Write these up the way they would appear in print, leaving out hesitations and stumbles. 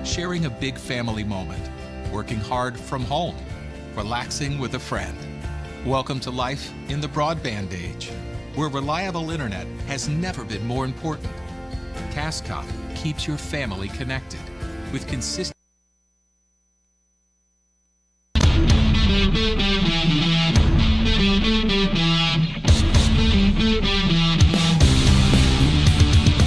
sharing a big family moment, working hard from home, relaxing with a friend. Welcome to life in the broadband age, where reliable internet has never been more important. Cascom keeps your family connected with consistent.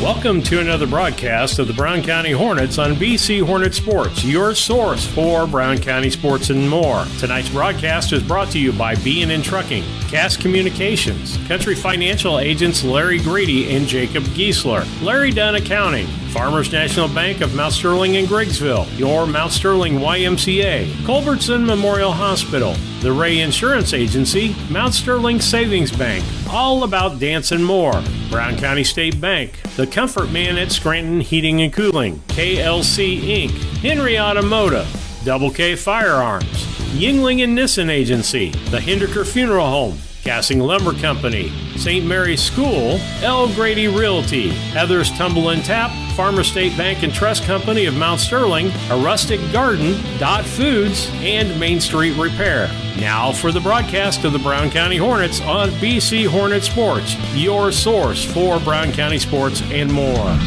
Welcome to another broadcast of the Brown County Hornets on BC Hornet Sports, your source for Brown County sports and more. Tonight's broadcast is brought to you by B&N Trucking, Cass Communications, Country Financial agents Larry Grady and Jacob Giesler, Larry Dunn Accounting, Farmers National Bank of Mount Sterling and Griggsville, your Mount Sterling YMCA, Culbertson Memorial Hospital, the Ray Insurance Agency, Mount Sterling Savings Bank, all about dance and more, Brown County State Bank, the Comfort Man at Scranton Heating and Cooling, KLC Inc., Henry Automotive, Double K Firearms, Yingling and Nissen Agency, the Hindeker Funeral Home, Cassing Lumber Company, St. Mary's School, L. Grady Realty, Heather's Tumble and Tap, Farmer State Bank and Trust Company of Mount Sterling, A Rustic Garden, Dot Foods, and Main Street Repair. Now for the broadcast of the Brown County Hornets on BC Hornet Sports, your source for Brown County sports and more.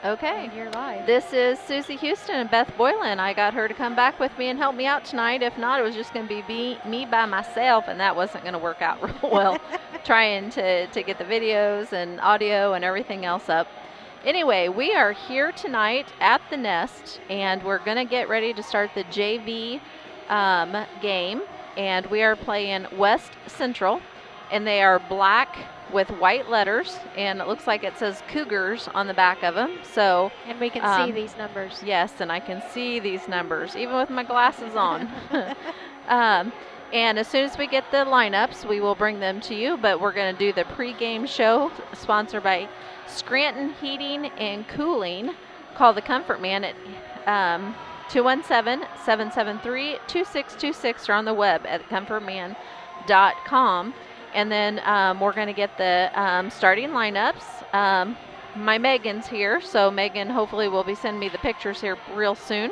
Okay, you're live. This is Susie Houston and Beth Boylan. I got her to come back with me and help me out tonight. If not, it was just going to be me by myself, and that wasn't going to work out real well, trying to get the videos and audio and everything else up. Anyway, we are here tonight at the Nest, and we're going to get ready to start the JV game, and we are playing West Central, and they are black with white letters, and it looks like it says Cougars on the back of them. So, and we can see these numbers. Yes, and I can see these numbers even with my glasses on. And as soon as we get the lineups, we will bring them to you. But we're going to do the pregame show sponsored by Scranton Heating and Cooling. Call the Comfort Man at 217-773-2626 or on the web at comfortman.com. And then we're going to get the starting lineups. My Megan's here, so Megan hopefully will be sending me the pictures here real soon.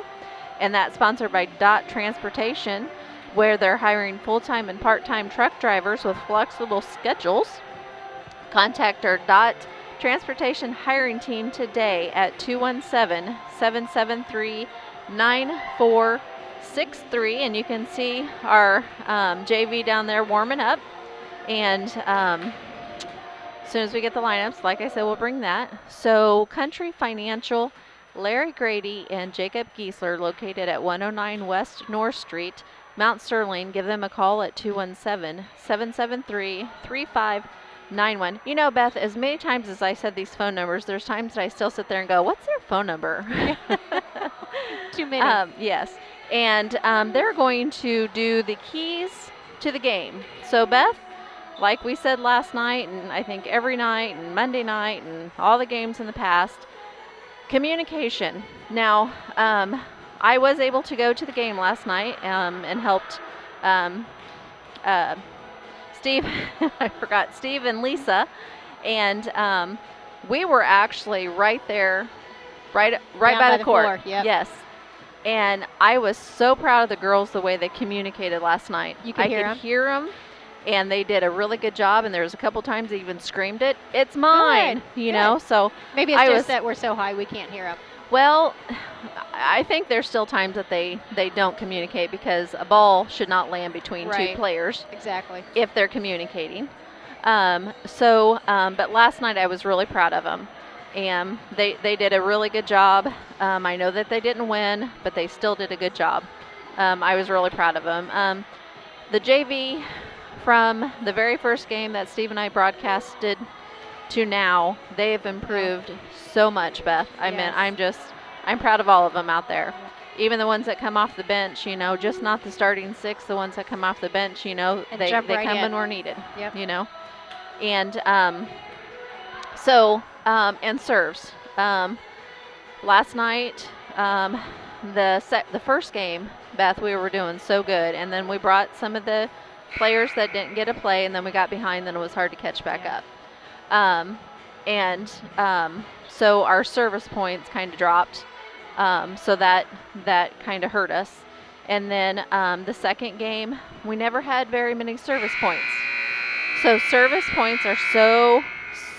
And that's sponsored by Dot Transportation, where they're hiring full-time and part-time truck drivers with flexible schedules. Contact our Dot Transportation hiring team today at 217-773-9463. And you can see our JV down there warming up. And as soon as we get the lineups, like I said, we'll bring that. So Country Financial, Larry Grady and Jacob Giesler, located at 109 West North Street, Mount Sterling. Give them a call at 217-773-3591. You know, Beth, as many times as I said these phone numbers, there's times that I still sit there and go, what's their phone number? Too many. Yes. And they're going to do the keys to the game. So, Beth, like we said last night, and I think every night, and Monday night, and all the games in the past, communication. Now, I was able to go to the game last night and helped Steve, I forgot, Steve and Lisa, and we were actually right there, right by the court. Yep. Yes. And I was so proud of the girls the way they communicated last night. You could hear them? I could hear them. And they did a really good job, and there was a couple times they even screamed it. It's mine, you know. So maybe it's just that we're so high we can't hear them. Well, I think there's still times that they don't communicate because a ball should not land between two players. Exactly. If they're communicating. But last night I was really proud of them. And they did a really good job. I know that they didn't win, but they still did a good job. I was really proud of them. The JV, from the very first game that Steve and I broadcasted to now, they have improved so much, Beth. I mean, I'm proud of all of them out there. Even the ones that come off the bench, you know, just not the starting six, the ones that come off the bench, you know, they come when we're needed, you know. And and serves. Last night, the first game, Beth, we were doing so good. And then we brought some of the players that didn't get a play, and then we got behind, then it was hard to catch back up. So our service points kind of dropped, so that kind of hurt us. And then the second game, we never had very many service points. So service points are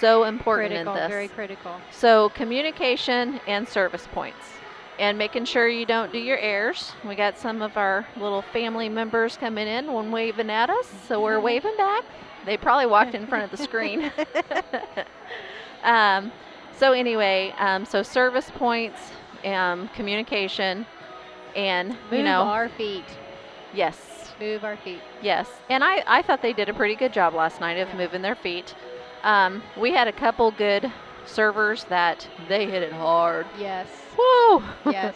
so important in this. Very critical. So communication and service points. And making sure you don't do your errors. We got some of our little family members coming in and waving at us, so we're waving back. They probably walked in front of the screen. So anyway, so service points, communication, and move our feet. Yes. Move our feet. Yes. And I thought they did a pretty good job last night of moving their feet. We had a couple good servers that they hit it hard. Yes. Woo! Yes.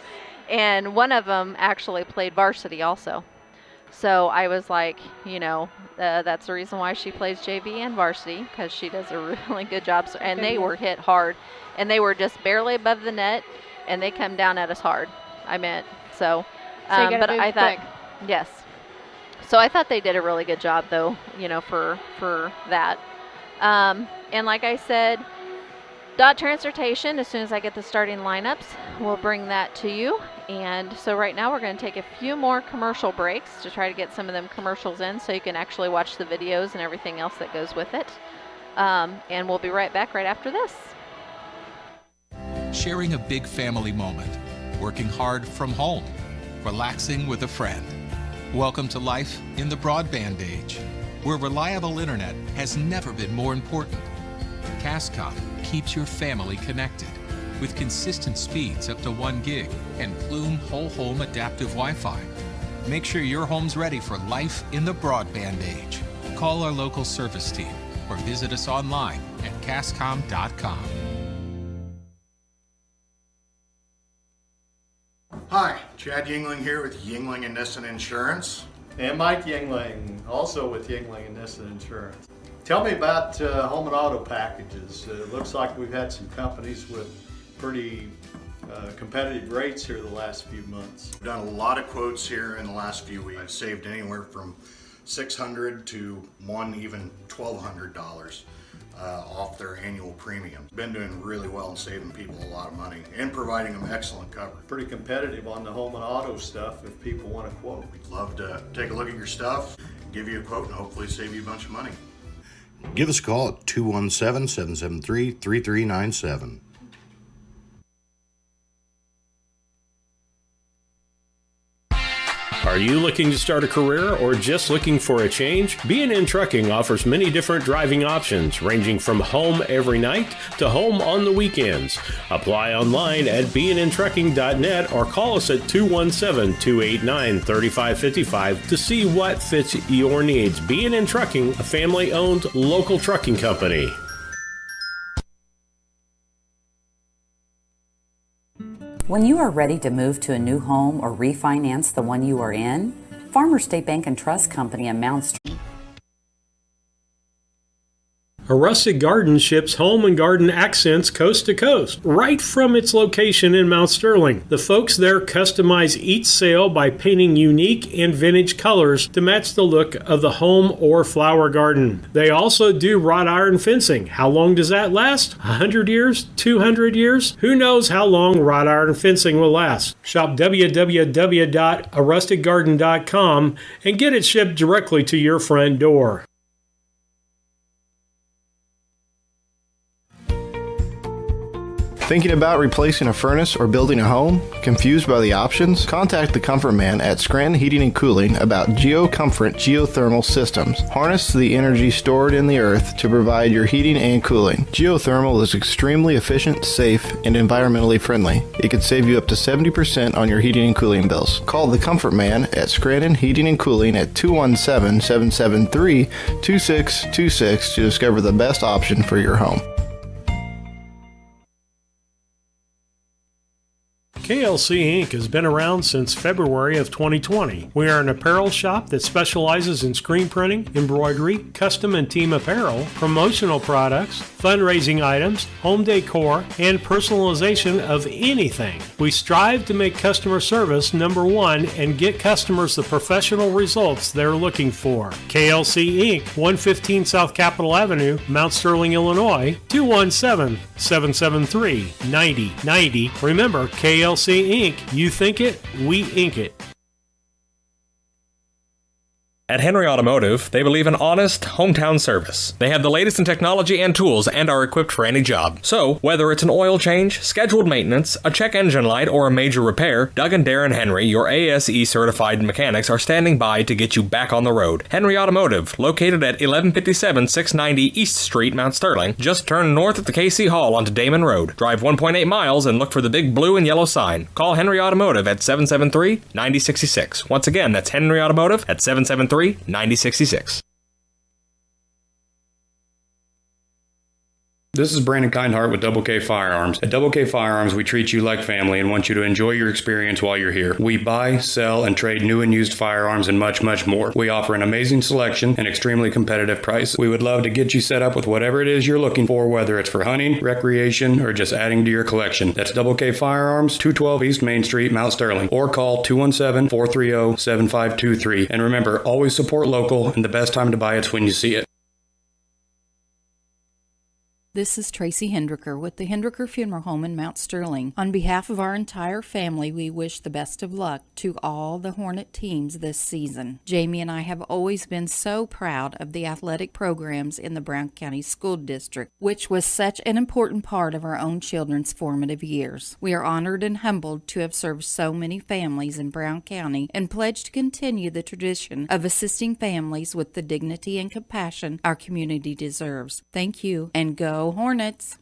And one of them actually played varsity also. So I was like, that's the reason why she plays JV and varsity, because she does a really good job. So, and they were hit hard, and they were just barely above the net, and they come down at us hard. So but I thought, yes. So I thought they did a really good job, though, for that. And like I said, dot transportation, as soon as I get the starting lineups, we'll bring that to you. And so right now we're going to take a few more commercial breaks to try to get some of them commercials in so you can actually watch the videos and everything else that goes with it. And we'll be right back right after this. Sharing a big family moment, working hard from home, relaxing with a friend. Welcome to life in the broadband age, where reliable internet has never been more important. Cascom keeps your family connected with consistent speeds up to 1 gig and Plume whole home adaptive Wi-Fi. Make sure your home's ready for life in the broadband age. Call our local service team or visit us online at cascom.com. Hi, Chad Yingling here with Yingling and Nissen Insurance. And Mike Yingling, also with Yingling and Nissen Insurance. Tell me about home and auto packages. It looks like we've had some companies with pretty competitive rates here the last few months. We've done a lot of quotes here in the last few weeks. I've saved anywhere from $600 to even $1,200 off their annual premium. Been doing really well and saving people a lot of money and providing them excellent coverage. Pretty competitive on the home and auto stuff if people want to quote. We'd love to take a look at your stuff, give you a quote, and hopefully save you a bunch of money. Give us a call at 217-773-3397. Are you looking to start a career or just looking for a change? B&N Trucking offers many different driving options, ranging from home every night to home on the weekends. Apply online at bnntrucking.net or call us at 217-289-3555 to see what fits your needs. B&N Trucking, a family-owned local trucking company. When you are ready to move to a new home or refinance the one you are in, Farmers State Bank and Trust Company in Mount Sterling. A Rustic Garden ships home and garden accents coast to coast, right from its location in Mount Sterling. The folks there customize each sail by painting unique and vintage colors to match the look of the home or flower garden. They also do wrought iron fencing. How long does that last? 100 years? 200 years? Who knows how long wrought iron fencing will last? Shop www.arusticgarden.com and get it shipped directly to your front door. Thinking about replacing a furnace or building a home? Confused by the options? Contact the Comfort Man at Scranton Heating and Cooling about GeoComfort geothermal systems. Harness the energy stored in the earth to provide your heating and cooling. Geothermal is extremely efficient, safe, and environmentally friendly. It could save you up to 70% on your heating and cooling bills. Call the Comfort Man at Scranton Heating and Cooling at 217-773-2626 to discover the best option for your home. KLC Inc. has been around since February of 2020. We are an apparel shop that specializes in screen printing, embroidery, custom and team apparel, promotional products, fundraising items, home decor, and personalization of anything. We strive to make customer service number one and get customers the professional results they're looking for. KLC Inc., 115 South Capitol Avenue, Mount Sterling, Illinois, 217-773-9090. Remember, KLC Inc., you think it, we ink it. At Henry Automotive, they believe in honest, hometown service. They have the latest in technology and tools and are equipped for any job. So, whether it's an oil change, scheduled maintenance, a check engine light, or a major repair, Doug and Darren Henry, your ASE certified mechanics, are standing by to get you back on the road. Henry Automotive, located at 1157 690 East Street, Mount Sterling. Just turn north at the KC Hall onto Damon Road. Drive 1.8 miles and look for the big blue and yellow sign. Call Henry Automotive at 773-9066. Once again, that's Henry Automotive at 773-9066. This is Brandon Kindhart with Double K Firearms. At Double K Firearms, we treat you like family and want you to enjoy your experience while you're here. We buy, sell, and trade new and used firearms and much, much more. We offer an amazing selection and extremely competitive prices. We would love to get you set up with whatever it is you're looking for, whether it's for hunting, recreation, or just adding to your collection. That's Double K Firearms, 212 East Main Street, Mount Sterling, or call 217-430-7523. And remember, always support local, and the best time to buy it's when you see it. This is Tracy Hendricker with the Hendricker Funeral Home in Mount Sterling. On behalf of our entire family, we wish the best of luck to all the Hornet teams this season. Jamie and I have always been so proud of the athletic programs in the Brown County School District, which was such an important part of our own children's formative years. We are honored and humbled to have served so many families in Brown County and pledge to continue the tradition of assisting families with the dignity and compassion our community deserves. Thank you, and go Hornets!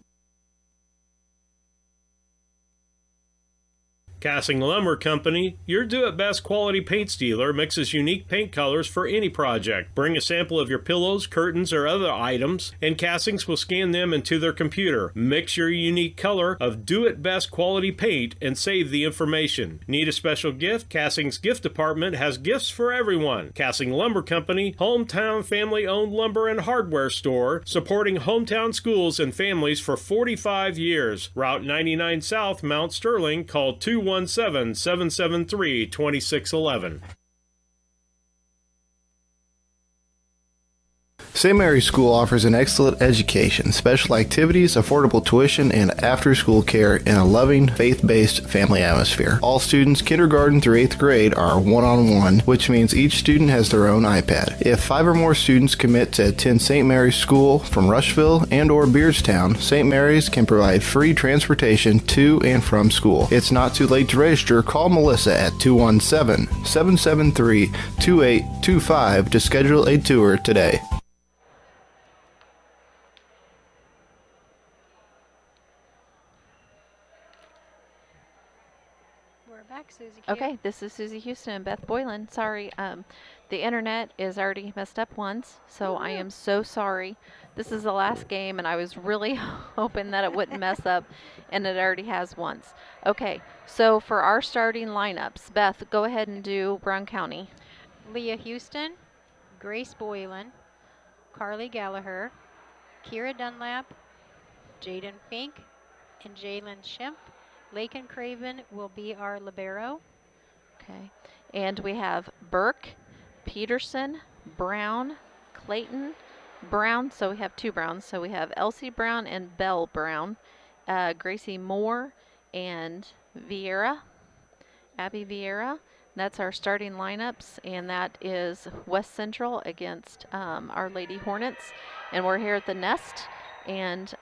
Casting Lumber Company, your do-it-best quality paint dealer, mixes unique paint colors for any project. Bring a sample of your pillows, curtains, or other items, and Castings will scan them into their computer. Mix your unique color of do-it-best quality paint and save the information. Need a special gift? Castings Gift Department has gifts for everyone. Casting Lumber Company, hometown family-owned lumber and hardware store, supporting hometown schools and families for 45 years. Route 99 South, Mount Sterling. Call 217-773-2611. St. Mary's School offers an excellent education, special activities, affordable tuition, and after-school care in a loving, faith-based family atmosphere. All students, kindergarten through 8th grade, are one-on-one, which means each student has their own iPad. If 5 or more students commit to attend St. Mary's School from Rushville and or Beardstown, St. Mary's can provide free transportation to and from school. It's not too late to register. Call Melissa at 217-773-2825 to schedule a tour today. Okay, this is Susie Houston and Beth Boylan. Sorry, the internet is already messed up once, so I am so sorry. This is the last game, and I was really hoping that it wouldn't mess up, and it already has once. Okay, so for our starting lineups, Beth, go ahead and do Brown County. Leah Houston, Grace Boylan, Carly Gallagher, Kira Dunlap, Jaden Fink, and Jalen Shemp. Lakin Craven will be our libero. Okay, and we have Burke, Peterson, Brown, Clayton, Brown. So we have two Browns. So we have Elsie Brown and Belle Brown, Gracie Moore and Vieira, Abby Vieira. That's our starting lineups, and that is West Central against Our Lady Hornets. And we're here at the Nest, and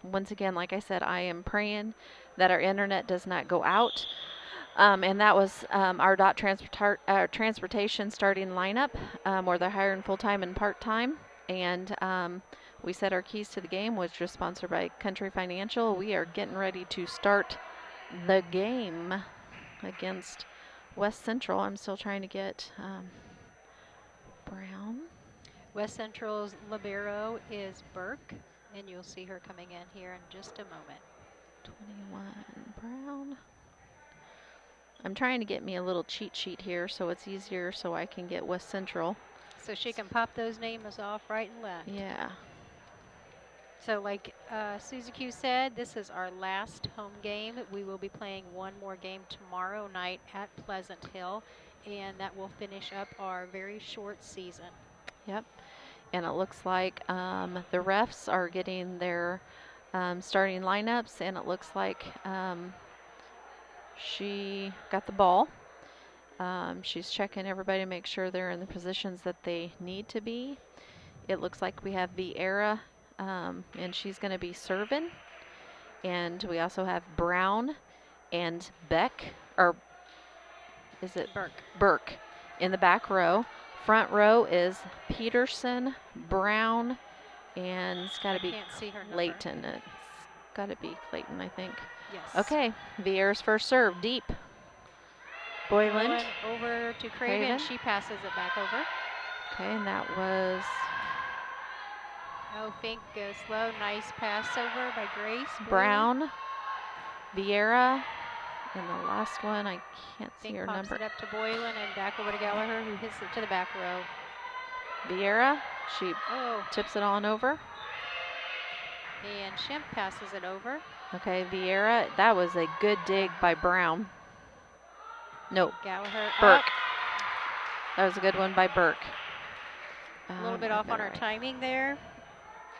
once again, like I said, I am praying that our internet does not go out. And that was our transportation starting lineup, where they're hiring full-time and part-time. And we said our keys to the game, which was sponsored by Country Financial. We are getting ready to start the game against West Central. I'm still trying to get Brown. West Central's libero is Burke, and you'll see her coming in here in just a moment. 21 Brown. I'm trying to get me a little cheat sheet here so it's easier so I can get West Central. So she can pop those names off right and left. Yeah. So like Susie Q said, this is our last home game. We will be playing one more game tomorrow night at Pleasant Hill, and that will finish up our very short season. Yep. And it looks like the refs are getting their starting lineups, and it looks like she got the ball. She's checking everybody to make sure they're in the positions that they need to be. It looks like we have Vieira, and she's going to be serving. And we also have Brown and Beck, or is it Burke? Burke in the back row. Front row is Peterson, Brown, and it's got to be Clayton. It's got to be Clayton, I think. Yes. Okay, Vieira's first serve, deep. Boyland over to Craven. She passes it back over. Okay, and that was... Oh, Fink goes slow. Nice pass over by Grace. Brown, Vieira, and the last one, I can't see Fink her pops number. it up to Boylan and back over to Gallagher, who hits it to the back row. Vieira, she tips it on over. And Schimpf passes it over. Okay, Vieira, that was a good dig by Brown. No, Gallagher Burke. Up. That was a good one by Burke. A little bit off on our timing there.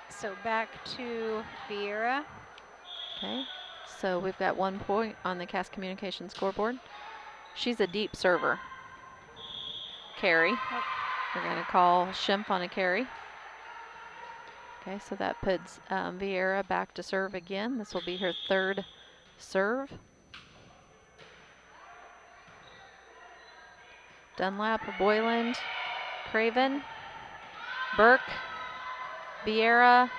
So back to Vieira. Okay, so we've got 1 point on the Cass Communication scoreboard. She's a deep server. Carry. We're going to call Schimpf on a carry. Okay, so that puts Vieira back to serve again. This will be her third serve. Dunlap, Boyland, Craven, Burke, Vieira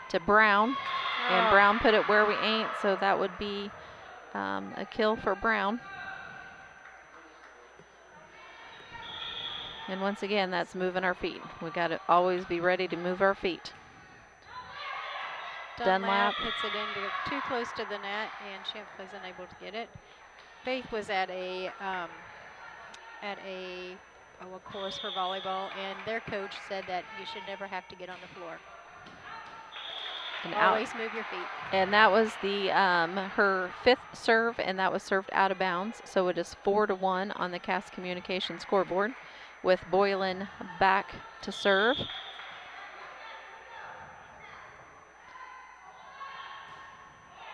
to Brown. And Brown put it where we ain't, so that would be a kill for Brown. And once again, that's moving our feet. We got to always be ready to move our feet. Dunlap hits it into too close to the net, and Schimpf was unable to get it. Faith was at a course for volleyball, and their coach said that you should never have to get on the floor. And always move your feet. And that was the her fifth serve, and that was served out of bounds. So it is 4-1 on the Cass Communication scoreboard, with Boylan back to serve.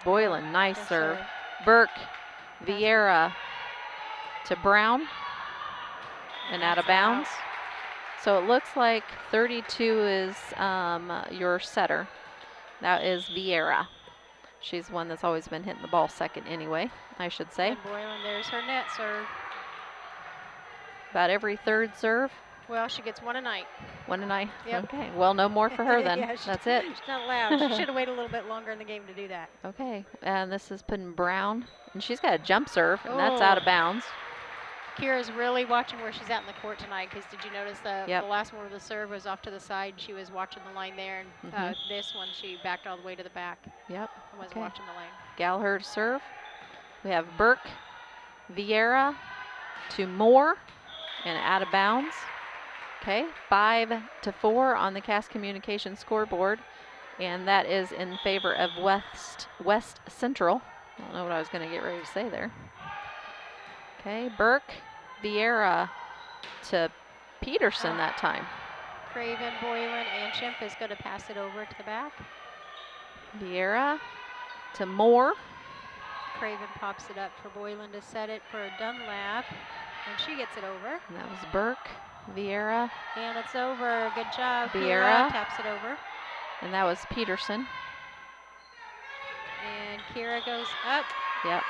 Boylan, nice serve. Burke, Vieira to Brown, and out of bounds. So it looks like 32 is your setter. That is Vieira. She's one that's always been hitting the ball second anyway, I should say. And Boylan, there's her net serve. About every third serve. Well, she gets one a night. One a night? Yep. Okay, well, no more for her then. Yeah, that's it. She's not allowed. She should have waited a little bit longer in the game to do that. Okay, and this is putting Brown, and she's got a jump serve, and that's out of bounds. Kira's really watching where she's at in the court tonight, because did you notice the last one where the serve was off to the side? She was watching the line there, and this one she backed all the way to the back. Yep. And wasn't watching the line. Gallagher to serve. We have Burke, Vieira to Moore, and out of bounds. Okay, 5-4 on the Cass Communication scoreboard, and that is in favor of West Central. I don't know what I was going to get ready to say there. Okay, Burke, Vieira to Peterson that time. Craven, Boylan, and Schimpf is going to pass it over to the back. Vieira to Moore. Craven pops it up for Boylan to set it for Dunlap, and she gets it over. And that was Burke, Vieira. And it's over. Good job. Vieira Kira taps it over. And that was Peterson. And Kira goes up. Yep.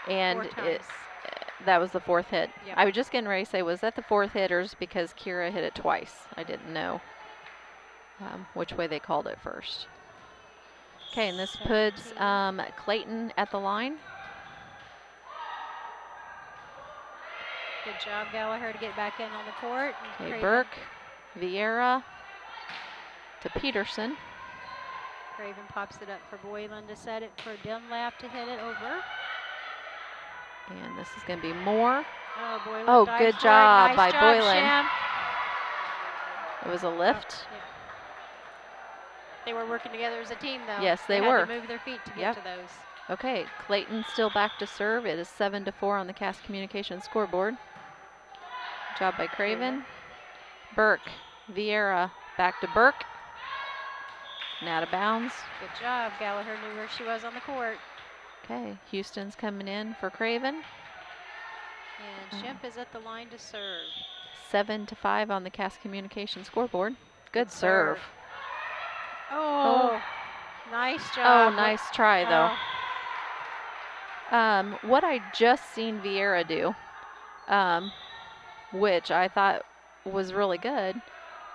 And 4 times. That was the fourth hit. Yep. I was just getting ready to say, was that the fourth hitters? Because Kira hit it twice. I didn't know which way they called it first. Okay, and this puts Clayton at the line. Good job, Gallagher, to get back in on the court. Okay, Burke, Vieira to Peterson. Craven pops it up for Boylan to set it for Dunlap to hit it over. And this is going to be Moore. Oh, Boylan good job by nice job, Boylan. Shem. It was a lift. They were working together as a team, though. Yes, they had were. to move their feet to get Yep. to those. Okay, Clayton still back to serve. It is 7-4 on the Cass Communications scoreboard. Good job by Craven. Burke, Vieira, back to Burke. And out of bounds. Good job. Gallagher knew where she was on the court. Okay, Houston's coming in for Craven. And Shemp is at the line to serve. 7-5 on the Cass Communications scoreboard. Good serve. Oh, nice job. Oh, nice try, though. What I just seen Vieira do, which I thought was really good,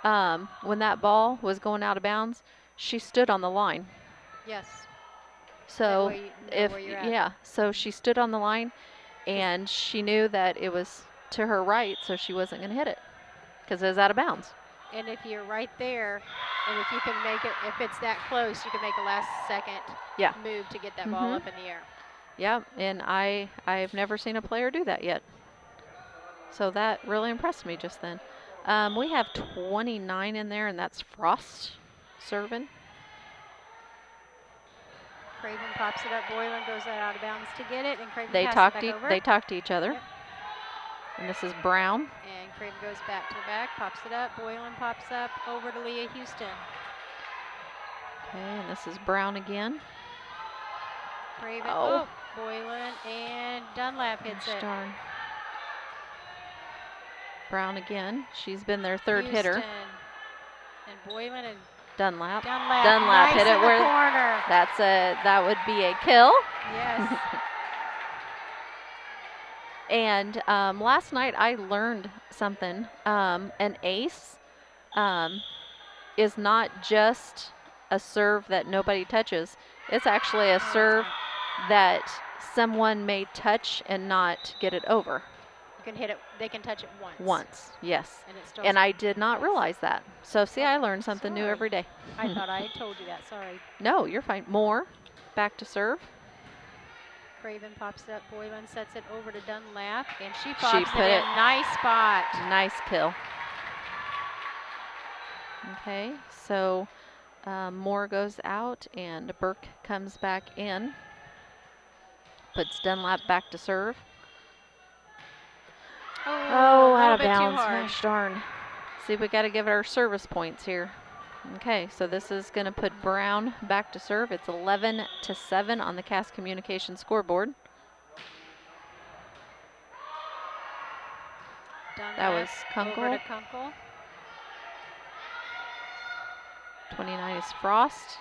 when that ball was going out of bounds, she stood on the line. Yes. So That way you know where you're at. so she stood on the line, and she knew that it was to her right, so she wasn't going to hit it because it was out of bounds. And if you're right there, and if you can make it, if it's that close, you can make a last second move to get that ball up in the air. Yeah, and I've never seen a player do that yet. So that really impressed me just then. We have 29 in there, and that's Frost serving. Craven pops it up. Boylan goes out of bounds to get it, and Craven They passes talk it back over. they talk to each other. Yep. And this is Brown. And Craven goes back to the back, pops it up. Boylan pops up over to Leah Houston. Okay, and this is Brown again. Craven, Oh. Boylan, and Dunlap hits it. Darn. Brown again. She's been their third hitter. Houston. And Boylan and Dunlap. Dunlap hit it in where the corner. that would be a kill. Yes. And last night I learned something. An ace is not just a serve that nobody touches. It's actually a serve that someone may touch and not get it over. You can hit it. They can touch it once. Once, yes. And it still And I did not realize that. So see, I learned something new every day. I thought I had told you that. Sorry. No, you're fine. More. Back to serve. Craven pops it up. Boylan sets it over to Dunlap, and she pops put it in. it- Nice spot. Nice kill. Okay, so Moore goes out and Burke comes back in. Puts Dunlap back to serve. Oh, Out of too bounds. hard. Gosh darn. See, we got to give it our service points here. Okay, so this is going to put Brown back to serve. It's 11-7 on the Cass Communications scoreboard. Dunlap That was Kunkel. Over to Kunkel. 29 is Frost,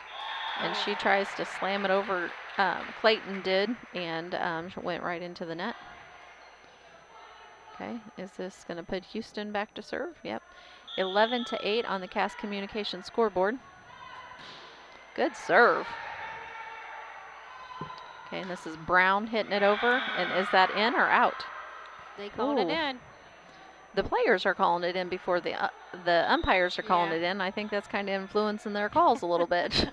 and she tries to slam it over. Clayton did, and went right into the net. Okay, is this going to put Houston back to serve? Yep. 11-8 on the Cass Communications scoreboard. Good serve. Okay, and this is Brown hitting it over, and is that in or out? They called it in. The players are calling it in before the umpires are calling it in. I think that's kind of influencing their calls a little bit.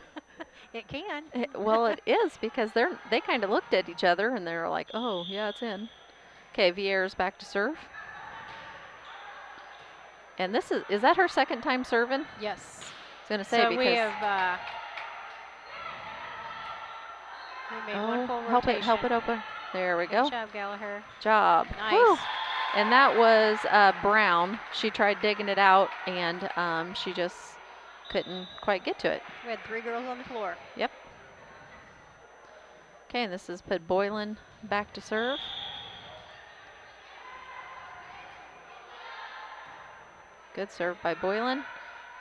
It can. Well, it is because they kind of looked at each other and they're like, oh, yeah, it's in. Okay, Vieira's back to serve. And this is that her second time serving? Yes. I was going to say So because we have we made one full rotation. help it open. There we go. Good job, Gallagher. Job. Nice. Woo. And that was Brown. She tried digging it out, and she just couldn't quite get to it. We had 3 girls on the floor. Yep. Okay, and this is put Boylan back to serve. Good serve by Boylan.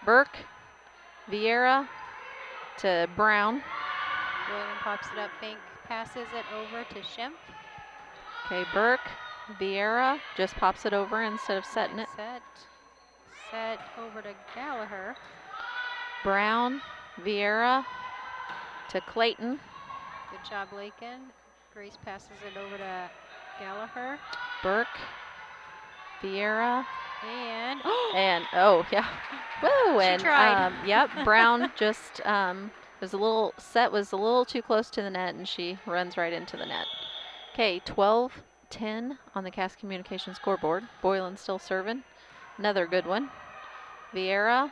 Burke, Vieira to Brown. Boylan pops it up. Fink passes it over to Shemp. Okay, Burke, Vieira just pops it over instead of setting it. Set over to Gallagher. Brown, Vieira to Clayton. Good job, Lakin. Grace passes it over to Gallagher. Burke, Vieira. And And oh yeah, woo! She And tried. Yep, Brown just was a little too close to the net, and she runs right into the net. Okay, 12-10 on the Cass Communications scoreboard. Boylan still serving. Another good one. Vieira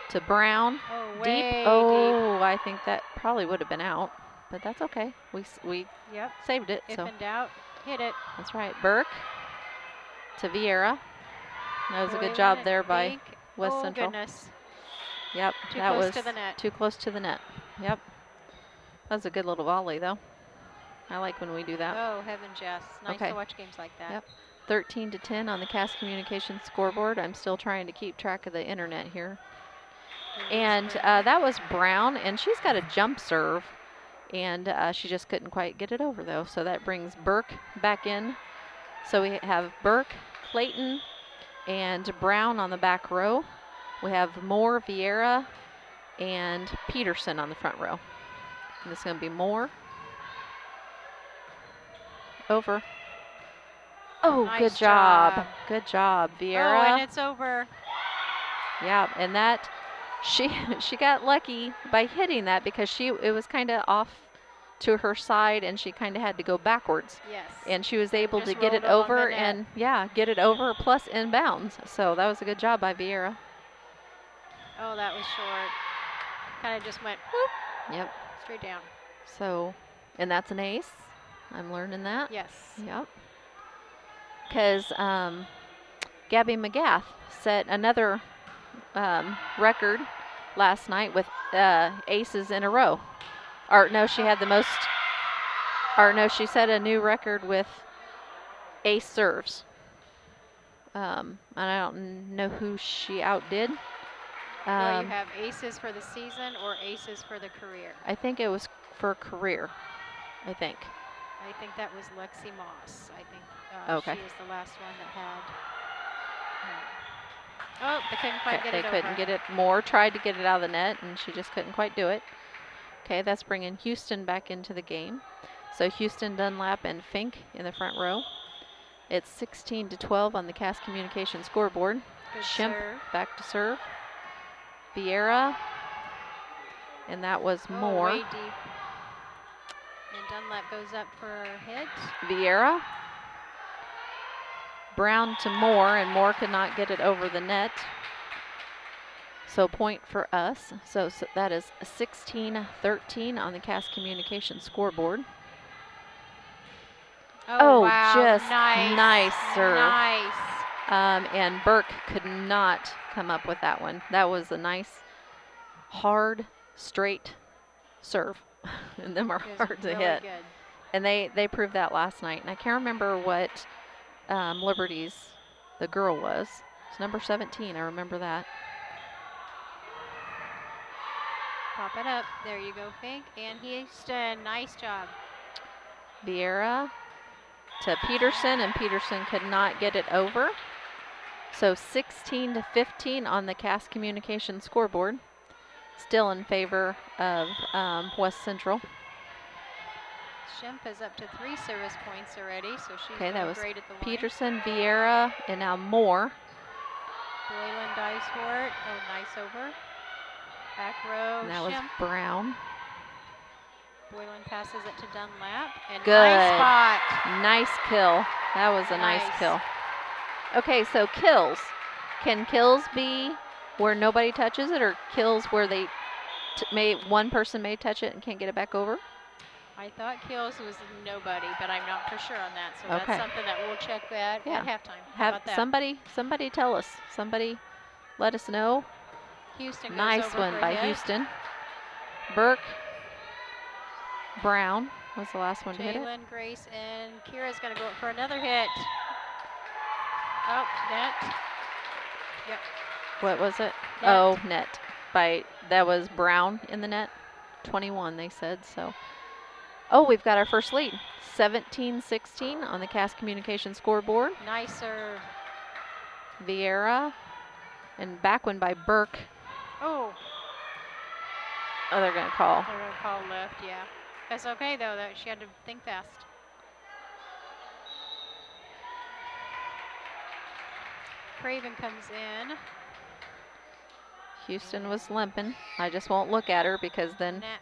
to Brown. Oh, Deep. way Oh, I think that probably would have been out, but that's okay. We Yep. saved it. If So in doubt, hit it. that's right. Burke to Vieira. That was a good Boylan job and there by Fink. West Oh, Central. goodness. Yep, Too that close was to the net. too close to the net. Yep. That was a good little volley, though. I like when we do that. Oh, heaven, Jess. Nice Okay. to watch games like that. Yep. 13-10 on the Cass Communications scoreboard. I'm still trying to keep track of the internet here. And that was Brown, and she's got a jump serve, and she just couldn't quite get it over, though. So that brings Burke back in. So we have Burke, Clayton, and Brown on the back row. We have Moore, Vieira, and Peterson on the front row. And it's going to be Moore. Over. Oh, Nice good job. job. Good job, Vieira. Oh, and it's over. Yeah, and that she got lucky by hitting that because it was kind of off to her side and she kind of had to go backwards. Yes. And she was able to just get it rolled along over the net. and get it over plus inbounds. So that was a good job by Vieira. Oh, that was short. Kind of just went whoop, Yep. straight down. So, and that's an ace. I'm learning that. Yes. Yep. Because Gabby McGath set another record last night with aces in a row. Or no, she had the most. Or no, she set a new record with ace serves. And I don't know who she outdid. Well, you have aces for the season or aces for the career. I think it was for career. I think. I think that was Lexi Moss. I think Okay. she was the last one that had. Oh, they couldn't quite get They it couldn't over. get it. Moore tried to get it out of the net, and she just couldn't quite do it. Okay, that's bringing Houston back into the game. So Houston, Dunlap, and Fink in the front row. It's 16-12 on the Cass Communication scoreboard. Good Shemp serve. back to serve. Vieira, and that was Oh, Moore. way deep. And Dunlap goes up for a hit. Vieira. Brown to Moore, and Moore could not get it over the net. So point for us. So that is 16-13 on the Cass Communication scoreboard. Oh, wow. Just nice. nice serve. Nice. And Burke could not come up with that one. That was a nice, hard, straight serve. And them are It was hard to really hit. good. And they proved that last night. And I can't remember what Liberty's the girl was. It's number 17. I remember that. Pop it up. There you go, Fink. And Houston, nice job. Vieira to Peterson, and Peterson could not get it over. So 16-15 on the Cass Communication scoreboard. Still in favor of West Central. Shemp is up to 3 service points already, so she's Okay, that doing was great at the line. Peterson, Vieira, and now Moore. Boylan dives for it. Oh, nice over. Back row, And that was Shemp. Brown. Boylan passes it to Dunlap. And Good. nice spot. Nice kill. That was a nice Nice. kill. Okay, so kills. Can kills be where nobody touches it, or kills where they one person may touch it and can't get it back over? I thought kills was nobody, but I'm not for sure on that. So Okay. that's something that we'll check that Yeah. at halftime. How Have about that? somebody tell us. Somebody let us know. Houston goes Nice over one for a by hit. Houston. Burke. Brown was the last one to hit it. Jalen, Grace, and Kira's going to go up for another hit. Oh, net. Yep. What was it? Net. Oh, net. That was Brown in the net. 21, they said. So, oh, we've got our first lead. 17-16 on the Cass Communication scoreboard. Nice serve. Vieira, and back one by Burke. Oh, Oh, they're gonna call. they're going to call left, yeah. That's okay, though, that she had to think fast. Craven comes in. Houston was limping. I just won't look at her because then Net.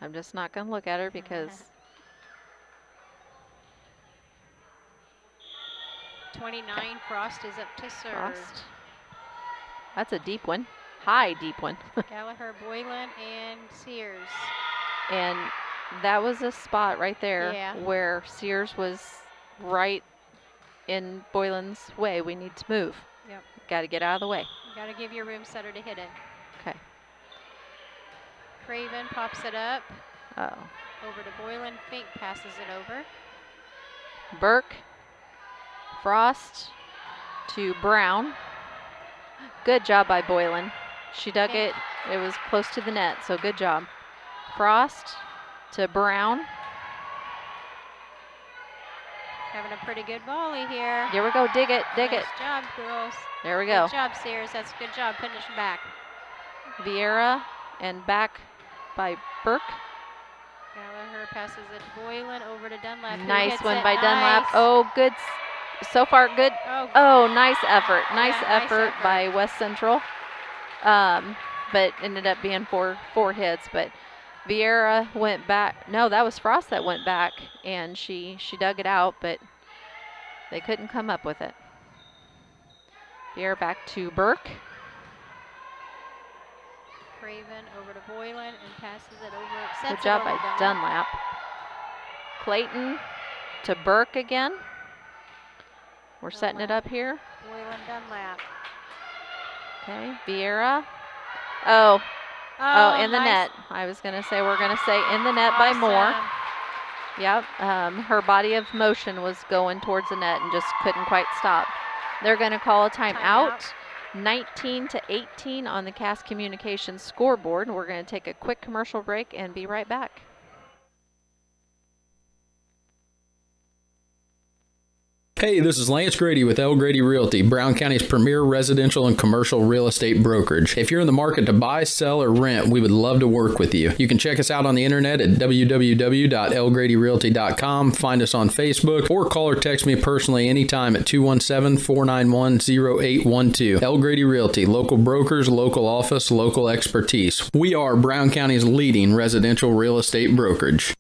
I'm just not gonna look at her because 29, Frost is up to serve. Frost. That's a deep one. High deep one. Gallagher, Boylan, and Sears. And that was a spot right there Yeah. where Sears was right in Boylan's way. We need to move. Yep. Got to get out of the way. You got to give your room setter to hit it. Okay. Craven pops it up. Oh. Over to Boylan. Fink passes it over. Burke. Frost to Brown. Good job by Boylan. She dug it. It was close to the net, so good job. Frost to Brown. Having a pretty good volley here. Here we go. Dig it. Dig Nice it. job, girls. There we go. Good job, Sears. That's a good job. Finish back. Vieira and back by Burke. Gallagher passes it to Boylan over to Dunlap. Who Nice hits one it? by Dunlap. Nice. Oh, good. So far, good. Oh, nice effort. Nice Yeah, nice effort effort. by West Central. But ended up being four hits. But Vieira went back. No, that was Frost that went back, and she dug it out, but they couldn't come up with it. Vieira back to Burke. Craven over to Boylan and passes it over. Sets Good it job over by Dunlap. Clayton to Burke again. We're setting it up here. Boylan, Dunlap. Okay, Vieira. Oh, in the nice. net. I was going to say, we're going to say in the net by Moore. Awesome. Yep, her body of motion was going towards the net and just couldn't quite stop. They're going to call a timeout. 19-18 on the Cass Communications scoreboard. We're going to take a quick commercial break and be right back. Hey, this is Lance Grady with L. Grady Realty, Brown County's premier residential and commercial real estate brokerage. If you're in the market to buy, sell, or rent, we would love to work with you. You can check us out on the internet at www.lgradyrealty.com, find us on Facebook, or call or text me personally anytime at 217-491-0812. L. Grady Realty, local brokers, local office, local expertise. We are Brown County's leading residential real estate brokerage.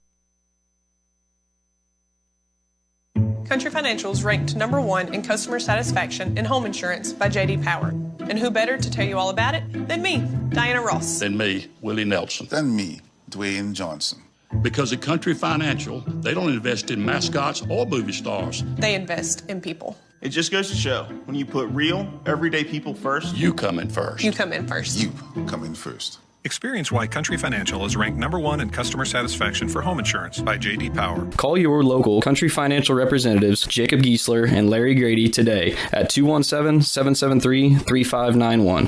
Country Financial is ranked #1 in customer satisfaction in home insurance by J.D. Power. And who better to tell you all about it than me, Diana Ross. Than me, Willie Nelson. Than me, Dwayne Johnson. Because at Country Financial, they don't invest in mascots or movie stars. They invest in people. It just goes to show, when you put real, everyday people first, you come in first. You come in first. You come in first. Experience why Country Financial is ranked #1 in customer satisfaction for home insurance by J.D. Power. Call your local Country Financial representatives, Jacob Giesler and Larry Grady, today at 217-773-3591.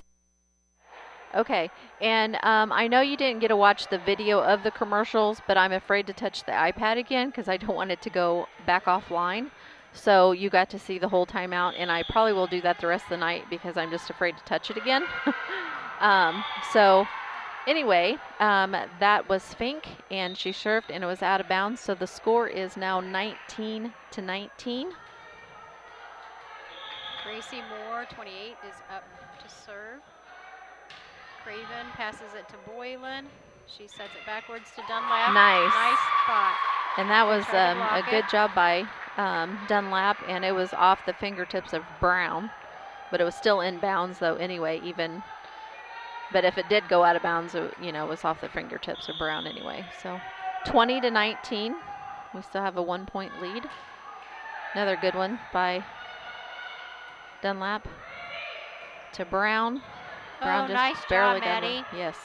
Okay, and I know you didn't get to watch the video of the commercials, but I'm afraid to touch the iPad again because I don't want it to go back offline. So you got to see the whole timeout, and I probably will do that the rest of the night because I'm just afraid to touch it again. Anyway, that was Fink, and she served, and it was out of bounds. So the score is now 19-19. Gracie Moore, 28, is up to serve. Craven passes it to Boylan. She sets it backwards to Dunlap. Nice. Nice spot. And that was Tried to a block good it. job by Dunlap, and it was off the fingertips of Brown. But it was still in bounds, though, anyway, even. But if it did go out of bounds, it was off the fingertips of Brown anyway. So 20-19. We still have a 1-point lead. Another good one by Dunlap to Brown. Brown just nice barely job, got Maddie. it. Yes.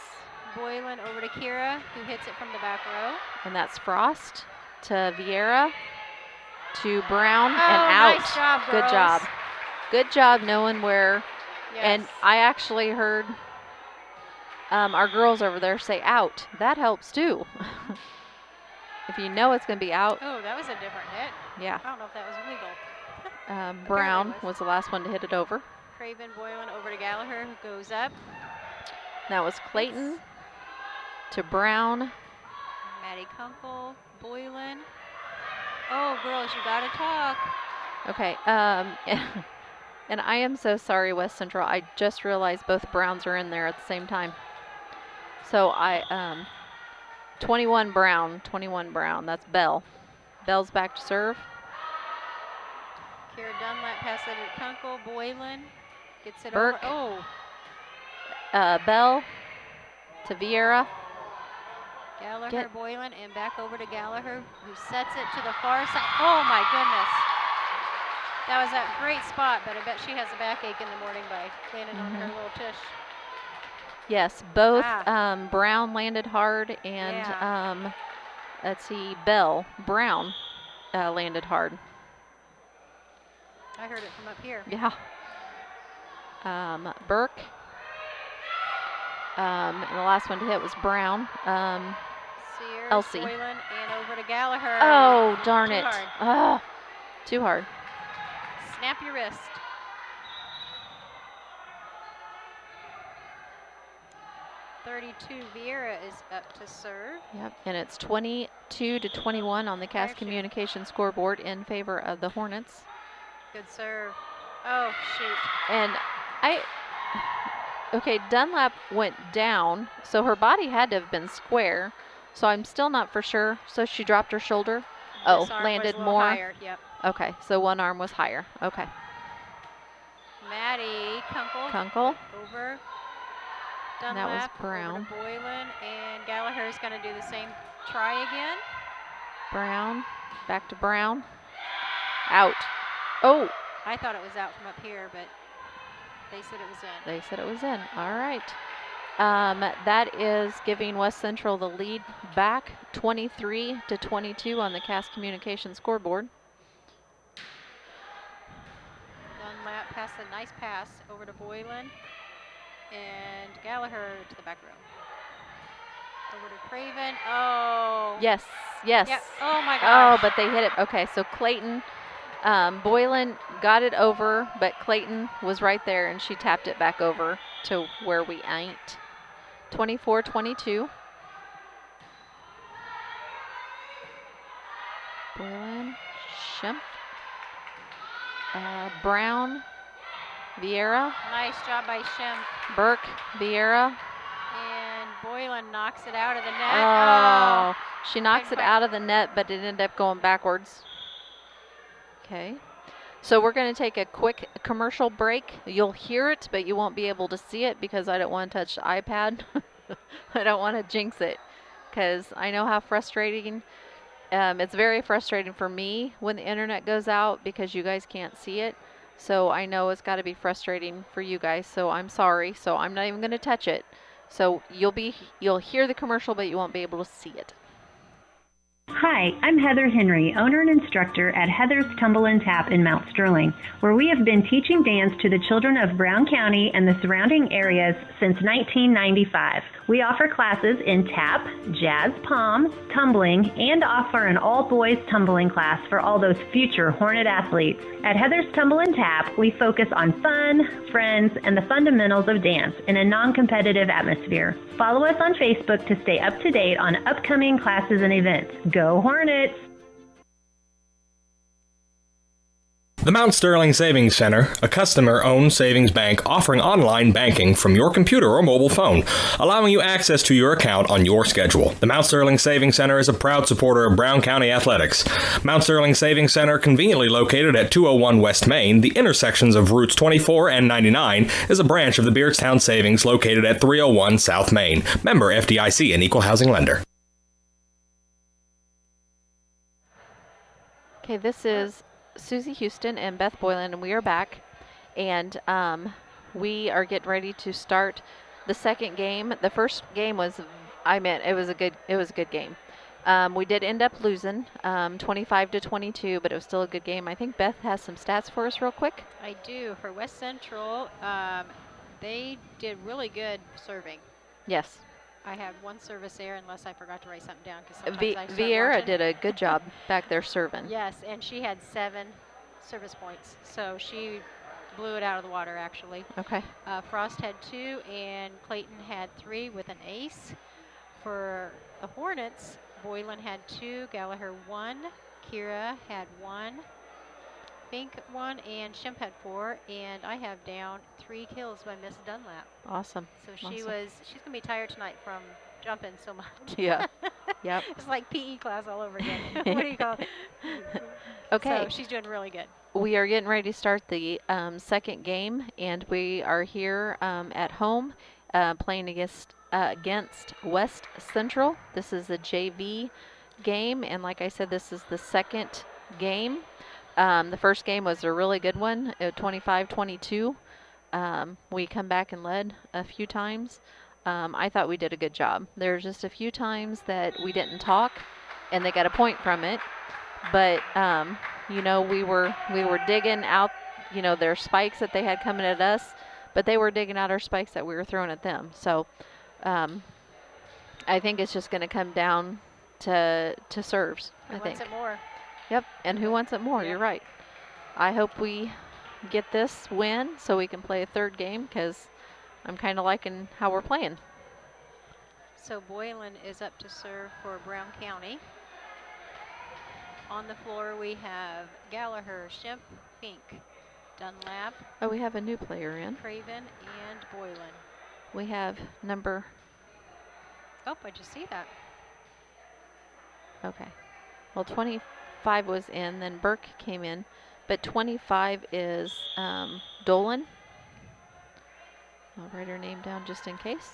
Boylan over to Kira, who hits it from the back row. And that's Frost to Vieira to Brown and Oh, out. nice job, Good girls. job. Good job knowing where. Yes. And I actually heard our girls over there say out. That helps too. If you know it's going to be out. Oh, that was a different hit. Yeah. I don't know if that was legal. Brown was the last one to hit it over. Craven Boylan over to Gallagher, who goes up. That was Clayton to Brown. Maddie Kunkel, Boylan. Oh, girls, you got to talk. Okay. And I am so sorry, West Central. I just realized both Browns are in there at the same time. So 21 Brown. That's Bell. Bell's back to serve. Kira Dunlap passes it to Kunkel. Boylan gets it Burke. over. Bell to Vieira. Gallagher, Boylan, and back over to Gallagher, who sets it to the far side. Oh my goodness. That was a great spot, but I bet she has a backache in the morning by landing on her little tush. Yes, both Brown landed hard, and let's see, Brown landed hard. I heard it from up here. Yeah. Burke. And the last one to hit was Brown. Sears, Elsie. Boylan, and over to Gallagher. Oh, darn it. Hard. Oh, too hard. Snap your wrist. .32 Vieira is up to serve. Yep, and it's 22-21 on the Cass Communication scoreboard in favor of the Hornets. Good serve. Oh, shoot. And okay, Dunlap went down, so her body had to have been square. So I'm still not for sure. So she dropped her shoulder. Oh, landed more. Higher. Yep. Okay, so one arm was higher. Okay. Maddie Kunkel. Over. Dunlap. And that was Brown. Over to Boylan, and Gallagher is going to do the same try again. Brown. Back to Brown. Out. Oh. I thought it was out from up here, but they said it was in. They said it was in. All right. That is giving West Central the lead back, 23-22 on the Cass Communication scoreboard. Dunlap passed a nice pass over to Boylan, and Gallagher to the back row. Over to Craven. Oh. Yes. Yes. Yep. Oh my gosh. Oh, but they hit it. Okay, so Clayton. Boylan got it over, but Clayton was right there, and she tapped it back over to where we ain't. 24-22. Boylan, Schimpf, Brown, Vieira. Nice job by Schimpf. Burke, Vieira. And Boylan knocks it out of the net. Oh, she knocks it out of the net, but it ended up going backwards. Okay, so we're going to take a quick commercial break. You'll hear it, but you won't be able to see it because I don't want to touch the iPad. I don't want to jinx it because I know how frustrating. It's very frustrating for me when the internet goes out because you guys can't see it. So I know it's got to be frustrating for you guys. So I'm sorry. So I'm not even going to touch it. So you'll hear the commercial, but you won't be able to see it. Hi, I'm Heather Henry, owner and instructor at Heather's Tumble and Tap in Mount Sterling, where we have been teaching dance to the children of Brown County and the surrounding areas since 1995. We offer classes in tap, jazz palm, tumbling, and offer an all-boys tumbling class for all those future Hornet athletes. At Heather's Tumble and Tap, we focus on fun, friends, and the fundamentals of dance in a non-competitive atmosphere. Follow us on Facebook to stay up to date on upcoming classes and events. Go Hornets! The Mount Sterling Savings Center, a customer-owned savings bank offering online banking from your computer or mobile phone, allowing you access to your account on your schedule. The Mount Sterling Savings Center is a proud supporter of Brown County athletics. Mount Sterling Savings Center, conveniently located at 201 West Main, the intersections of routes 24 and 99, is a branch of the Beardstown Savings located at 301 South Main. Member FDIC, an equal housing lender. Okay, this is Susie Houston and Beth Boylan, and we are back, and we are getting ready to start the second game. The first game was, it was a good game. We did end up losing 25-22, but it was still a good game. I think Beth has some stats for us real quick. I do. For West Central, they did really good serving. Yes. I had one service error unless I forgot to write something down because sometimes I start Vieira watching. did a good job back there serving. Yes, and she had 7 service points, so she blew it out of the water actually. Okay. Frost had 2 and Clayton had 3 with an ace. For the Hornets, Boylan had 2, Gallagher 1, Kira had 1, Fink 1, and Schimpf had 4, and I have down 3 kills by Miss Dunlap. Awesome. So she's gonna be tired tonight from jumping so much. Yeah. Yep. It's like PE class all over again. What do you call it? Okay. So she's doing really good. we are getting ready to start the second game, and we are here at home playing against West Central. This is a JV game, and like I said, this is the second game. The first game was a really good one, 25-22. We come back and led a few times. I thought we did a good job. There's just a few times that we didn't talk, and they got a point from it. But you know, we were digging out, you know, their spikes that they had coming at us, but they were digging out our spikes that we were throwing at them. So I think it's just going to come down to serves. Who wants it more? Yep, and who wants it more? Yep. You're right. I hope we get this win so we can play a third game, because I'm kind of liking how we're playing. So Boylan is up to serve for Brown County. On the floor we have Gallagher, Shemp, Fink, Dunlap. Oh, we have a new player in. Craven and Boylan. We have number... Oh, I just see that. Okay. Well, 25 was in, then Burke came in, but 25 is Dolan. I'll write her name down just in case.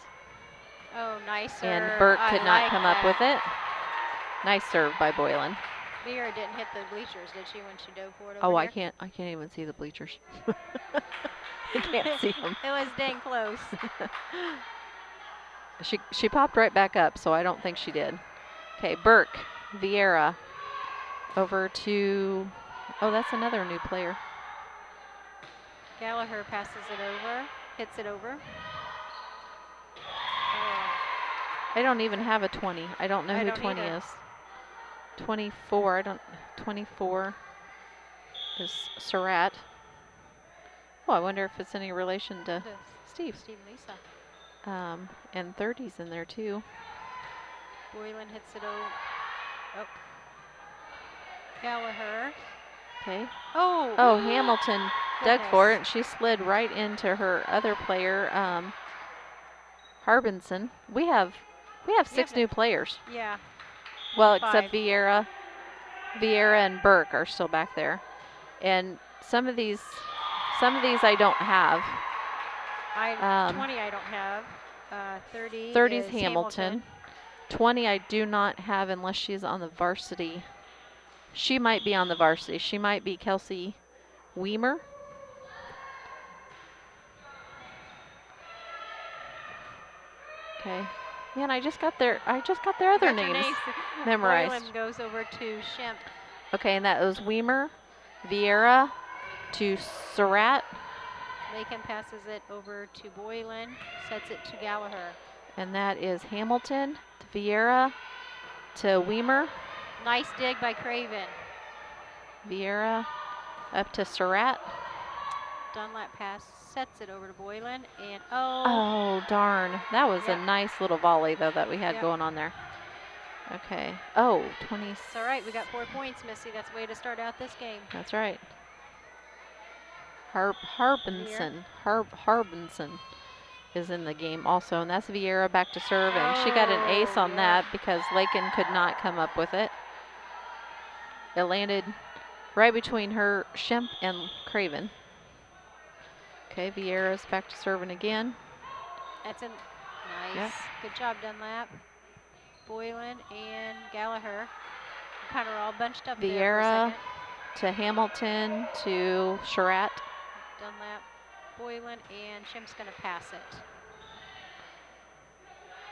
Oh, nice serve. And Burke could not come up with it. Nice serve by Boylan. Vera didn't hit the bleachers, did she, when she dove for it? Oh, I can't even see the bleachers. I can't see them. It was dang close. She popped right back up, so I don't think she did. Okay, Burke, Vieira, over to, oh, that's another new player. Gallagher passes it over, hits it over. Oh. I don't even have a 20. I don't know who 20 either. is. 24, 24 is Surratt. Oh, I wonder if it's any relation to Steve. Steve and Lisa. And 30's in there too. Boylan hits it over. Oh. Gallagher. Okay. Oh. Oh, Hamilton dug Goodness. for it, and she slid right into her other player, Harbinson. We have 6 new players. Yeah. Well, 5. except Vieira and Burke are still back there, and some of these I don't have. 20 I don't have. 30 30's is Hamilton. 20 I do not have unless she's on the varsity. She might be on the varsity. She might be Kelsey Weimer. Okay. Man, I just got their other names memorized. Boylan goes over to Shemp. Okay, and that was Weimer, Vieira to Surratt. Lakin passes it over to Boylan, sets it to Gallagher. And that is Hamilton to Vieira to Weimer. Nice dig by Craven. Vieira up to Surratt. Dunlap pass, sets it over to Boylan, and oh darn. That was a nice little volley, though, that we had going on there. Okay. Oh, 20. It's all right. We got 4 points, Missy. That's the way to start out this game. That's right. Harbinson is in the game also, and that's Vieira back to serve, and she got an ace on that because Lakin could not come up with it. It landed right between her, Shemp, and Craven. Okay, Vieira's back to serving again. That's a nice. Good job, Dunlap. Boylan and Gallagher kind of all bunched up there for a Vieira second. to Hamilton to Surratt. Dunlap, Boylan, and Shemp's going to pass it.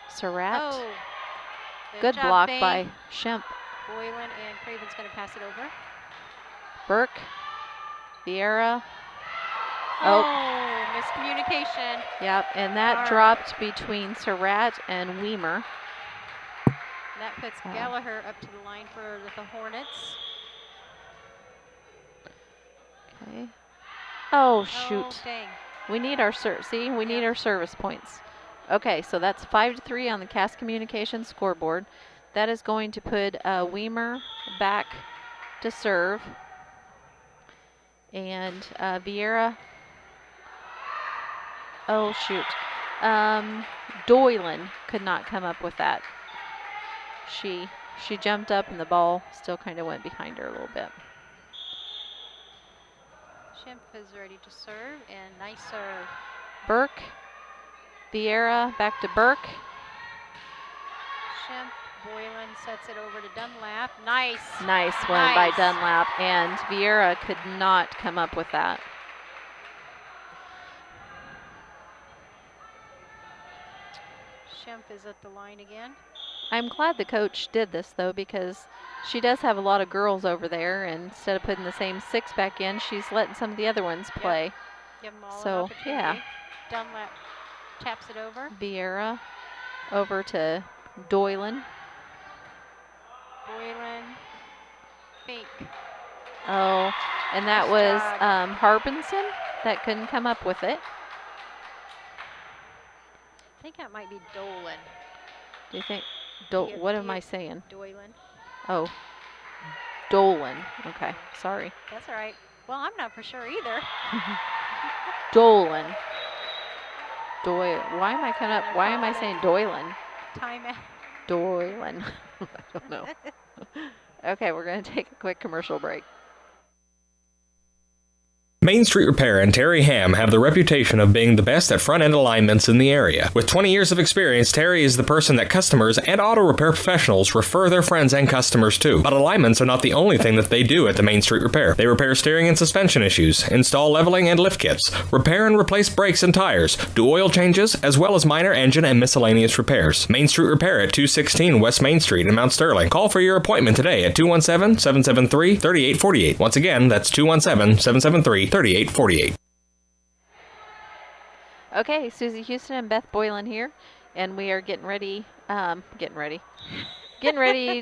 Surratt. Oh, good job, block Fane. by Shemp. Boylan and Craven's going to pass it over. Burke, Vieira. Oh, miscommunication. Yep, and that dropped between Surratt and Weimer. That puts Gallagher up to the line for the Hornets. Okay. Oh, shoot. Oh, dang. We need our need our service points. Okay, so that's 5-3 on the Cass Communications scoreboard. That is going to put Weimer back to serve. And Vieira. Oh, shoot. Doylan could not come up with that. She jumped up and the ball still kind of went behind her a little bit. Schimpf is ready to serve, and nice serve. Burke, Vieira, back to Burke. Schimpf, Boylan sets it over to Dunlap. Nice. Nice one by Dunlap, and Vieira could not come up with that. Schimpf is at the line again. I'm glad the coach did this, though, because she does have a lot of girls over there, and instead of putting the same 6 back in, she's letting some of the other ones play. Give them all an So, opportunity. yeah. Dunlap taps it over. Vieira over to Doylan. Boylan, Fink. Oh, and that Nice was job. Harbinson that couldn't come up with it. I think that might be Dolan. Do you think? Do What you- am I saying? Doylan. Oh, Dolan. Okay, sorry. That's all right. Well, I'm not for sure either. Dolan. Why am I coming up? Why am I saying Doylan? Time out. Doylan. I don't know. Okay, we're going to take a quick commercial break. Main Street Repair and Terry Ham have the reputation of being the best at front-end alignments in the area. With 20 years of experience, Terry is the person that customers and auto repair professionals refer their friends and customers to. But alignments are not the only thing that they do at the Main Street Repair. They repair steering and suspension issues, install leveling and lift kits, repair and replace brakes and tires, do oil changes, as well as minor engine and miscellaneous repairs. Main Street Repair at 216 West Main Street in Mount Sterling. Call for your appointment today at 217-773-3848. Once again, that's 217-773-3848. Okay, Susie Houston and Beth Boylan here, and we are getting ready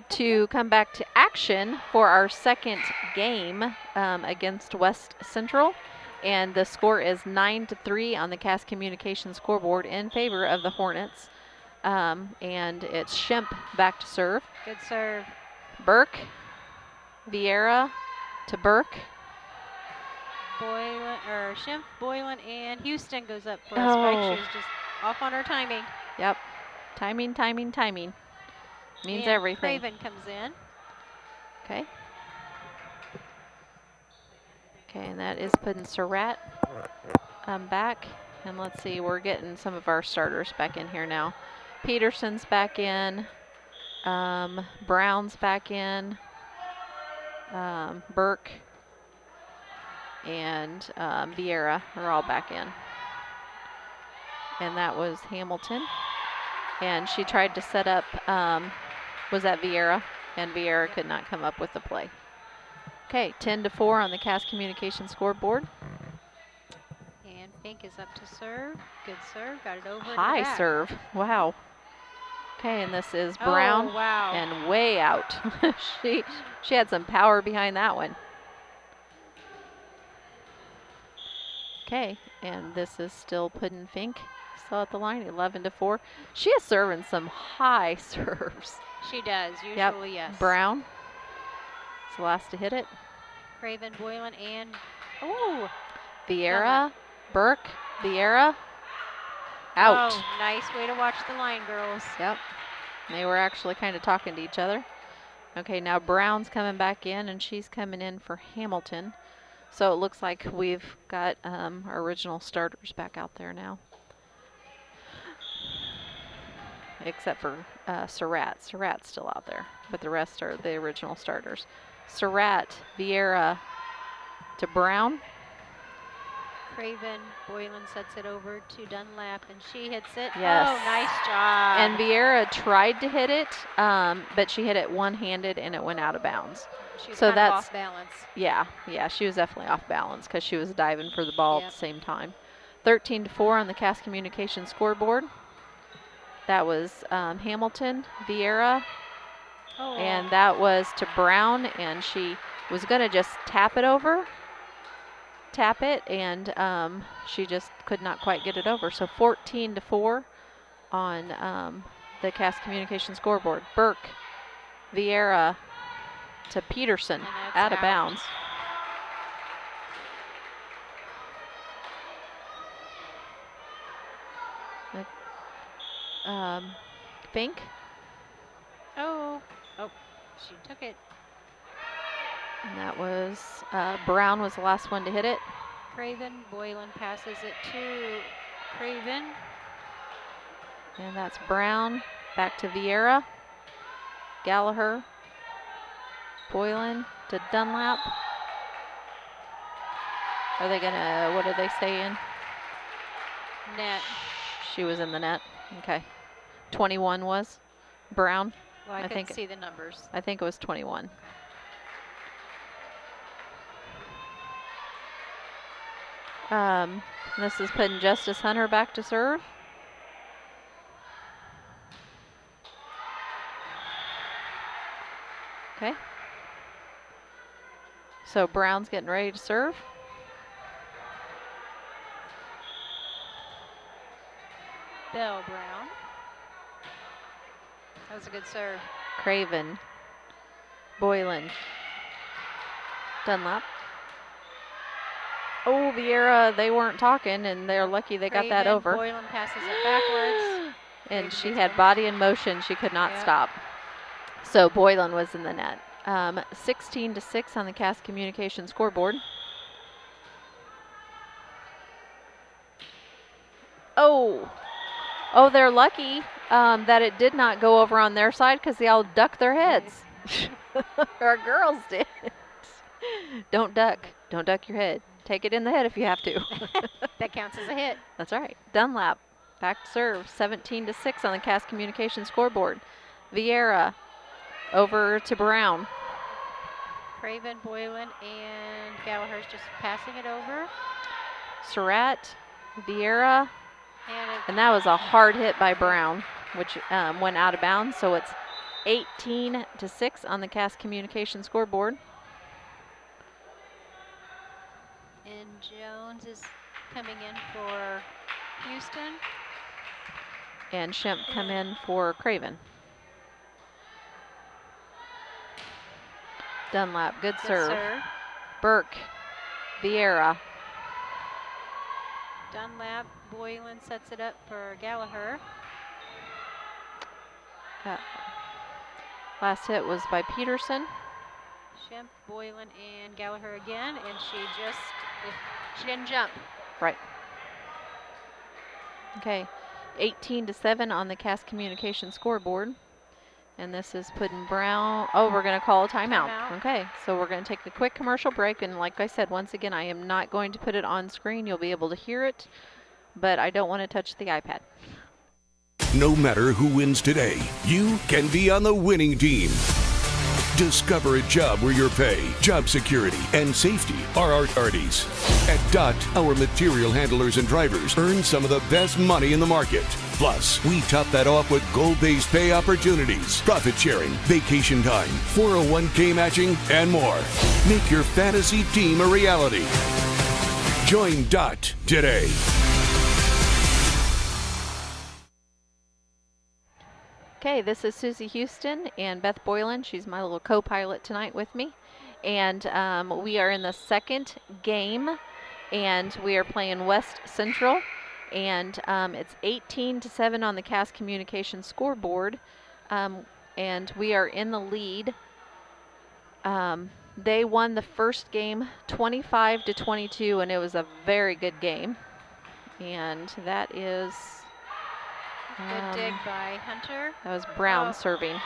to come back to action for our second game against West Central, and the score is 9-3 on the Cass Communications scoreboard in favor of the Hornets, and it's Schimpf back to serve. Good serve. Burke, Vieira to Burke. Boylan, or Schimpf, Boylan, and Houston goes up for a Oh. spike. She was just off on her timing. Yep. Timing. Means and everything. Craven comes in. Okay. Okay, and that is putting Surratt back. And let's see, we're getting some of our starters back in here now. Peterson's back in. Brown's back in. Burke and Vieira are all back in. And that was Hamilton. And she tried to set up, was that Vieira? And Vieira could not come up with the play. Okay, 10-4 on the Cass Communications scoreboard. And Fink is up to serve. Good serve. Got it over. High serve. Wow. Okay, and this is Brown. Oh, wow. And way out. she had some power behind that one. Okay, and this is still Puddin' Fink. Still at the line, 11-4. She is serving some high serves. She does, usually, Yep. yes. Brown is the last to hit it. Craven, Boylan, and oh, Vieira, Burke, Vieira, out. Oh, nice way to watch the line, girls. Yep. They were actually kind of talking to each other. Okay, now Brown's coming back in, and she's coming in for Hamilton. So it looks like we've got our original starters back out there now. Except for Surratt. Surratt's still out there, but the rest are the original starters. Surratt, Vieira to Brown. Craven, Boylan sets it over to Dunlap, and she hits it. Yes. Oh, nice job. And Vieira tried to hit it, but she hit it one-handed and it went out of bounds. She was so kind of that's off balance. Yeah, she was definitely off balance because she was diving for the ball at the same time. 13-4 on the Cass Communications scoreboard. That was Hamilton, Vieira, and that was to Brown, and she was going to just tap it, and she just could not quite get it over. So 14-4 on the Cass Communications scoreboard. Burke, Vieira to Peterson, out of bounds. Fink. Oh, she took it. And that was Brown was the last one to hit it. Craven. Boylan passes it to Craven. And that's Brown. Back to Vieira. Gallagher. Boylan to Dunlap. Are they gonna, what are they saying? Net. She was in the net. Okay. 21 was Brown. Well, I couldn't think see the numbers. I think it was 21. This is putting Justice Hunter back to serve. Okay. So Brown's getting ready to serve. Bell Brown. That was a good serve. Craven. Boylan. Dunlap. Oh, Vieira, they weren't talking, and they're lucky they got that over. Boylan passes it backwards. And Craven she gets had one. body in motion. She could not stop. So Boylan was in the net. 16-6 on the Cass Communication scoreboard. Oh, they're lucky that it did not go over on their side because they all ducked their heads. Our girls did. Don't duck. Don't duck your head. Take it in the head if you have to. That counts as a hit. That's right. Dunlap back to serve. 17-6 on the Cass Communication scoreboard. Vieira over to Brown. Craven, Boylan, and Gallagher's just passing it over. Surratt, Vieira, and that was a hard hit by Brown, which went out of bounds. So it's 18-6 on the Cass Communication scoreboard. And Jones is coming in for Houston. And Shemp come in for Craven. Dunlap, good serve. Burke, Vieira. Dunlap, Boylan sets it up for Gallagher. Last hit was by Peterson. Shemp, Boylan, and Gallagher again, and she didn't jump. Right. Okay, 18-7 on the Cass Communication scoreboard. And this is putting Brown, we're going to call a timeout. Okay, so we're going to take a quick commercial break. And like I said, once again, I am not going to put it on screen. You'll be able to hear it, but I don't want to touch the iPad. No matter who wins today, you can be on the winning team. Discover a job where your pay, job security, and safety are our priorities. At DOT, our material handlers and drivers earn some of the best money in the market. Plus, we top that off with goal-based pay opportunities, profit sharing, vacation time, 401k matching, and more. Make your fantasy team a reality. Join DOT today. Okay, this is Susie Houston and Beth Boylan. She's my little co-pilot tonight with me. And we are in the second game, and we are playing West Central. And it's 18-7 on the Cass Communication scoreboard. And we are in the lead. They won the first game 25-22, and it was a very good game. And that is... Good dig by Hunter. That was Brown serving.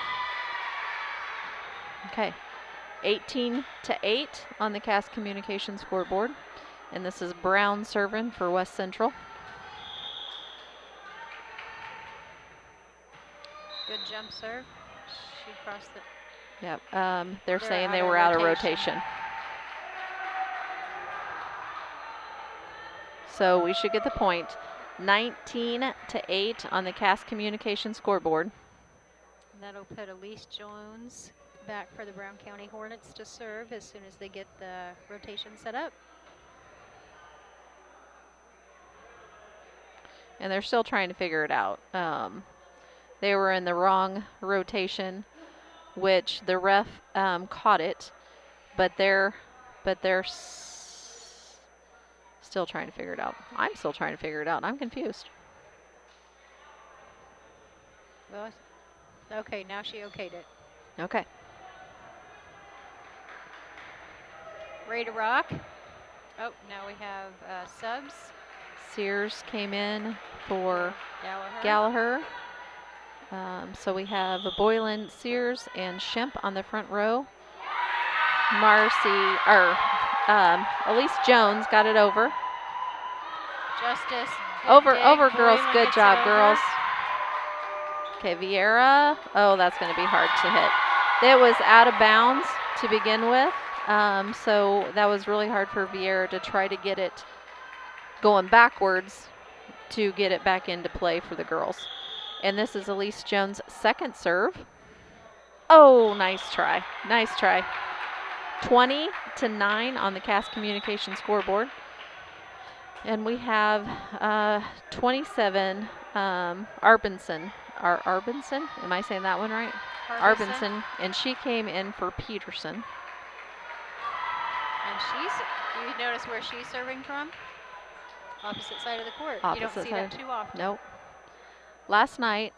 Okay, 18-8 on the Cass Communication scoreboard. And this is Brown serving for West Central. Good jump serve. She crossed the... Yep, they're saying they were out of rotation. So we should get the point. 19-8 on the Cass Communication scoreboard. And that'll put Elise Jones back for the Brown County Hornets to serve as soon as they get the rotation set up. And they're still trying to figure it out. They were in the wrong rotation, which the ref caught it, but they're still trying to figure it out. I'm still trying to figure it out. I'm confused. Well, okay, now she okayed it. Okay. Ready to rock. Oh, now we have subs. Sears came in for Gallagher. So we have Boylan, Sears, and Shemp on the front row. Elise Jones got it over. Justice. Over, dig. girls. Boylan Good gets job, it over. girls. Okay, Vieira. Oh, that's going to be hard to hit. It was out of bounds to begin with. So that was really hard for Vieira to try to get it going backwards to get it back into play for the girls. And this is Elise Jones' second serve. Oh, nice try. Nice try. 20-9 on the Cass Communication scoreboard. And we have 27, Arbinson. Arbinson? Am I saying that one right? Arbinson. And she came in for Peterson. And you notice where she's serving from? Opposite side of the court. Opposite you don't see side. that too often. Nope. Last night,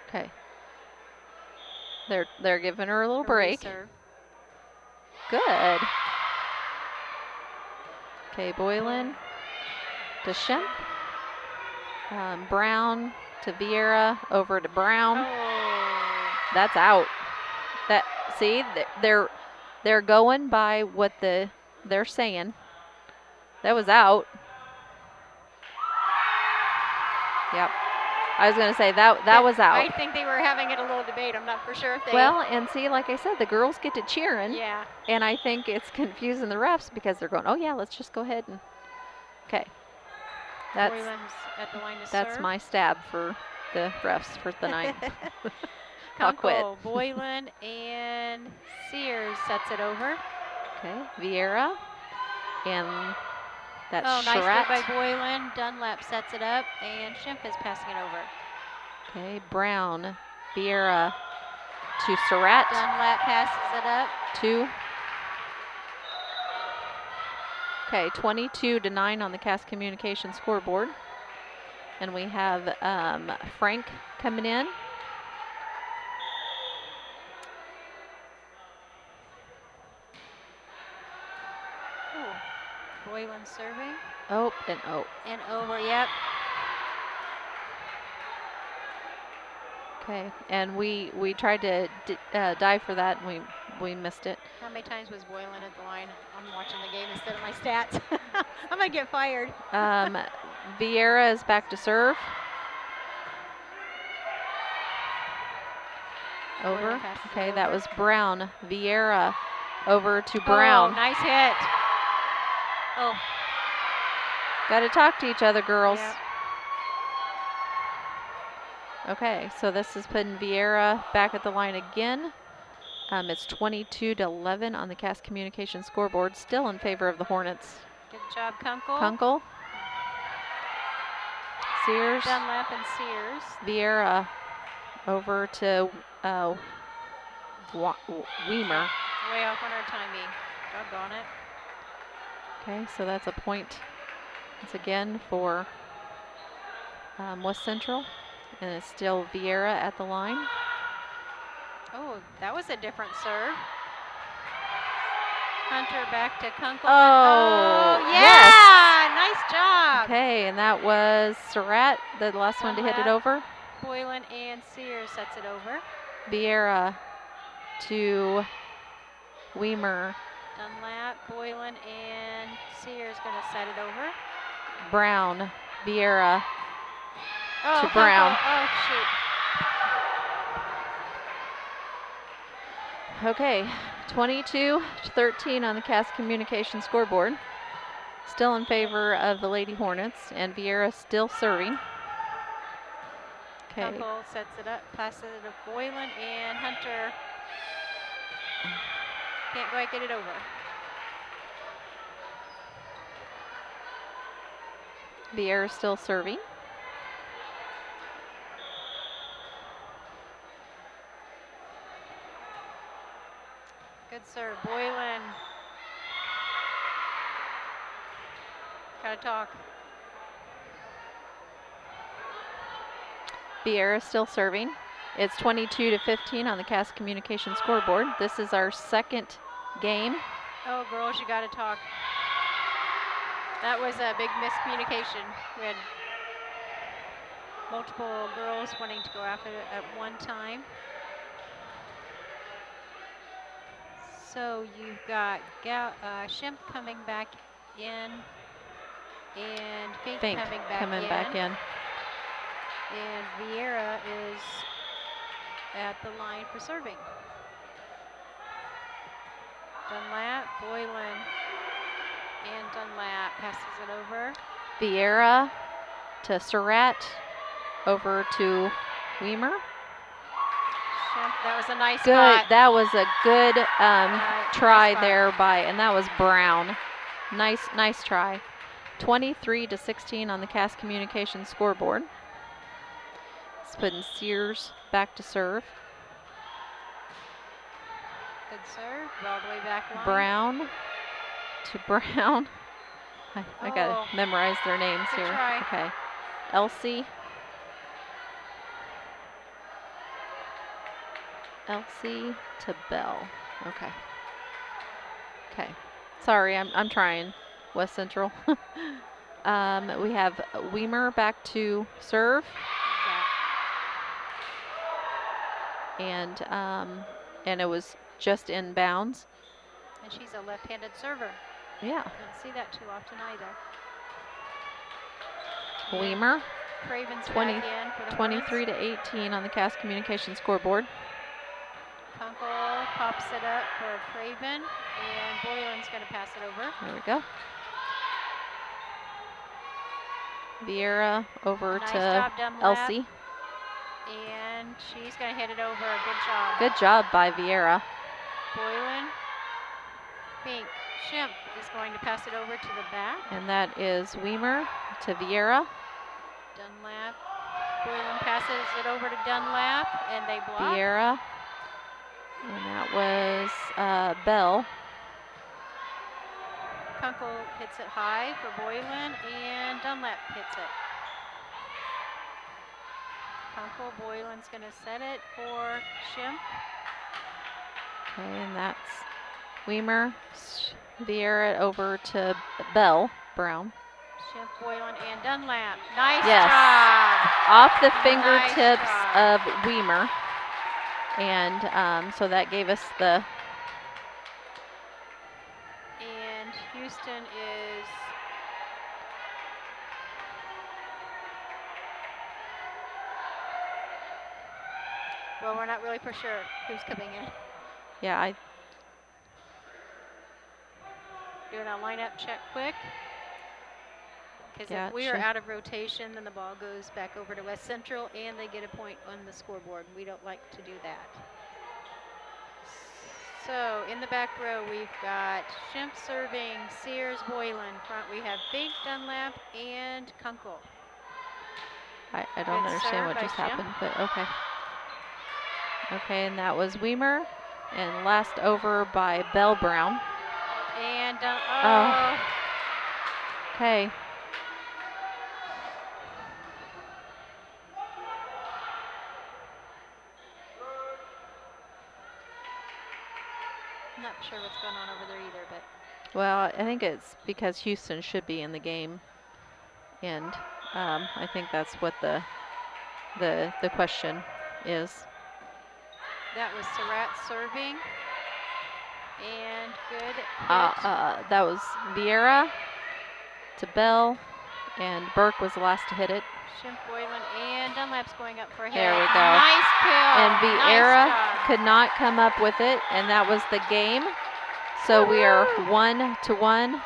okay. They're giving her a little break. Reserve. Good. Okay, Boylan to Shemp. Brown to Vieira, over to Brown. Oh. That's out. See, they're going by what they're saying. That was out. Yep. I was going to say that was out. I think they were having it a little debate. I'm not for sure if they. Well, and see, like I said, the girls get to cheering. Yeah. And I think it's confusing the refs because they're going, oh yeah, let's just go ahead and. Okay. Boylan's at the line to That's serve. my stab for the refs for the night. I'll quit. Kunkel, Boylan, and Sears sets it over. Okay, Vieira, and that's nice Charette. play by Boylan. Dunlap sets it up, and Schimpf is passing it over. Okay, Brown, Vieira to Surratt. Dunlap passes it up. 2. Okay, 22-9 on the Cass Communication scoreboard. And we have Frank coming in. Boylan serving. And And over, yep. Okay, and we tried to dive for that, and we missed it. How many times was Boylan at the line? I'm watching the game instead of my stats. I'm going to get fired. Vieira is back to serve. Over. Okay, that was Brown. Vieira over to Brown. Oh, nice hit. Oh. Got to talk to each other, girls. Yep. Okay, so this is putting Vieira back at the line again. It's 22-11 on the Cass Communication scoreboard, still in favor of the Hornets. Good job, Kunkel. Kunkel. Sears. Dunlap and Sears. Vieira over to Weimer. Way off on our timing. Doggone it. Okay, so that's a point once again for West Central. And it's still Vieira at the line. Oh, that was a different serve. Hunter back to Kunkel. Oh, yeah! Nice job. Okay, and that was Surratt, the last one to hit it over. Boylan and Sears sets it over. Vieira to Weimer. Dunlap, Boylan, and Sears going to set it over. Brown, Vieira to Kunkel. Brown. Oh, shoot. Okay, 22-13 on the Cass Communication scoreboard. Still in favor of the Lady Hornets, and Vieira still serving. Okay. Kunkel sets it up, passes it to Boylan, and Hunter can't quite get it over. Vieira still serving. Good serve, Boylan. Gotta talk. Vieira still serving. It's 22-15 on the Cass Communication scoreboard. This is our second game. Oh, girls, you got to talk. That was a big miscommunication. We had multiple girls wanting to go after it at one time. So you've got Shimp coming back in and Fink coming back in. And Vieira is at the line for serving. Dunlap, Boylan, and Dunlap passes it over. Vieira to Surratt, over to Weimer. That was a nice good. spot. That was a good try nice there and that was Brown. Nice try. 23-16 on the Cass Communications scoreboard. It's putting Sears back to serve. Good serve, all the way back line. Brown to Brown. I gotta memorize their names Good here. Try. Okay. Elsie to Bell. Okay. Okay. Sorry, I'm trying. West Central. We have Weimer back to serve. And it was just inbounds. And she's a left-handed server. Yeah. Don't see that too often either. Weimer. Craven's back in for the 23-18 on the Cass Communications scoreboard. Kunkel pops it up for Craven, and Boylan's going to pass it over. There we go. Vieira over nice to job, Dunlap. Elsie. And she's going to hit it over. Good job. Good job by Vieira. Boylan. Fink. Shimp is going to pass it over to the back. And that is Weimer to Vieira. Dunlap. Boylan passes it over to Dunlap, and they block. Vieira. And that was Bell. Kunkel hits it high for Boylan, and Dunlap hits it. Kunkel, Boylan's going to set it for Shimp. Okay, and that's Weimer. Vieira over to Bell Brown. Shimp, Boylan, and Dunlap. Nice yes. job. Off the fingertips of Weimer. And so that gave us the... And Houston is... Well, we're not really for sure who's coming in. Yeah, doing a lineup check quick. Because if we are out of rotation, then the ball goes back over to West Central and they get a point on the scoreboard. We don't like to do that. So in the back row, we've got Shimp serving, Sears, Boylan. Front we have Fink, Dunlap, and Kunkel. I don't understand what just happened, but okay. Okay, and that was Weimer. And last over by Bell Brown. And, okay. I'm not sure what's going on over there either, but. Well, I think it's because Houston should be in the game. And I think that's what the question is. That was Surratt serving. And good hit. That was Vieira to Bell, and Burke was the last to hit it. Shimp, Boylan, and Dunlap's going up for a hit. There we go. Nice kill. And Vieira nice could not come up with it, and that was the game. So we are 1-1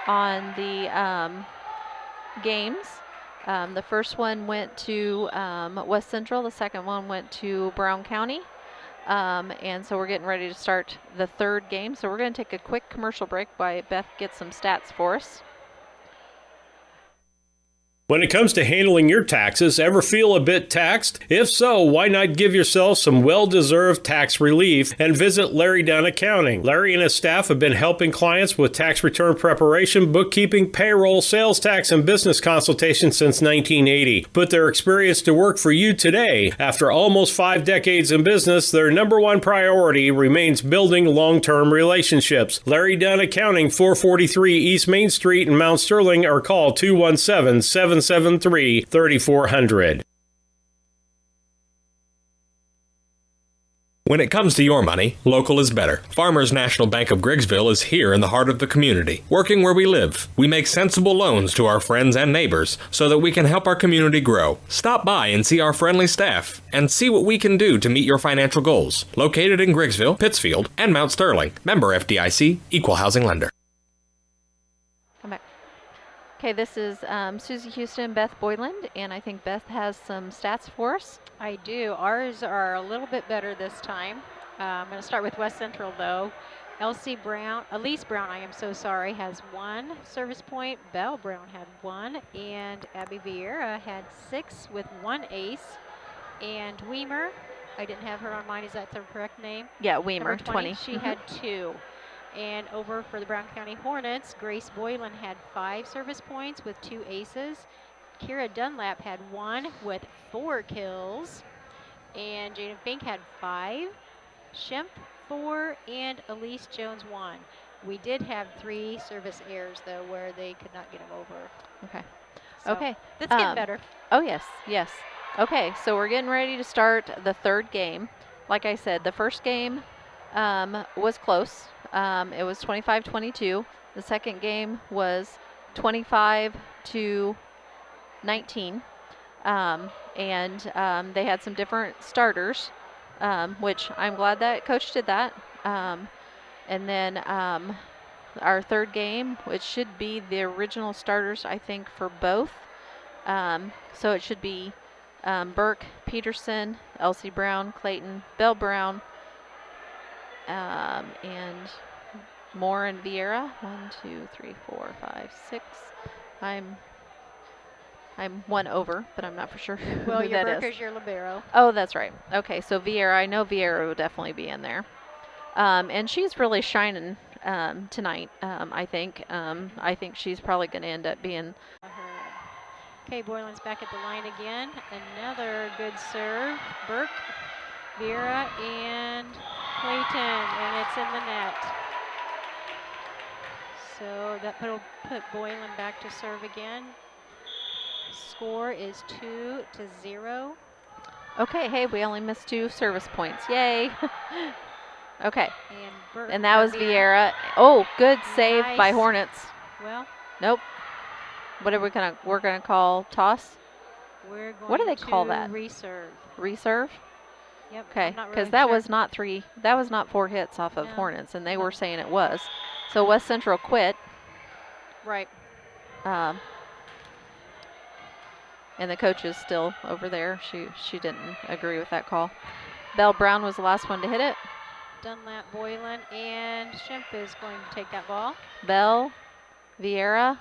on the games. The first one went to West Central. The second one went to Brown County. And so we're getting ready to start the third game. So we're going to take a quick commercial break while Beth gets some stats for us. When it comes to handling your taxes, ever feel a bit taxed? If so, why not give yourself some well-deserved tax relief and visit Larry Dunn Accounting. Larry and his staff have been helping clients with tax return preparation, bookkeeping, payroll, sales tax, and business consultation since 1980. Put their experience to work for you today. After almost 5 decades in business, their number one priority remains building long-term relationships. Larry Dunn Accounting, 443 East Main Street in Mount Sterling, or call 217-773-3400. When it comes to your money, local is better. Farmers National Bank of Griggsville is here in the heart of the community, working where we live. We make sensible loans to our friends and neighbors so that we can help our community grow. Stop by and see our friendly staff and see what we can do to meet your financial goals. Located in Griggsville, Pittsfield, and Mount Sterling. Member FDIC, Equal Housing Lender. Come back. Okay, this is Susie Houston and Beth Boyland, and I think Beth has some stats for us. I do. Ours are a little bit better this time. I'm going to start with West Central, though. Elise Brown, I am so sorry, has 1 service point. Belle Brown had 1, and Abby Vieira had 6 with 1 ace. And Weimer, I didn't have her on mine. Is that the correct name? Yeah, Weimer, Number 20. 20. She had 2. And over for the Brown County Hornets, Grace Boylan had 5 service points with 2 aces. Kira Dunlap had 1 with 4 kills. And Jaden Fink had 5. Shemp 4, and Elise Jones 1. We did have 3 service errors, though, where they could not get them over. Okay. So Okay. That's getting better. Oh, yes, yes. Okay, so we're getting ready to start the third game. Like I said, the first game was close. It was 25-22. The second game was 25-19. And they had some different starters, which I'm glad that coach did that. And then our third game, which should be the original starters, I think, for both. So it should be Burke, Peterson, Elsie Brown, Clayton, Belle Brown, and Moore and Vieira. 1, 2, 3, 4, 5, 6. I'm 1 over, but I'm not for sure Well, who your that Burke is. is your libero. Oh, that's right. Okay, so Vieira, I know Vieira will definitely be in there. And she's really shining tonight, I think. I think she's probably going to end up being... Okay, Boylan's back at the line again. Another good serve. Burke, Vieira, and Clayton, and it's in the net. So that will put Boylan back to serve again. Score is 2-0. Okay, hey, we only missed 2 service points. Yay. Okay. And that was Vieira. Oh, good save by Hornets. Well. Nope. What are we're gonna call toss? We're going what do they call that? Reserve. Reserve? Yep. Okay, because really that was not 3. That was not 4 hits off of Hornets, and they were saying it was. So West Central quit. Right. And the coach is still over there. She didn't agree with that call. Belle Brown was the last one to hit it. Dunlap, Boylan, and Shemp is going to take that ball. Belle, Vieira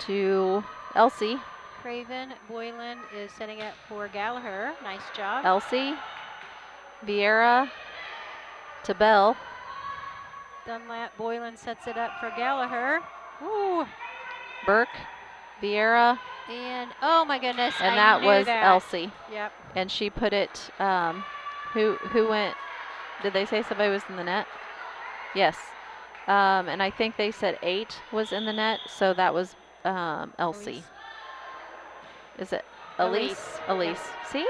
to Elsie. Craven, Boylan is setting up for Gallagher. Nice job. Elsie, Vieira to Belle. Dunlap, Boylan sets it up for Gallagher. Ooh. Burke, Vieira. And, oh my goodness, and I that knew was that. Elsie. Yep. And she put it, who went, did they say somebody was in the net? Yes. And I think they said 8 was in the net, so that was Elsie. Elise. Is it Elise? Elise. Yep. See?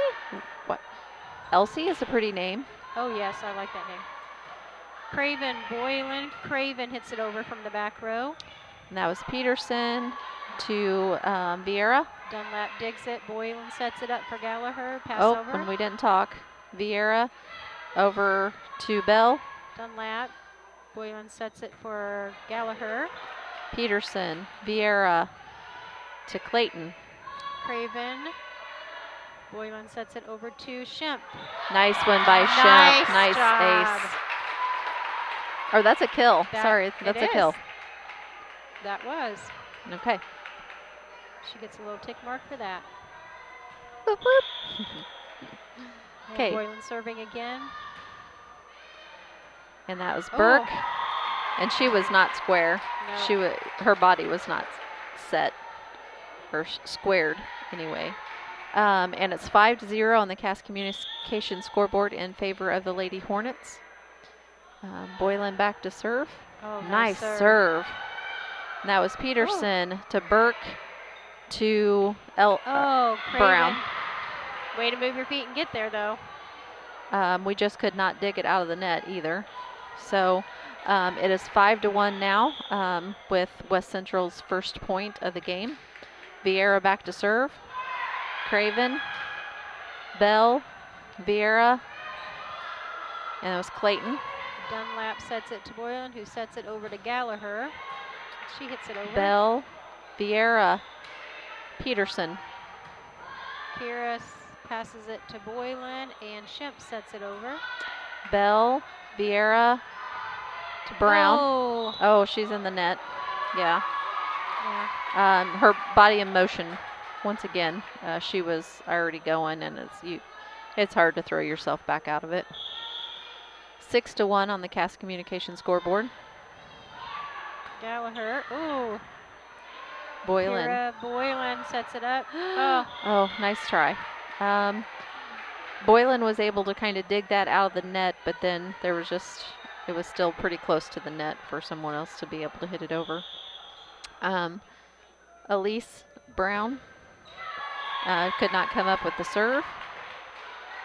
What? Elsie is a pretty name. Oh yes, I like that name. Craven, Boylan. Craven hits it over from the back row. And that was Peterson to Vieira. Dunlap digs it. Boylan sets it up for Gallagher. Pass over. And we didn't talk. Vieira over to Belle. Dunlap. Boylan sets it for Gallagher. Peterson, Vieira to Clayton. Craven. Boylan sets it over to Shemp. Nice one by Shemp. Nice ace. Or that's a kill. Sorry, that's a kill. That was. Okay. She gets a little tick mark for that. Boop, boop. Okay. Boylan serving again. And that was Burke. Oh. And she was not square. No. Her body was not set or squared anyway. And it's 5-0 on the Cass Communication scoreboard in favor of the Lady Hornets. Boylan back to serve. Oh, nice serve. And that was Peterson to Burke to Brown. Way to move your feet and get there, though. We just could not dig it out of the net either. So it is 5-1 now with West Central's first point of the game. Vieira back to serve. Craven, Bell, Vieira, and it was Clayton. Dunlap sets it to Boylan, who sets it over to Gallagher. She hits it over. Bell, Vieira, Peterson. Kira passes it to Boylan, and Shemp sets it over. Bell, Vieira to Brown. Oh, she's in the net. Yeah. Her body in motion. Once again, she was already going, and it's hard to throw yourself back out of it. 6-1 on the Cass Communication scoreboard. Gallagher, ooh. Boylan. Kira Boylan sets it up. Oh, nice try. Boylan was able to kind of dig that out of the net, but then it was still pretty close to the net for someone else to be able to hit it over. Elise Brown could not come up with the serve.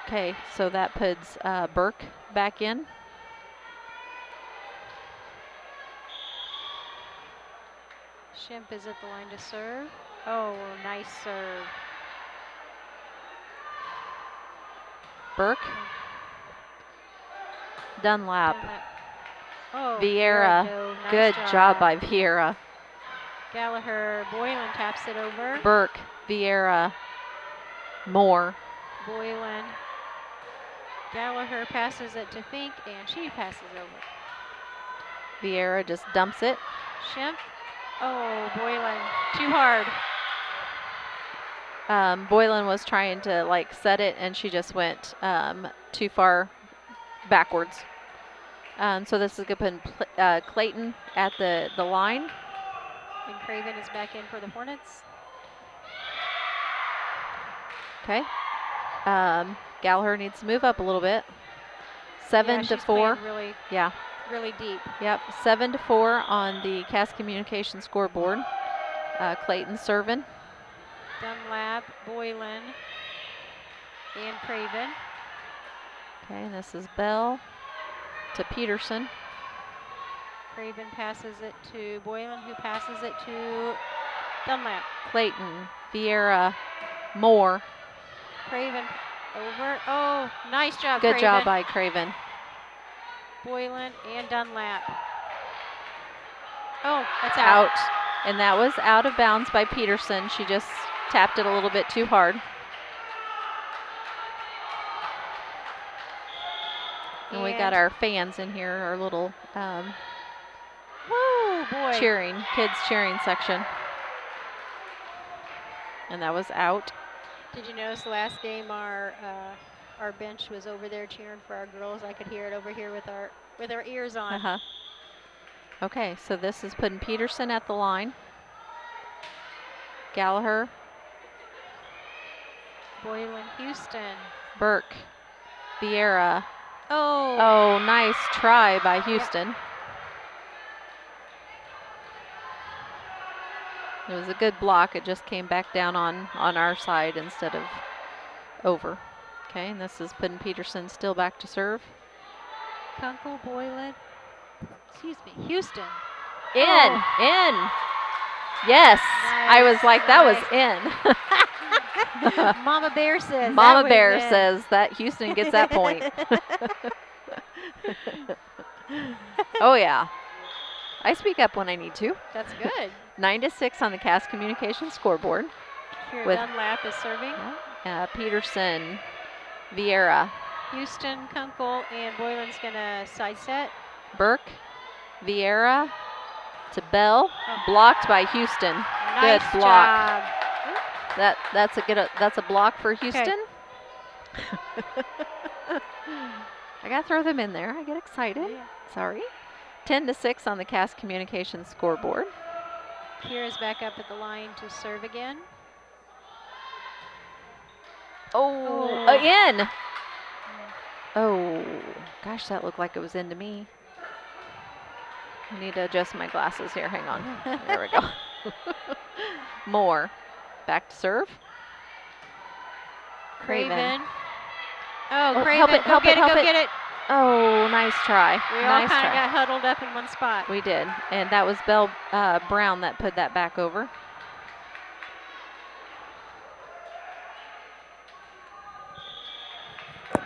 Okay, so that puts Burke back in. Shemp is at the line to serve. Oh, nice serve. Burke. Dunlap. Oh, Vieira. Nice Good job by Vieira. Gallagher, Boylan taps it over. Burke, Vieira, Moore. Boylan. Gallagher passes it to Fink, and she passes over. Vieira just dumps it. Shemp. Oh, Boylan, too hard. Boylan was trying to set it, and she just went too far backwards. So this is going to put Clayton at the line. And Craven is back in for the Hornets. Okay. Gallagher needs to move up a little bit. 7-4. Really, yeah. Really deep. Yep. 7-4 on the Cass Communication scoreboard. Clayton serving. Dunlap, Boylan, and Craven. Okay, and this is Bell to Peterson. Craven passes it to Boylan, who passes it to Dunlap. Clayton, Vieira, Moore. Craven over. Oh, nice job, Good Craven. job by Craven. Boylan and Dunlap. Oh, that's out. And that was out of bounds by Peterson. She just tapped it a little bit too hard. And we got our fans in here, our little woo, boy. kids cheering section. And that was out. Did you notice the last game our bench was over there cheering for our girls? I could hear it over here with our ears on. Okay, so this is putting Peterson at the line. Gallagher. Boylan, Houston. Burke. Vieira. Oh, nice try by Houston. It was a good block. It just came back down on our side instead of over. Okay, and this is putting Peterson still back to serve. Kunkel, Boylan. Excuse me, Houston. In. Yes, nice, I was like, that was in. Mama Bear says. Mama Bear says that Houston gets that point. Oh, yeah. I speak up when I need to. That's good. 9-6 on the Cass Communication scoreboard. Here, with Dunlap is serving. Peterson, Vieira. Houston, Kunkel, and Boylan's going to side set. Burke, Vieira to Bell. Blocked by Houston. Nice Good block. Job. That's a block for Houston. I gotta throw them in there. I get excited. Yeah. Sorry. 10-6 on the Cass Communications scoreboard. Kira's back up at the line to serve again. Oh, in. Oh, gosh, that looked like it was into me. I need to adjust my glasses here. Hang on. There we go. Moore. Back to serve. Craven. Oh, Oh, Craven, help it, go help get it, it, help go it. get it. Oh, nice try. We all Nice kind of try. got huddled up in one spot. We did. And that was Belle Brown that put that back over.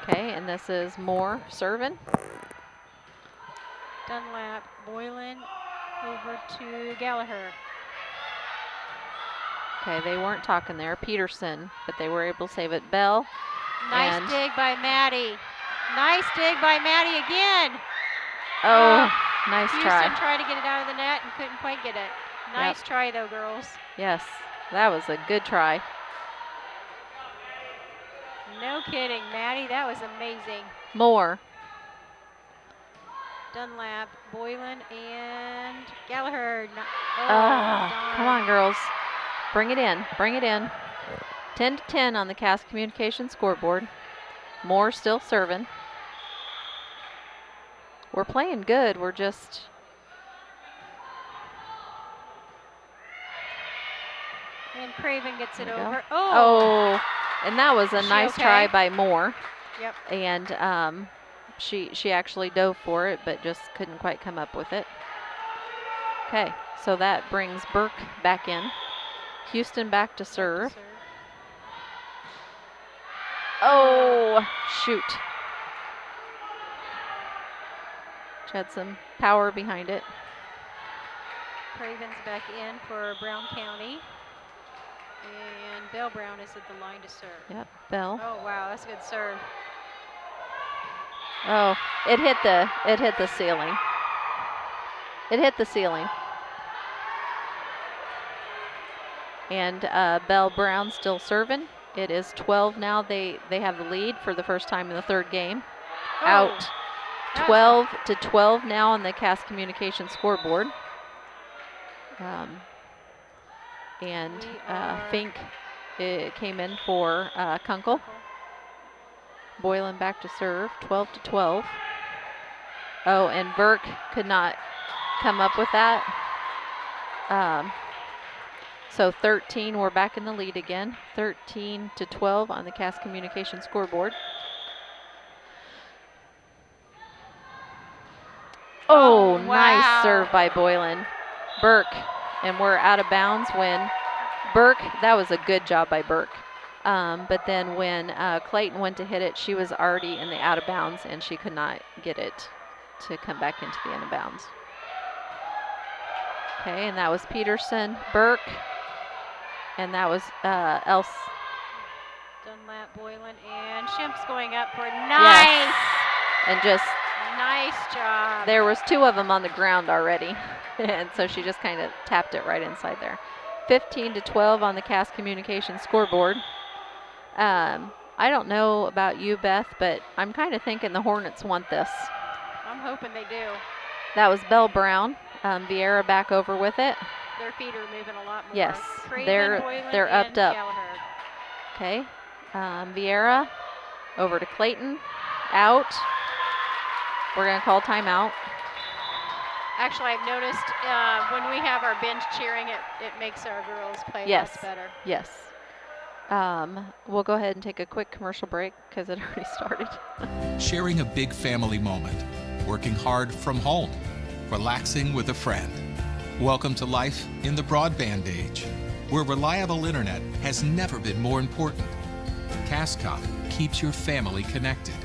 Okay, and this is Moore serving. Dunlap, Boylan, over to Gallagher. Okay, they weren't talking there. Peterson, but they were able to save it. Bell. Nice and dig by Maddie. Nice dig by Maddie again. Oh, nice Houston try. tried to get it out of the net and couldn't quite get it. Nice try though, girls. Yes, that was a good try. No kidding, Maddie, that was amazing. Moore. Dunlap, Boylan, and Gallagher. Come on, girls. Bring it in. Bring it in. 10-10 on the Cass Communications scoreboard. Moore still serving. We're playing good. We're just... And Craven gets it There we go. over. Oh, and that was a She nice okay? try by Moore. Yep. And she actually dove for it, but just couldn't quite come up with it. Okay, so that brings Burke back in. Houston back to serve. Oh, shoot. She had some power behind it. Craven's back in for Brown County. And Belle Brown is at the line to serve. Yep, Bell. Oh wow, that's a good serve. Oh, it hit the ceiling. It hit the ceiling. And Belle Brown still serving. It is 12 now. They have the lead for the first time in the third game. Oh, Out. 12-12 now on the Cass Communications scoreboard. And Fink came in for Kunkel. Boylan back to serve, 12-12. Oh, and Burke could not come up with that. So 13, we're back in the lead again. 13-12 on the Cass Communications scoreboard. Oh, wow. Nice serve by Boylan. Burke, and we're out of bounds when Burke, that was a good job by Burke. But then when Clayton went to hit it, she was already in the out of bounds and she could not get it to come back into the in of bounds. Okay, and that was Peterson, Burke, and that was Else. Dunlap, Boylan, and Schimp's going up for nice. Yes. And just Nice job. there was two of them on the ground already, and so she just kind of tapped it right inside there. 15-12 on the Cass Communications scoreboard. I don't know about you, Beth, but I'm kind of thinking the Hornets want this. I'm hoping they do. That was Belle Brown. Vieira back over with it. Their feet are moving a lot more. Yes, Craven, they're Boylan, upped and up. Gallagher. Okay, Vieira over to Clayton, out. We're gonna call timeout. Actually, I've noticed when we have our bench cheering, it makes our girls play Yes, much better. yes. We'll go ahead and take a quick commercial break because it already started. Sharing a big family moment, working hard from home, relaxing with a friend. Welcome to life in the broadband age, where reliable internet has never been more important. Cascom keeps your family connected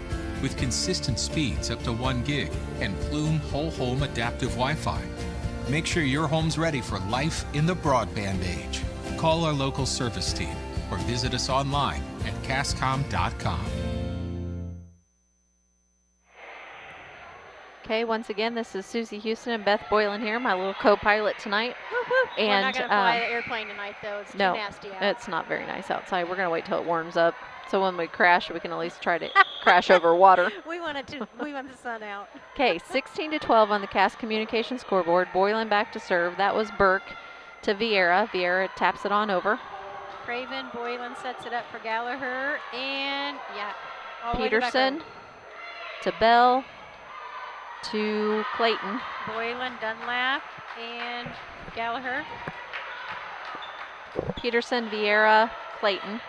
with consistent speeds up to 1 gig and Plume whole home adaptive Wi-Fi. Make sure your home's ready for life in the broadband age. Call our local service team or visit us online at cascom.com. Okay, once again, this is Susie Houston and Beth Boylan here, my little co-pilot tonight. We're And not going to fly the airplane tonight, though. It's no, too nasty out. it's not very nice outside. We're going to wait till it warms up. So when we crash, we can at least try to crash over water. We want the sun out. Okay, 16-12 on the Cass Communication scoreboard. Boylan back to serve. That was Burke to Vieira. Vieira taps it on over. Craven, Boylan sets it up for Gallagher, and all the way Peterson back to Bell to Clayton. Boylan, Dunlap, and Gallagher. Peterson, Vieira, Clayton.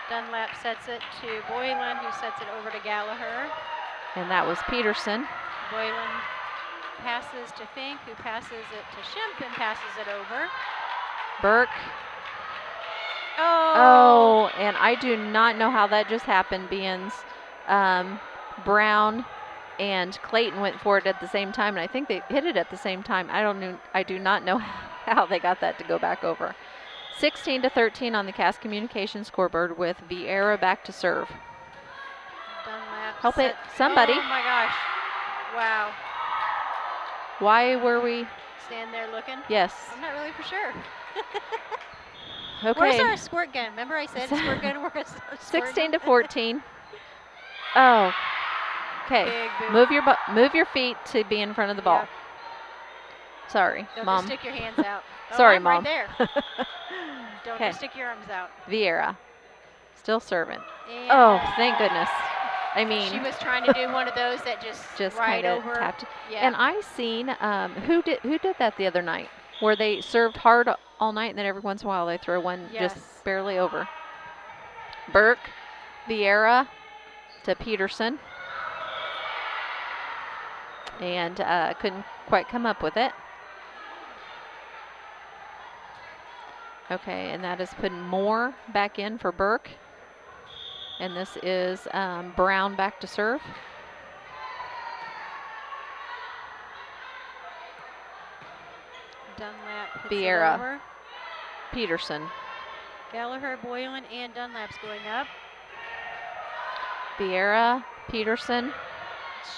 Dunlap sets it to Boylan, who sets it over to Gallagher. And that was Peterson. Boylan passes to Fink, who passes it to Schimpf and passes it over. Burke. Oh, and I do not know how that just happened, being Brown and Clayton went for it at the same time, and I think they hit it at the same time. I do not know how they got that to go back over. 16-13 on the Cass Communication scoreboard with Vieira back to serve. Dunlap Help it, somebody. Oh my gosh. Wow. Why were we? Stand there looking? Yes. I'm not really for sure. Okay. Where's our squirt gun? Remember I said squirt gun? Where's our squirt 16-14. Oh. Okay. Move your feet to be in front of the ball. Yep. Sorry, Don't Mom. Just stick your hands out. Oh, Sorry, I'm Mom. Right there. Don't Okay. just stick your arms out. Vieira, still serving. And Oh, thank goodness. I mean, she was trying to do one of those that just right kind of over. tapped. Yeah. And I seen who did that the other night, where they served hard all night, and then every once in a while they throw one just barely over. Burke, Vieira to Peterson, and couldn't quite come up with it. Okay, and that is putting Moore back in for Burke. And this is Brown back to serve. Dunlap hits Vieira. it over. Peterson. Gallagher, Boylan, and Dunlap's going up. Vieira, Peterson.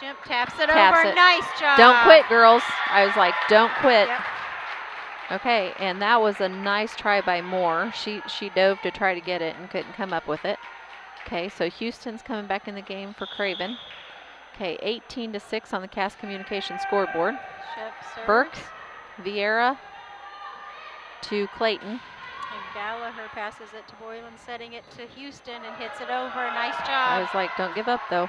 Schimpf taps it Taps over. it. Nice job. Don't quit, girls. I was like, don't quit. Yep. Okay, and that was a nice try by Moore. She dove to try to get it and couldn't come up with it. Okay, so Houston's coming back in the game for Craven. Okay, 18-6 on the Cass Communication scoreboard. Schimpf serves. Burke, Vieira to Clayton. And Gallagher passes it to Boylan, setting it to Houston and hits it over. Nice job. I was like, don't give up though.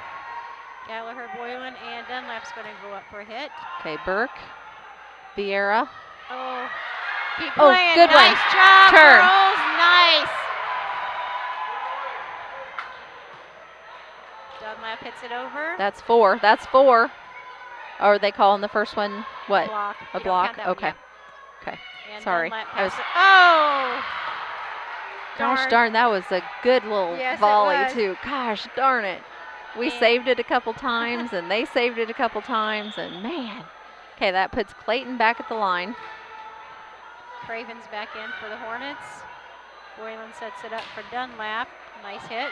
Gallagher, Boylan, and Dunlap's going to go up for a hit. Okay, Burke, Vieira. Oh, keep Oh, playing. good one. Nice job, Turn. girls. Nice. Dunlap hits it over. That's four. That's four. Or are they calling the first one what? Block. A You don't block? count that one Okay. yet. Okay. And Sorry. Dunlap I was, passes- Oh! gosh darn, that was a good little Yes, it volley was. too. Gosh darn it. We saved it a couple times and they saved it a couple times and man. Okay, that puts Clayton back at the line. Craven's back in for the Hornets. Boylan sets it up for Dunlap. Nice hit.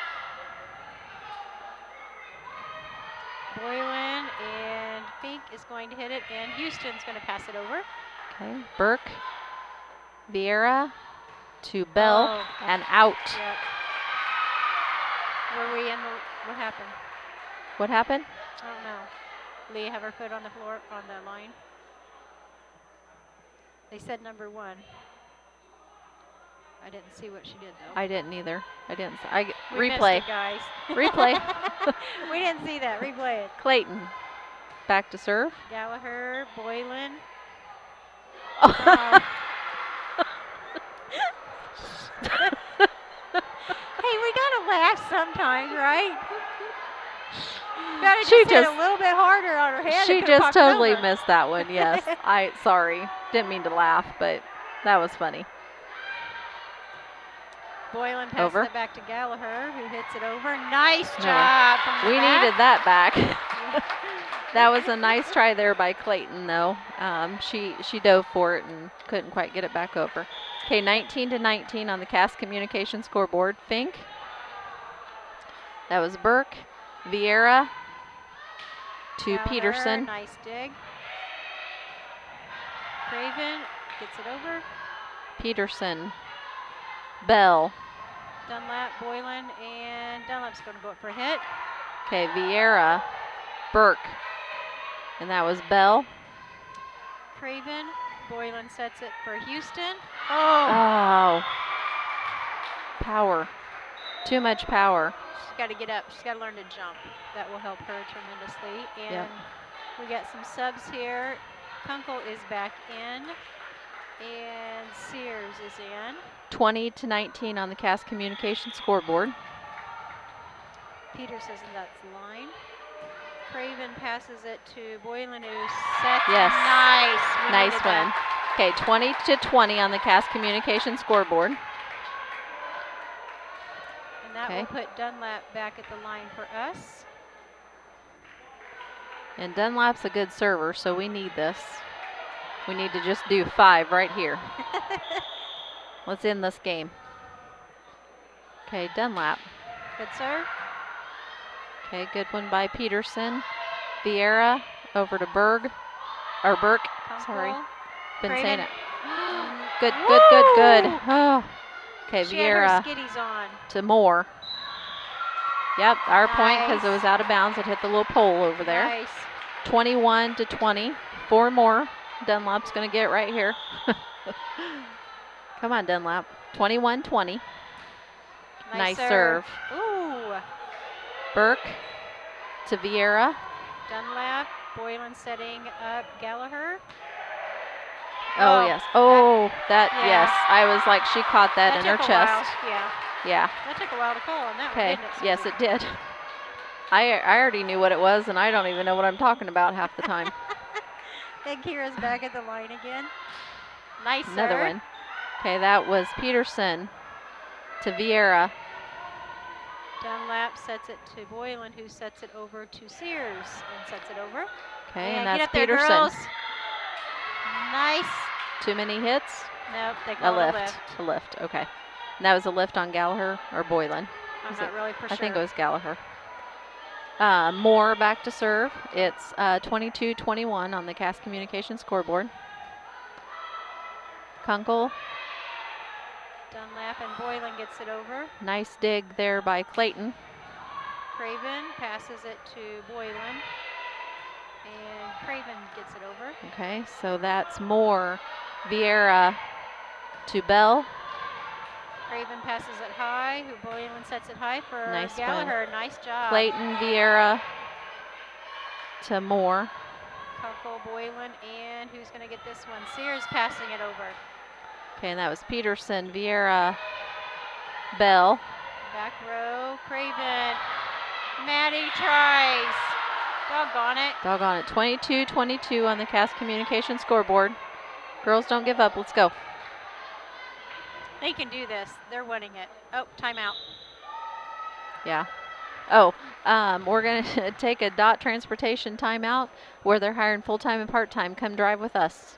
Boylan and Fink is going to hit it, and Houston's going to pass it over. Okay, Burke, Vieira to Bell Oh. and out. Yep. Were we in the, what happened? What happened? I don't know. Leah have her foot on the floor, on the line. They said number 1. I didn't see what she did though. I didn't either. I didn't. We missed Replay. it, guys. Replay. We didn't see that. Replay it. Clayton back to serve. Gallagher, Boylan. Hey, we gotta laugh sometimes, right? Gotta She just hit just- a little bit harder on her head. She It could've just popped totally over. missed that one. Yes. Sorry. Didn't mean to laugh, but that was funny. Boylan passes Over. it back to Gallagher, who hits it over. Nice No. job from the We back. needed that back. That was a nice try there by Clayton, though. She dove for it and couldn't quite get it back over. Okay, 19-19 on the Cass Communication scoreboard. Fink. That was Burke, Vieira to Gallagher, Peterson. Nice dig. Craven gets it over. Peterson. Bell. Dunlap, Boylan, and Dunlap's going to go up for a hit. Okay, Vieira. Burke. And that was Bell. Craven. Boylan sets it for Houston. Oh. Power. Too much power. She's got to get up. She's got to learn to jump. That will help her tremendously. And Yep. we got some subs here. Kunkel is back in. And Sears is in. 20-19 on the Cass Communication scoreboard. Peters says that's the line. Craven passes it to Boylan, who sets. Yes. Nice. We Nice needed win. that. Okay, 20-20 on the Cass Communication scoreboard. And that will put Dunlap back at the line for us. And Dunlap's a good server, so we need this. We need to just do 5 right here. Let's end this game. Okay, Dunlap. Good serve. Okay, good one by Peterson. Vieira over to Burke. Kunkel. Sorry. Been Craven. saying it. Good, good, good, good. Oh. Okay, She had her Vieira skitties on. to Moore. Yep, our point because it was out of bounds. It hit the little pole over there. Nice. 21-20. 4 more. Dunlap's going to get right here. Come on, Dunlap. 21-20. Nice serve. Ooh. Burke to Vieira. Dunlap. Boylan setting up Gallagher. Oh, yes. Oh, that, Yeah. yes. I was like, she caught that in her took a chest. while. Yeah. Yeah. That took a while to call on that Okay. one, didn't it? Yes, it did. I already knew what it was, and I don't even know what I'm talking about half the time. And Kira's back at the line again. Nice Another serve. one. Okay, that was Peterson to Vieira. Dunlap sets it to Boylan, who sets it over to Sears and sets it over. Okay, and and get that's up there, Peterson. girls. Nice. Too many hits? Nope, they A called lift. A lift, okay. And that was a lift on Gallagher or Boylan? I'm Was not it? really for I think it sure. was Gallagher. Moore back to serve. It's 22-21 on the Cass Communication scoreboard. Kunkel, Dunlap and Boylan gets it over. nice dig there by Clayton. Craven passes it to Boylan. And Craven gets it over. Okay, so that's Moore. Vieira to Bell. Craven passes it high. Boylan sets it high for Nice Gallagher. one. Nice job. Clayton, Vieira to Moore. Kunkel, Boylan, and who's going to get this one? Sears passing it over. Okay, and that was Peterson, Vieira, Bell. Back row, Craven. Maddie tries. Doggone it. Doggone it. 22-22 on the Cass Communication scoreboard. Girls, don't give up. Let's go. They can do this. They're winning it. Oh, timeout. Yeah. Oh, we're going to take a DOT transportation timeout where they're hiring full-time and part-time. Come drive with us.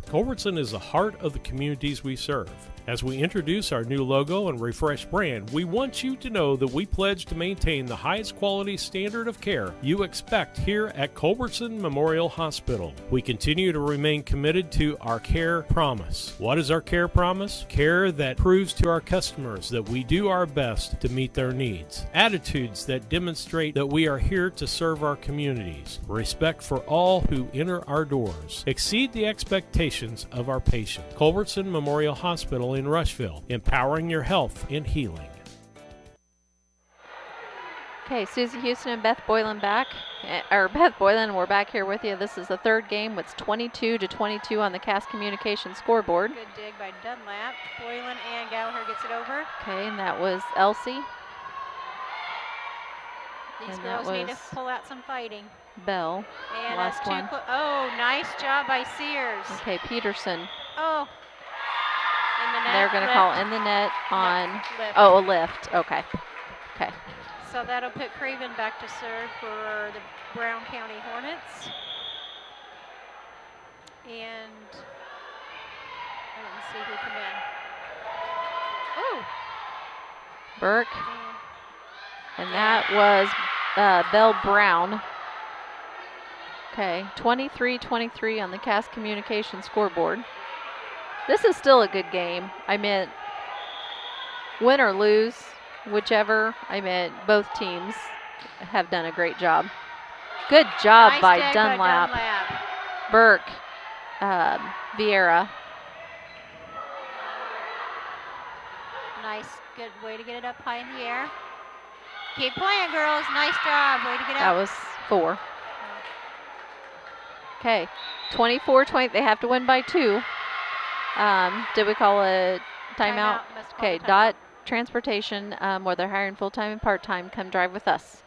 Culbertson is the heart of the communities we serve. As we introduce our new logo and refreshed brand, we want you to know that we pledge to maintain the highest quality standard of care you expect here at Culbertson Memorial Hospital. We continue to remain committed to our care promise. What is our care promise? Care that proves to our customers that we do our best to meet their needs. Attitudes that demonstrate that we are here to serve our communities. Respect for all who enter our doors. Exceed the expectations of our patient. Culbertson Memorial Hospital in Rushville, empowering your health and healing. Okay, Susie Houston and Beth Boylan back. Beth Boylan, we're back here with you. This is the third game. It's 22-22 on the Cass Communication scoreboard. Good dig by Dunlap. Boylan and Gallagher gets it over. Okay, and that was Elsie. These And that girls need to was pull out some fighting. Bell. And Last one. Oh, nice job by Sears. Okay, Peterson. Oh. In the net. They're going to lift. call in the net on, lift. oh, a lift. Okay. Okay. So that'll put Craven back to serve for the Brown County Hornets. And I didn't see who come in. Ooh. Burke. And that was Bell Brown. Okay, 23-23 on the Cass Communication scoreboard. This is still a good game. I meant win or lose, whichever. I meant both teams have done a great job. Good job Nice by dig Dunlap. Burke, Vieira. Nice, good way to get it up high in the air. Keep playing, girls. Nice job. Way to get That up. was 4. Okay, 24-20. They have to win by 2. Did we call a timeout? Okay, Dot Transportation, where they're hiring full-time and part-time, come drive with us.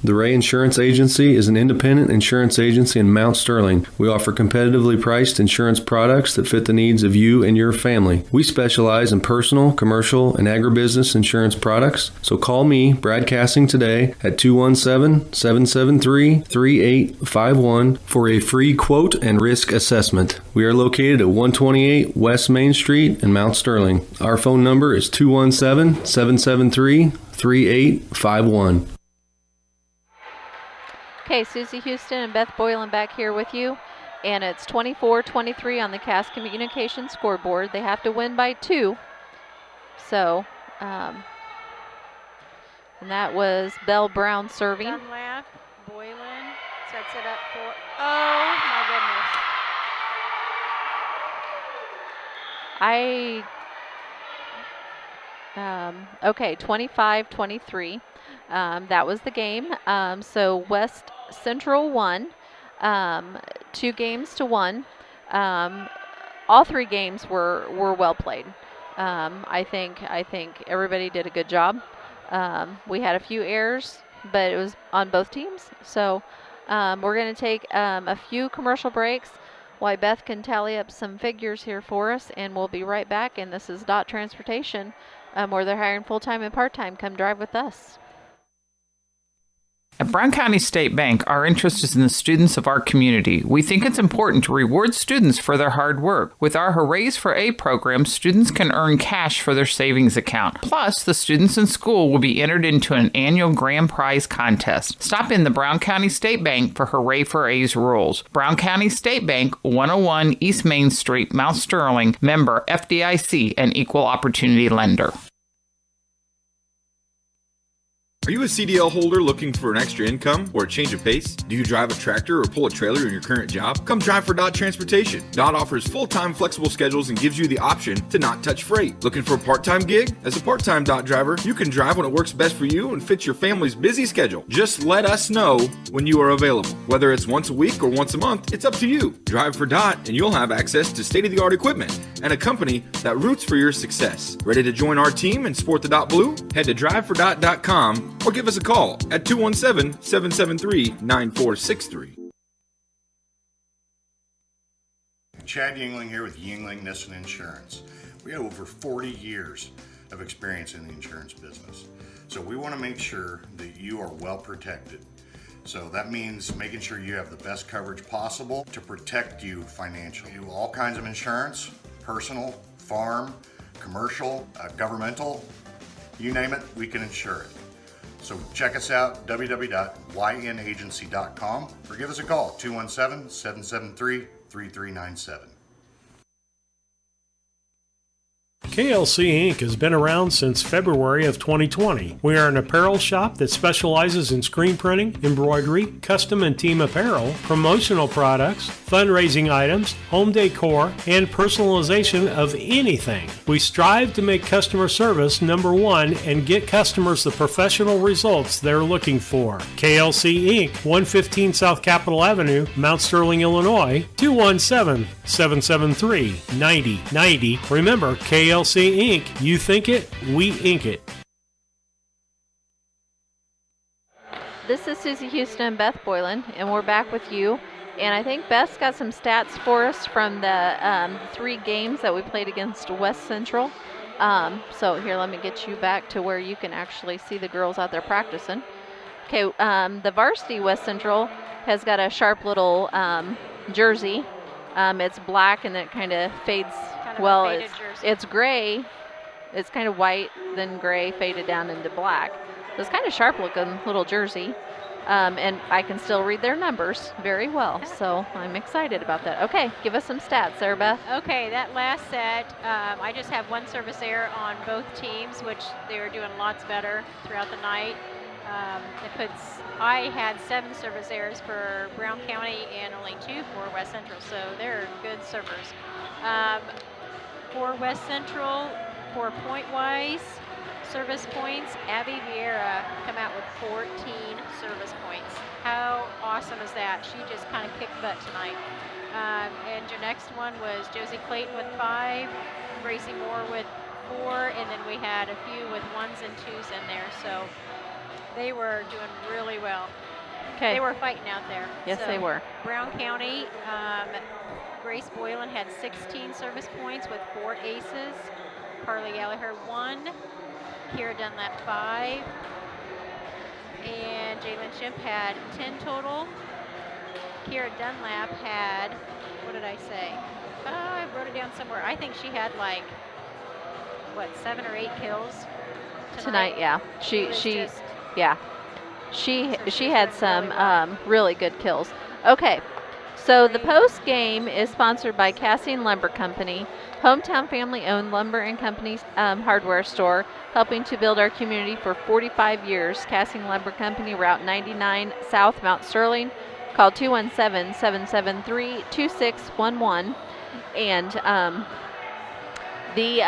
The Ray Insurance Agency is an independent insurance agency in Mount Sterling. We offer competitively priced insurance products that fit the needs of you and your family. We specialize in personal, commercial, and agribusiness insurance products. So call me, Brad Cassing, today at 217-773-3851 for a free quote and risk assessment. We are located at 128 West Main Street in Mount Sterling. Our phone number is 217-773-3851. Okay, Susie Houston and Beth Boylan back here with you. And it's 24-23 on the Cass Communication scoreboard. They have to win by 2. So, and that was Bell Brown serving. Dunlap, Boylan sets it up for, oh my goodness. Okay, 25-23. That was the game. So West Central won 2 games to 1. All 3 games were well played. I think everybody did a good job. We had a few errors, but it was on both teams. So we're going to take a few commercial breaks while Beth can tally up some figures here for us, and we'll be right back. And this is Dot Transportation, where they're hiring full-time and part-time. Come drive with us. At Brown County State Bank, our interest is in the students of our community. We think it's important to reward students for their hard work. With our Hoorays for A program, students can earn cash for their savings account. Plus, the students in school will be entered into an annual grand prize contest. Stop in the Brown County State Bank for Hooray for A's rules. Brown County State Bank, 101 East Main Street, Mount Sterling, member FDIC, and equal opportunity lender. Are you a CDL holder looking for an extra income or a change of pace? Do you drive a tractor or pull a trailer in your current job? Come drive for Dot Transportation. Dot offers full-time flexible schedules and gives you the option to not touch freight. Looking for a part-time gig? As a part-time Dot driver, you can drive when it works best for you and fits your family's busy schedule. Just let us know when you are available. Whether it's once a week or once a month, it's up to you. Drive for Dot and you'll have access to state-of-the-art equipment and a company that roots for your success. Ready to join our team and sport the Dot Blue? Head to drivefordot.com or give us a call at 217-773-9463. Chad Yingling here with Yingling Nissen Insurance. We have over 40 years of experience in the insurance business. So we want to make sure that you are well protected. So that means making sure you have the best coverage possible to protect you financially. We do all kinds of insurance, personal, farm, commercial, governmental, you name it, we can insure it. So check us out, www.ynagency.com, or give us a call, 217-773-3397. KLC Inc. has been around since February of 2020. We are an apparel shop that specializes in screen printing, embroidery, custom and team apparel, promotional products, fundraising items, home decor, and personalization of anything. We strive to make customer service number one and get customers the professional results they're looking for. KLC Inc., 115 South Capitol Avenue, Mount Sterling, Illinois, 217-773-9090. Remember, KLC Inc., you think it, we ink it. This is Susie Houston and Beth Boylan, and we're back with you. And I think Beth's got some stats for us from the 3 games that we played against West Central. So here, let me get you back to where you can actually see the girls out there practicing. Okay, the Varsity West Central has got a sharp little jersey. It's black and it kind of fades. It's gray. It's kind of white, then gray, faded down into black. So it's kind of sharp looking little jersey. And I can still read their numbers very well. So I'm excited about that. Okay, give us some stats, Sarah Beth. Okay, that last set, I just have one service error on both teams, which they were doing lots better throughout the night. I had 7 service errors for Brown County and only 2 for West Central, so they're good servers. For West Central, for point-wise service points, Abby Vieira come out with 14 service points. How awesome is that? She just kind of kicked butt tonight. And your next one was Josie Clayton with 5, Gracie Moore with 4, and then we had a few with 1s and 2s in there. So they were doing really well. Okay. They were fighting out there. Yes, they were. Brown County, Grace Boylan had 16 service points with 4 aces. Carly Gallagher 1. Kira Dunlap 5. And Jalen Shimp had 10 total. Kira Dunlap had, what did I say? I wrote it down somewhere. I think she had like, 7 or 8 kills Tonight, yeah. She had some really good kills. Okay, so the post game is sponsored by Cassian Lumber Company, hometown family-owned lumber and company hardware store, helping to build our community for 45 years. Cassian Lumber Company, Route 99 South, Mount Sterling. Call 217-773-2611. And the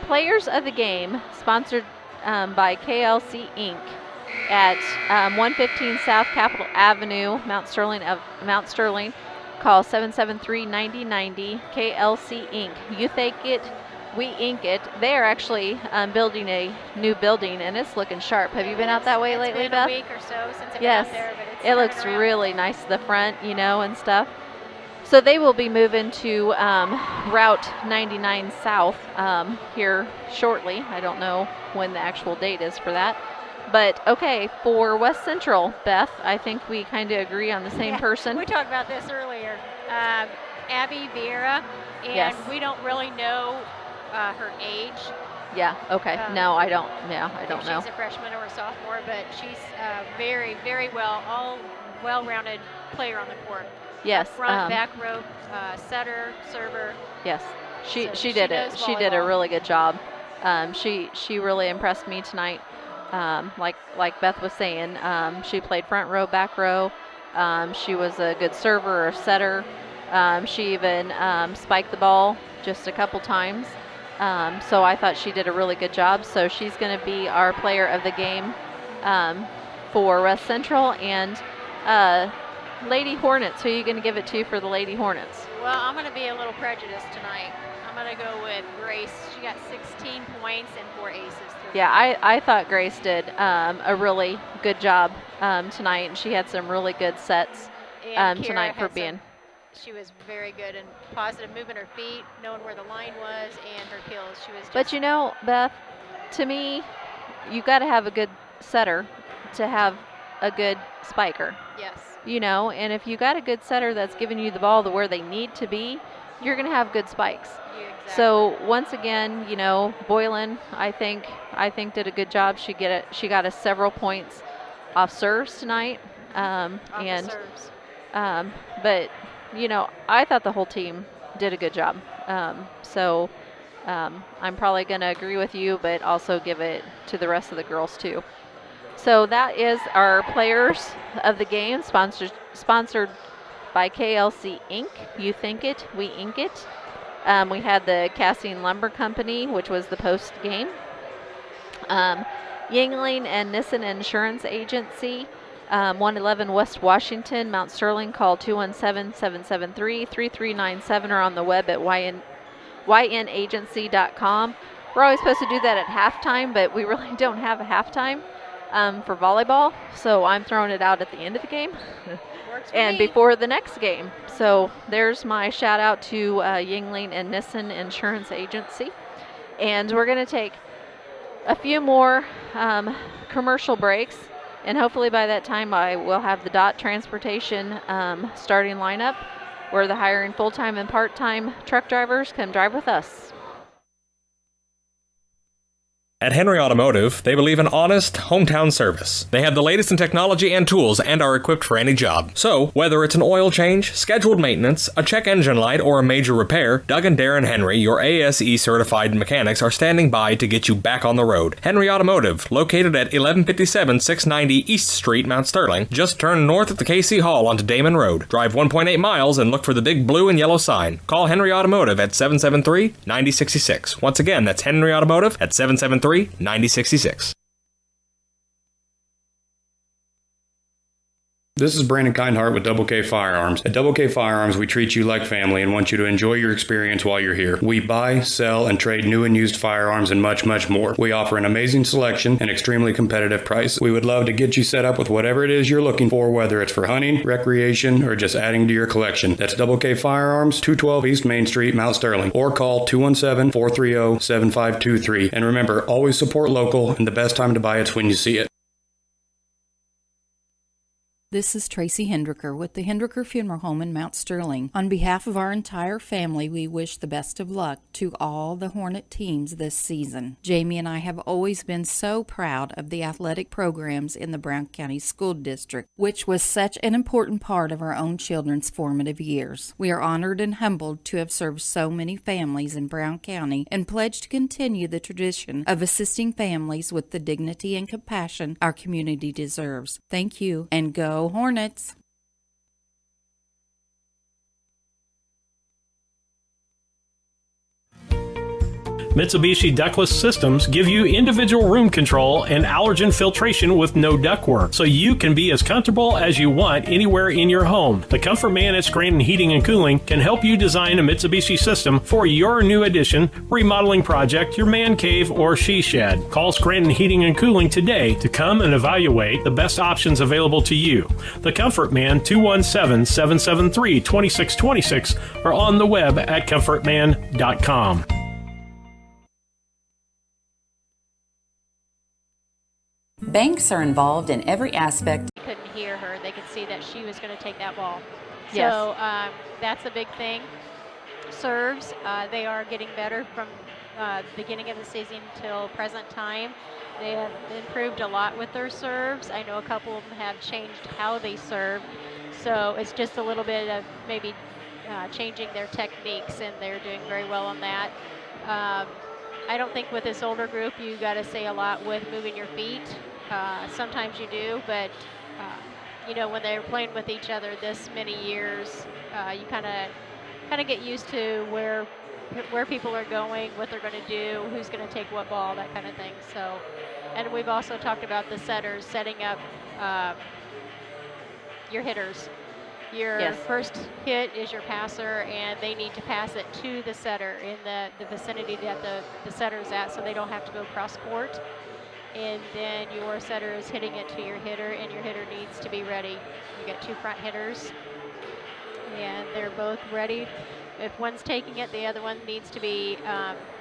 players of the game, sponsored by KLC Inc. at 115 South Capitol Avenue, Mount Sterling. Call 773-9090, KLC Inc. You think it, we ink it. They are actually building a new building, and it's looking sharp. Have you been out that way lately, Beth? It's been a week or so since I've been Yes, out there, but it's it looks really nice at the front, you know, and stuff. So they will be moving to Route 99 South here shortly. I don't know when the actual date is for that. But, okay, for West Central, Beth, I think we kind of agree on the same person. We talked about this earlier. Abby Vieira, and Yes. we don't really know her age. Yeah, okay. No, I don't. Yeah, I don't know. She's a freshman or a sophomore, but she's very, very well-rounded player on the court. Yes. Front, back row, setter, server. Yes, she So did it. knows She did a volleyball. really good job. She really impressed me tonight. Like Beth was saying, she played front row, back row. She was a good server or setter. She even spiked the ball just a couple times. So I thought she did a really good job. So she's going to be our player of the game for West Central. And Lady Hornets, who are you going to give it to for the Lady Hornets? Well, I'm going to be a little prejudiced tonight. I'm going to go with Grace. She got 16 points and 4 aces. Yeah, I thought Grace did a really good job tonight, and she had some really good sets And Kira tonight for had being. She was very good and positive, moving her feet, knowing where the line was, and her kills. She was just, But you know, Beth, to me, you got to have a good setter to have a good spiker. yes. You know, and if you got a good setter that's giving you the ball to where they need to be, you're going to have good spikes. So once again, you know, Boylan, I think did a good job. She got us several points off serves tonight, but you know, I thought the whole team did a good job. I'm probably going to agree with you, but also give it to the rest of the girls too. So that is our players of the game, sponsored by KLC Inc. You think it, we ink it. We had the Cassian Lumber Company, which was the post game. Yingling and Nissen Insurance Agency, 111 West Washington, Mount Sterling. Call 217-773-3397 or on the web at ynagency.com. We're always supposed to do that at halftime, but we really don't have a halftime for volleyball, so I'm throwing it out at the end of the game and before the next game. So there's my shout out to Yingling and Nissen Insurance Agency. And we're going to take a few more commercial breaks, and hopefully by that time I will have the DOT Transportation starting lineup, where the hiring full-time and part-time truck drivers come drive with us. At Henry Automotive, they believe in honest, hometown service. They have the latest in technology and tools and are equipped for any job. So, whether it's an oil change, scheduled maintenance, a check engine light, or a major repair, Doug and Darren Henry, your ASE certified mechanics, are standing by to get you back on the road. Henry Automotive, located at 1157 690 East Street, Mount Sterling. Just turn north at the KC Hall onto Damon Road. Drive 1.8 miles and look for the big blue and yellow sign. Call Henry Automotive at 773-9066. Once again, that's Henry Automotive at 773-9066. This is Brandon Kindhart with Double K Firearms. At Double K Firearms, we treat you like family and want you to enjoy your experience while you're here. We buy, sell, and trade new and used firearms and much, much more. We offer an amazing selection and extremely competitive price. We would love to get you set up with whatever it is you're looking for, whether it's for hunting, recreation, or just adding to your collection. That's Double K Firearms, 212 East Main Street, Mount Sterling, or call 217-430-7523. And remember, always support local, and the best time to buy it's when you see it. This is Tracy Hendricker with the Hendricker Funeral Home in Mount Sterling. On behalf of our entire family, we wish the best of luck to all the Hornet teams this season. Jamie and I have always been so proud of the athletic programs in the Brown County School District, which was such an important part of our own children's formative years. We are honored and humbled to have served so many families in Brown County and pledge to continue the tradition of assisting families with the dignity and compassion our community deserves. Thank you, and go Hornets! Mitsubishi ductless systems give you individual room control and allergen filtration with no ductwork, so you can be as comfortable as you want anywhere in your home. The Comfort Man at Scranton Heating and Cooling can help you design a Mitsubishi system for your new addition, remodeling project, your man cave, or she shed. Call Scranton Heating and Cooling today to come and evaluate the best options available to you. The Comfort Man, 217-773-2626, or on the web at comfortman.com. Banks are involved in every aspect. They couldn't hear her. They could see that she was going to take that ball. Yes. So that's a big thing. Serves, they are getting better from the beginning of the season till present time. They have improved a lot with their serves. I know a couple of them have changed how they serve. So it's just a little bit of maybe changing their techniques, and they're doing very well on that. I don't think with this older group you got to say a lot with moving your feet. Sometimes you do, but you know, when they're playing with each other this many years, you kind of get used to where people are going, what they're going to do, who's going to take what ball, that kind of thing. So, and we've also talked about the setters setting up your hitters. Your first hit is your passer, and they need to pass it to the setter in the vicinity that the setter's at, so they don't have to go cross court. And then your setter is hitting it to your hitter, and your hitter needs to be ready. You got two front hitters, and they're both ready. If one's taking it, the other one needs to be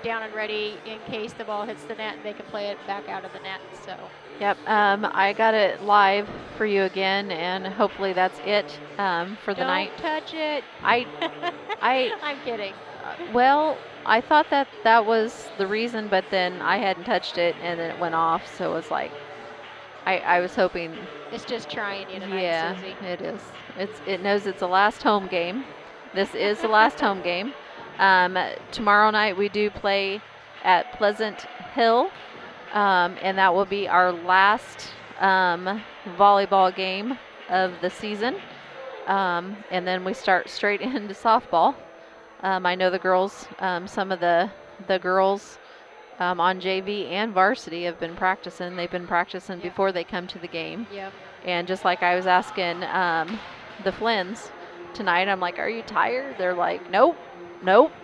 down and ready in case the ball hits the net, and they can play it back out of the net. So. Yep, I got it live for you again, and hopefully that's it for the night. Don't touch it. I'm kidding. Well, I thought that was the reason, but then I hadn't touched it, and then it went off, so it was like, I was hoping. It's just trying you tonight, yeah, Susie. it is. It knows it's the last home game. This is the last home game. Tomorrow night we do play at Pleasant Hill. And that will be our last volleyball game of the season. And then we start straight into softball. I know the girls, some of the girls on JV and varsity have been practicing. They've been practicing before they come to the game. Yep. And just like I was asking the Flynn's tonight, I'm like, are you tired? They're like, nope.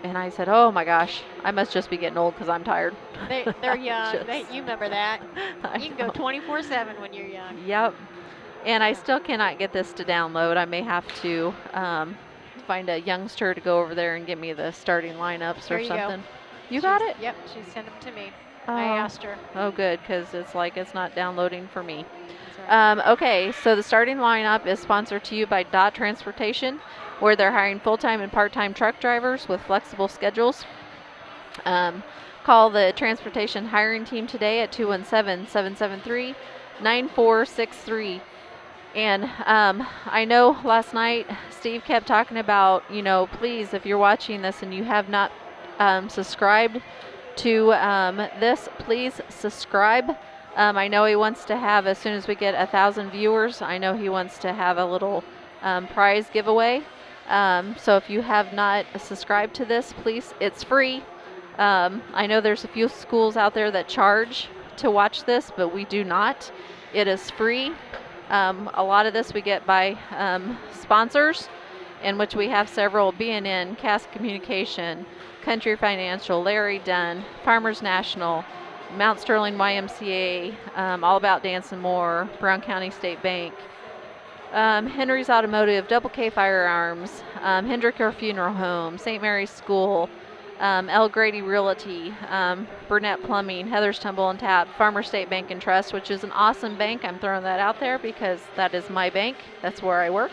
And I said, oh my gosh, I must just be getting old because I'm tired. They're young. You remember that. You can go 24/7 when you're young. Yep. And I still cannot get this to download. I may have to find a youngster to go over there and get me the starting lineups or something. You got it? Yep, she sent them to me. I asked her. Oh, good, because it's like it's not downloading for me. Okay, so the starting lineup is sponsored to you by Dot Transportation, where they're hiring full-time and part-time truck drivers with flexible schedules. Call call the transportation hiring team today at 217-773-9463. And I know last night Steve kept talking about, please, if you're watching this and you have not subscribed to this, please subscribe. I know he wants to have, as soon as we get 1,000 viewers, I know he wants to have a little prize giveaway. So if you have not subscribed to this, please, it's free. I know there's a few schools out there that charge to watch this, but we do not. It is free. A lot of this we get by sponsors, in which we have several: B&N, Cass Communication, Country Financial, Larry Dunn, Farmers National, Mount Sterling YMCA, All About Dance and More, Brown County State Bank, Henry's Automotive, Double K Firearms, Hendricker Funeral Home, St. Mary's School, L. Grady Realty, Burnett Plumbing, Heather's Tumble and Tap, Farmer State Bank and Trust, which is an awesome bank. I'm throwing that out there because that is my bank. That's where I work.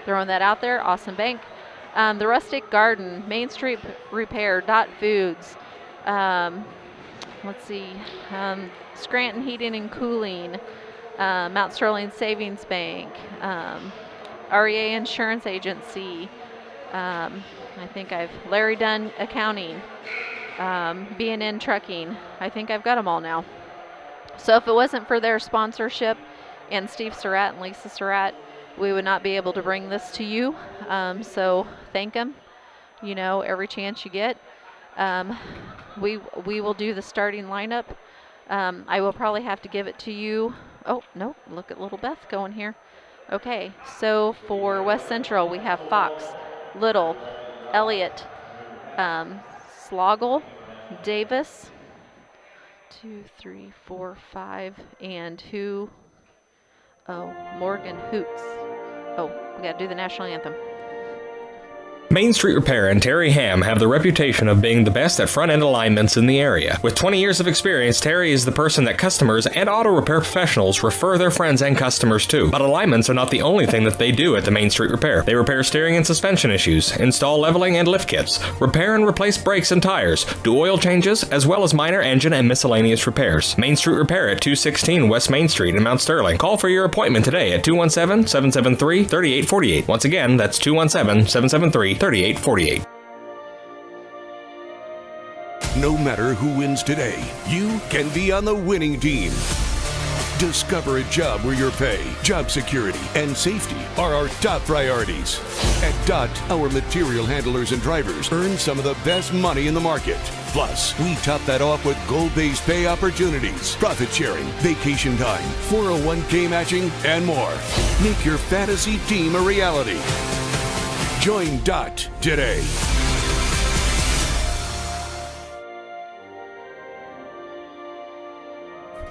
Throwing that out there. Awesome bank. The Rustic Garden, Main Street Repair, Dot Foods. Let's see. Scranton Heating and Cooling, Mount Sterling Savings Bank, REA Insurance Agency. I think Larry Dunn Accounting, B&N Trucking. I think I've got them all now. So if it wasn't for their sponsorship and Steve Surratt and Lisa Surratt, we would not be able to bring this to you. So thank them, every chance you get. We will do the starting lineup. I will probably have to give it to you. Oh, no, look at little Beth going here. Okay, so for West Central, we have Fox, Little, Elliott, Sloggle, Davis, 2, 3, 4, 5, and Morgan Hoots. Oh, we got to do the national anthem. Main Street Repair and Terry Ham have the reputation of being the best at front-end alignments in the area. With 20 years of experience, Terry is the person that customers and auto repair professionals refer their friends and customers to. But alignments are not the only thing that they do at the Main Street Repair. They repair steering and suspension issues, install leveling and lift kits, repair and replace brakes and tires, do oil changes, as well as minor engine and miscellaneous repairs. Main Street Repair at 216 West Main Street in Mount Sterling. Call for your appointment today at 217-773-3848. Once again, that's 217-773-3848. No matter who wins today, you can be on the winning team. Discover a job where your pay, job security, and safety are our top priorities. At DOT, our material handlers and drivers earn some of the best money in the market. Plus, we top that off with goal-based pay opportunities, profit sharing, vacation time, 401k matching, and more. Make your fantasy team a reality. Join DOT today.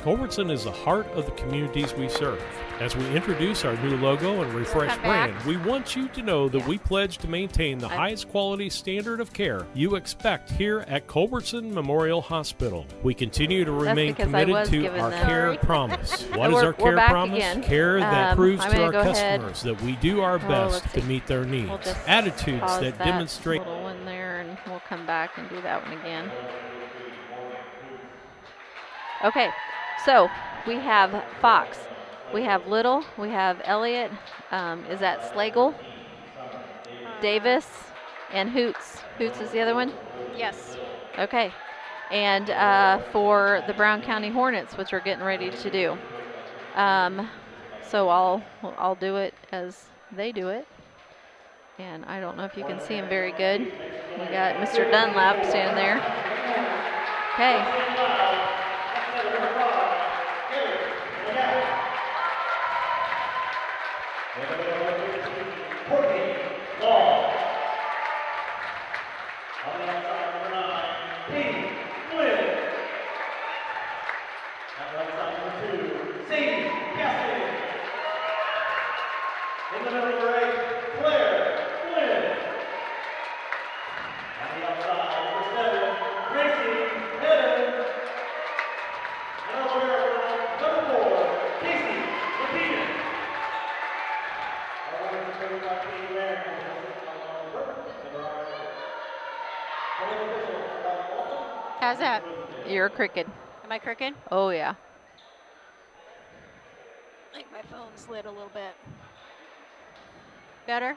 Culbertson is the heart of the communities we serve. As we introduce our new logo and refreshed brand, we want you to know that we pledge to maintain the highest quality standard of care you expect here at Culbertson Memorial Hospital. We continue to remain committed to our care promise. What is our care promise? Again. Care that proves to our customers that we do our best to meet their needs. Attitudes that demonstrate. Little one there, and we'll come back and do that one again. Okay. So we have Fox, we have Little, we have Elliott, is that Slagle, Davis, and Hoots. Hoots is the other one? Yes. Okay. And for the Brown County Hornets, which we're getting ready to do. So I'll do it as they do it. And I don't know if you can see him very good. We got Mr. Dunlap standing there. Okay. How's that? You're crooked. Am I crooked? Oh, yeah. I think my phone slid a little bit. Better?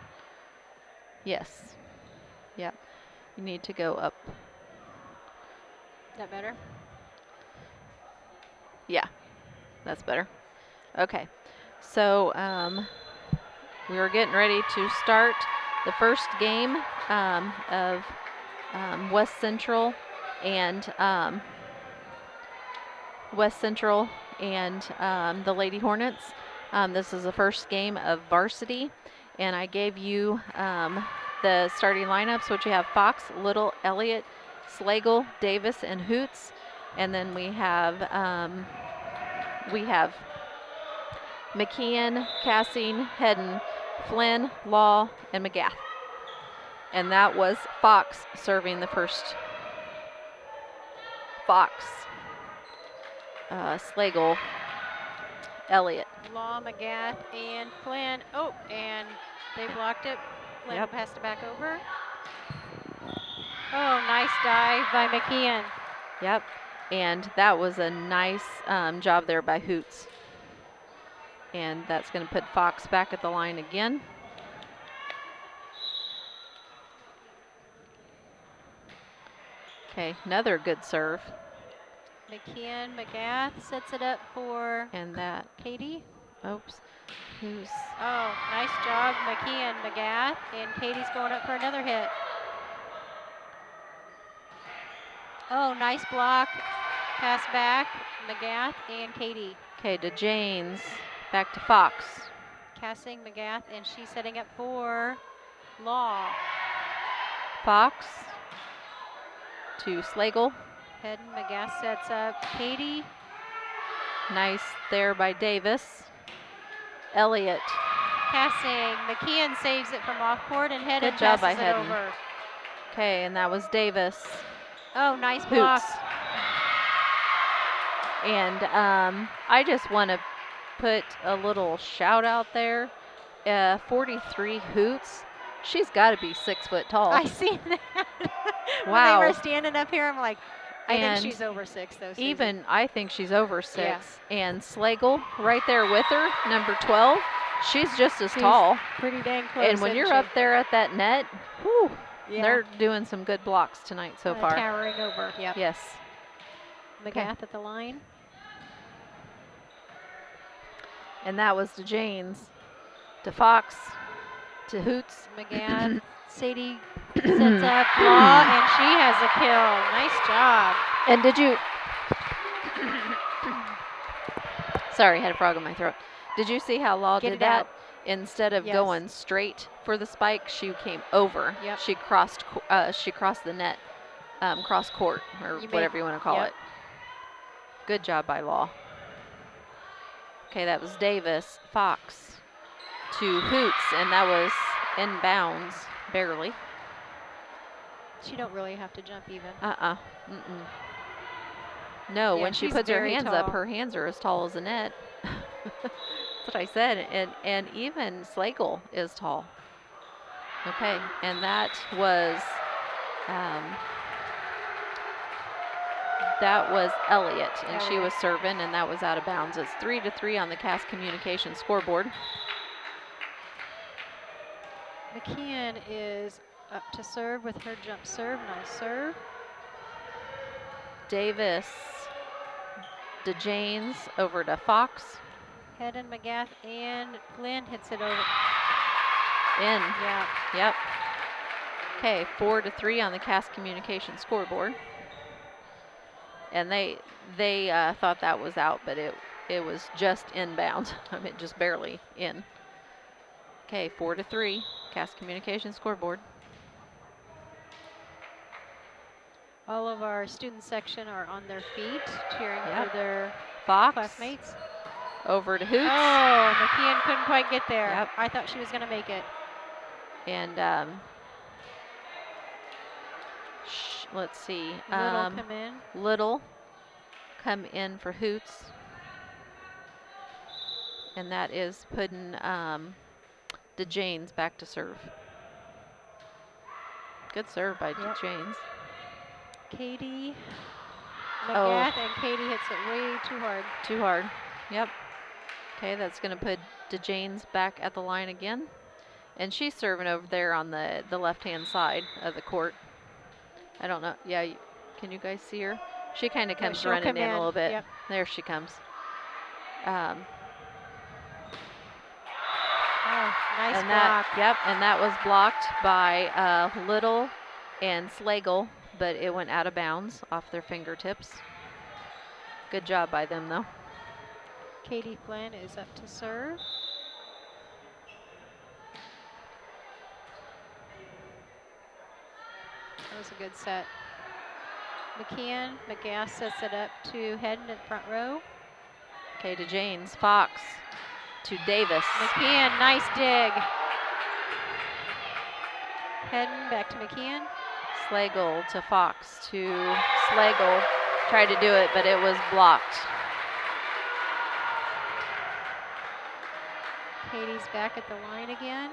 Yes. Yep. You need to go up. Is that better? Yeah. That's better. Okay. So we are getting ready to start the first game of West Central and the Lady Hornets. This is the first game of Varsity, and I gave you the starting lineups, which you have Fox, Little, Elliott, Slagle, Davis, and Hoots, and then we have McKeon, Cassing, Hedden, Flynn, Law, and McGath. And that was Fox serving the first. Fox, Slagle, Elliott. Law, McGath, and Flynn. Oh, and they blocked it. Flynn passed it back over. Oh, nice dive by McKeon. Yep, and that was a nice job there by Hoots. And that's going to put Fox back at the line again. Okay, another good serve. McKeon, McGath sets it up for Katie. Oops. Who's? Oh, nice job, McKeon, McGath, and Katie's going up for another hit. Oh, nice block. Pass back, McGath and Katie. Okay, to Janes. Back to Fox. Cassing McGath, and she's setting up for Law. Fox to Slagle. Hedden, McGath sets up Katie. Nice there by Davis. Elliott. Passing. McKeon saves it from off court, and Hedden Good job passes by it Hedden. over. Okay, and that was Davis. Oh, nice block. Hoots. And I just want to put a little shout out there. 43 Hoots. She's got to be 6 foot tall. I seen that. Wow. When they were standing up here, I'm like, I And think she's over 6 though. Susan. Even I think she's over 6. Yeah. And Slagle right there with her, number 12. She's just as tall. Pretty dang close. And when isn't you're she? up there at that net, whew, Yeah. they're doing some good blocks tonight so far. Towering over. Yep. Yes. McGath at the line. And that was to Janes, to Fox, to Hoots. McGath, Sadie sets up Law, and she has a kill. Nice job. And did you? Sorry, I had a frog in my throat. Did you see how Law Get did it that? out. Instead of Yes. going straight for the spike, she came over. Yep. She crossed the net, cross court, or whatever you want to call yep. it. Good job by Law. Okay, that was Davis, Fox to Hoots, and that was inbounds, barely. She don't really have to jump even. Mm-mm. No, Yeah, when she she's puts her very hands tall. up, her hands are as tall as the net. That's what I said, and even Slagle is tall. Okay, and that was Elliott, and she was serving, and that was out of bounds. It's 3-3 on the Cass Communications scoreboard. McKeon is up to serve with her jump serve. Nice serve. Davis, DeJanes over to Fox. Hedden, McGath, and Flynn hits it over. In. Yeah. Yep. Okay, 4-3 on the Cass Communications scoreboard. And they thought that was out, but it was just inbound. I mean, just barely in. Okay, 4-3, Cass Communications scoreboard. All of our student section are on their feet, cheering Yep. for their Fox classmates. over to Hoots. Oh, McKeon couldn't quite get there. Yep. I thought she was going to make it. And let's see. Little come in. Little come in for Hoots. And that is putting DeJanes back to serve. Good serve by DeJanes. Katie McGath and Katie hits it way too hard. Too hard. Yep. Okay, that's going to put DeJanes back at the line again. And she's serving over there on the left-hand side of the court. I don't know. Yeah, can you guys see her? She kind of comes running in a little bit. Yep. There she comes. Nice and block. And that was blocked by Little and Slagle, but it went out of bounds off their fingertips. Good job by them, though. Katie Flynn is up to serve. That was a good set. McGath sets it up to Hedden in front row. Okay, to Janes. Fox to Davis. McKeon, nice dig. Hedden back to McKeon. Slagle to Fox to Slagle. Tried to do it, but it was blocked. Katie's back at the line again.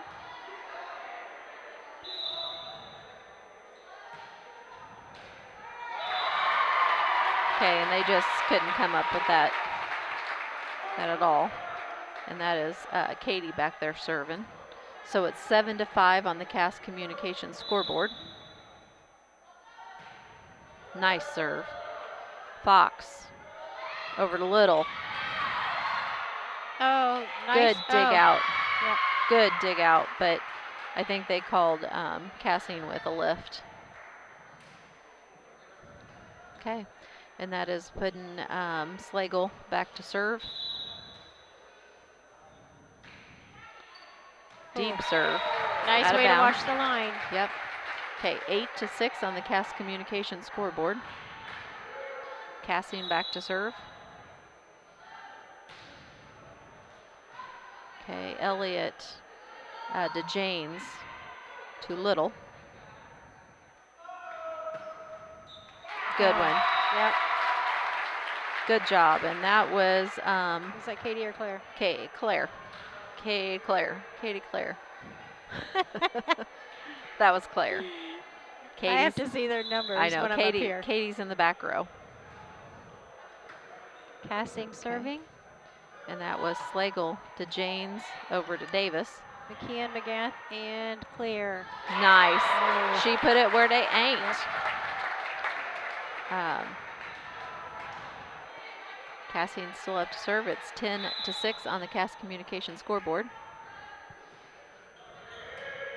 Okay, and they just couldn't come up with that at all. And that is Katie back there serving. So it's 7-5 on the Cass Communications scoreboard. Nice serve. Fox over to Little. Oh, nice. Good dig out. Yep. Good dig out, but I think they called Cassing with a lift. Okay, and that is putting Slagle back to serve. Deep serve. Nice way to watch the line. Yep. Okay, 8-6 on the Cass Communications scoreboard. Cassing back to serve. Okay, Elliott to Janes to Little. Good one. Yep. Good job, and that was was that Katie or Claire? Claire. Katie Claire. That was Claire. I have to see their numbers. I know. When I'm up here. Katie's in the back row. Passing, serving. And that was Slagle to Janes over to Davis. McKeon, McGath, and Claire. Nice. She put it where they ain't. Yep. Cassian's still up to serve. It's 10-6 on the Cass Communications scoreboard.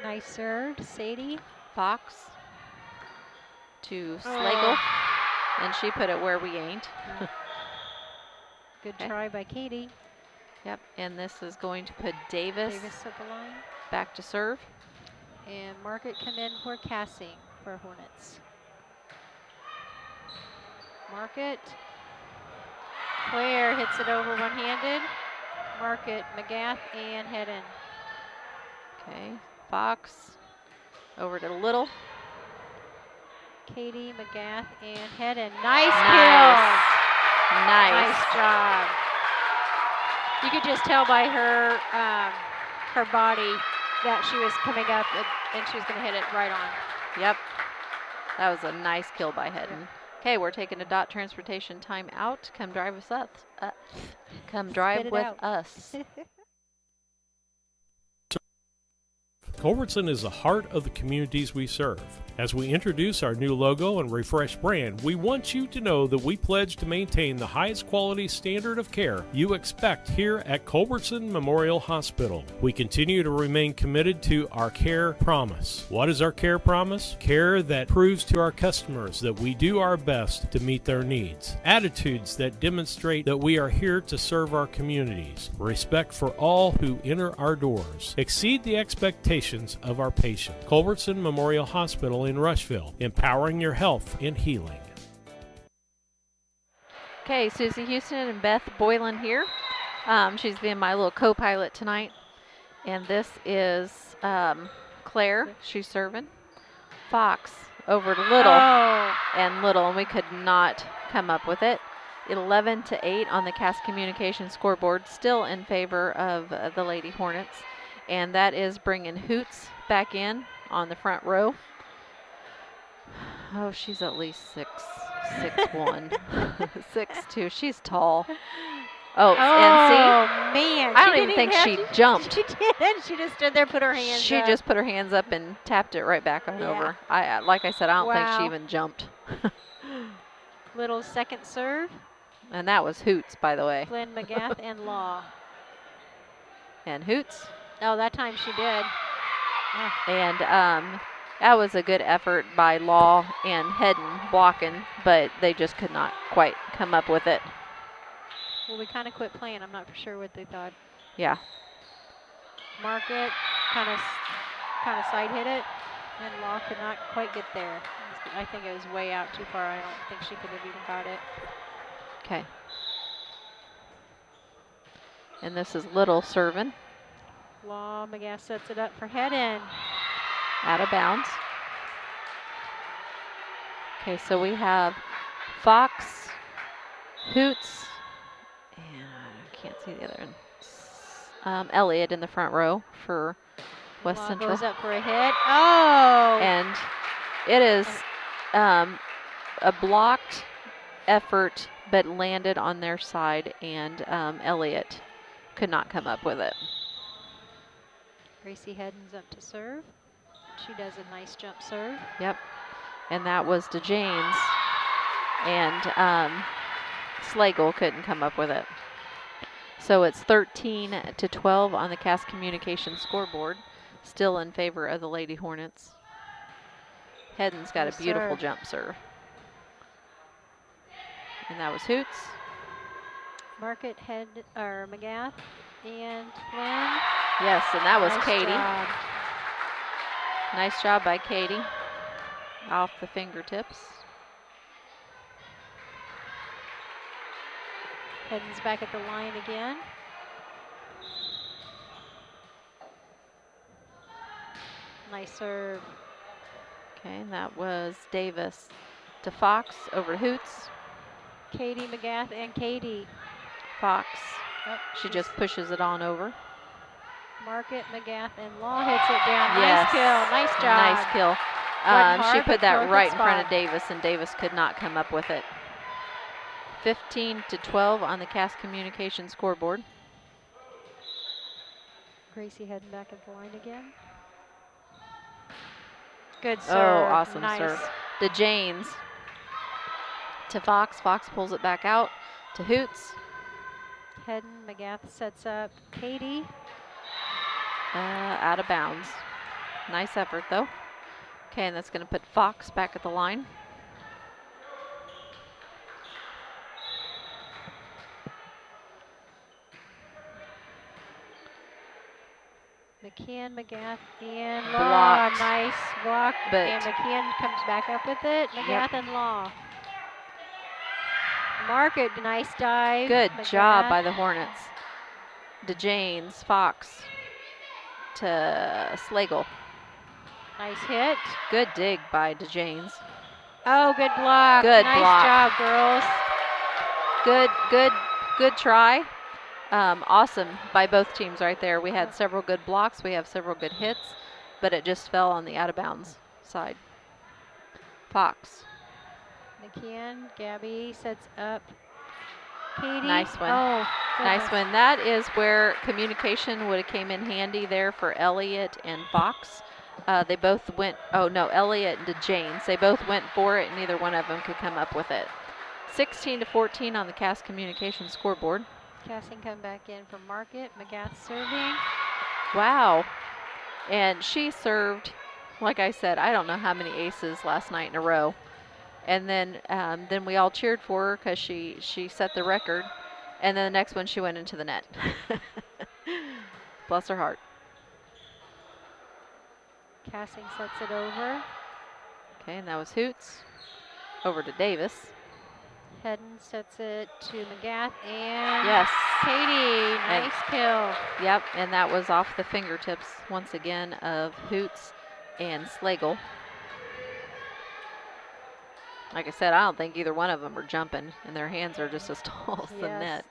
Nice serve, Sadie. Fox to Slagle. And she put it where we ain't. Good try by Katie. Yep, and this is going to put Davis at the line. Back to serve. And Market come in for Cassing for Hornets. Market. Claire hits it over one-handed. Market, McGath, and Hedden. Okay, Fox over to Little. Katie, McGath, and Hedden. Nice kill. Nice job. You could just tell by her her body that she was coming up and she was going to hit it right on. Yep. That was a nice kill by Hedden. Yep. Okay, we're taking a dot transportation time out. Come drive us up. Come drive with us. Culbertson is the heart of the communities we serve. As we introduce our new logo and refreshed brand, we want you to know that we pledge to maintain the highest quality standard of care you expect here at Culbertson Memorial Hospital. We continue to remain committed to our care promise. What is our care promise? Care that proves to our customers that we do our best to meet their needs. Attitudes that demonstrate that we are here to serve our communities. Respect for all who enter our doors. Exceed the expectations of our patient. Culbertson Memorial Hospital in Rushville, empowering your health and healing. Okay, Susie Houston and Beth Boylan here. She's been my little co-pilot tonight. And this is Claire. She's serving. Fox over to Little. And we could not come up with it. 11-8 on the Cass Communications scoreboard, still in favor of the Lady Hornets. And that is bringing Hoots back in on the front row. Oh, she's at least 6'1", 6'2". She's tall. Oh, and see? Man. I don't even think she jumped. She didn't. She just stood there, put her hands up. She just put her hands up and tapped it right back on over. Like I said, I don't think she even jumped. Little second serve. And that was Hoots, by the way. Flynn, McGath, and Law. And Hoots. Oh, that time she did. And that was a good effort by Law and Hedden blocking, but they just could not quite come up with it. Well, we kind of quit playing. I'm not for sure what they thought. Yeah. Market kind of side hit it, and Law could not quite get there. I think it was way out too far. I don't think she could have even got it. Okay. And this is Little serving. Law, McGath sets it up for Hedden. Out of bounds. Okay, so we have Fox, Hoots, and I can't see the other one. Elliott in the front row for West Law Central. Goes up for a hit. Oh! And it is a blocked effort, but landed on their side, and Elliott could not come up with it. Gracie Hedden's up to serve. She does a nice jump serve. Yep. And that was DeJanes. And Slagle couldn't come up with it. So it's 13-12 on the Cass Communications scoreboard. Still in favor of the Lady Hornets. Hedden's got a beautiful jump serve. And that was Hoots. Market McGath and Flynn. Yes, and that was nice Katie. Job. Nice job by Katie. Off the fingertips. Hedden's back at the line again. Nice serve. Okay, and that was Davis to Fox over to Hoots. Katie McGath and Katie. Fox. Oh, she just pushes it on over. Market, McGath, and Law hits it down. Yes. Nice kill. Nice job. Nice kill. She put that right in front of Davis, and Davis could not come up with it. 15-12 on the Cass Communications scoreboard. Gracie Hedden back at the line again. Good serve. Oh, awesome nice. serve. DeJanes to Fox. Fox pulls it back out to Hoots. Hedden, McGath sets up Katie. Out of bounds. Nice effort, though. Okay, and that's going to put Fox back at the line. McKeon, McGath, and Law. Blocked. Nice block. But and McKeon comes back up with it. McGath and Law. Market, nice dive. Good McGath. job by the Hornets. DeJanes, Fox to Slagle. Nice hit. Good dig by DeJanes. Oh, good block. Good nice block. Job, girls. Good try. Awesome by both teams right there. We had several good blocks. We have several good hits, but it just fell on the out of bounds side. Fox. McKeon, Gabby sets up Katie. Nice one. Oh, nice one. That is where communication would have came in handy there for Elliott and Fox. They both went, oh no, Elliott and DeJanes. They both went for it, and neither one of them could come up with it. 16-14 on the Cass Communications scoreboard. Cassing come back in for Market. McGath serving. Wow. And she served, like I said, I don't know how many aces last night in a row. And then we all cheered for her because she set the record. And then the next one she went into the net. Bless her heart. Cassing sets it over. Okay, and that was Hoots. Over to Davis. Hedden sets it to McGath and yes, Katie, nice kill. Yep, and that was off the fingertips once again of Hoots and Slagle. Like I said, I don't think either one of them are jumping, and their hands are just as tall as the net.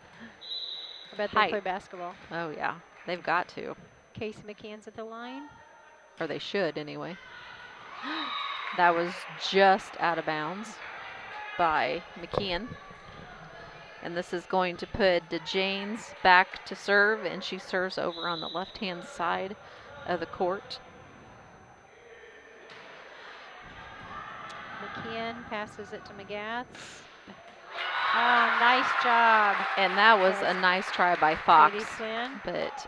I bet they play basketball. Oh yeah, they've got to. Casey McCann's at the line. Or they should anyway. That was just out of bounds. by McKeon. And this is going to put DeJanes back to serve, and she serves over on the left-hand side of the court. McKeon passes it to McGath. Oh, nice job. And that was a nice try by Fox, Katie Flynn. but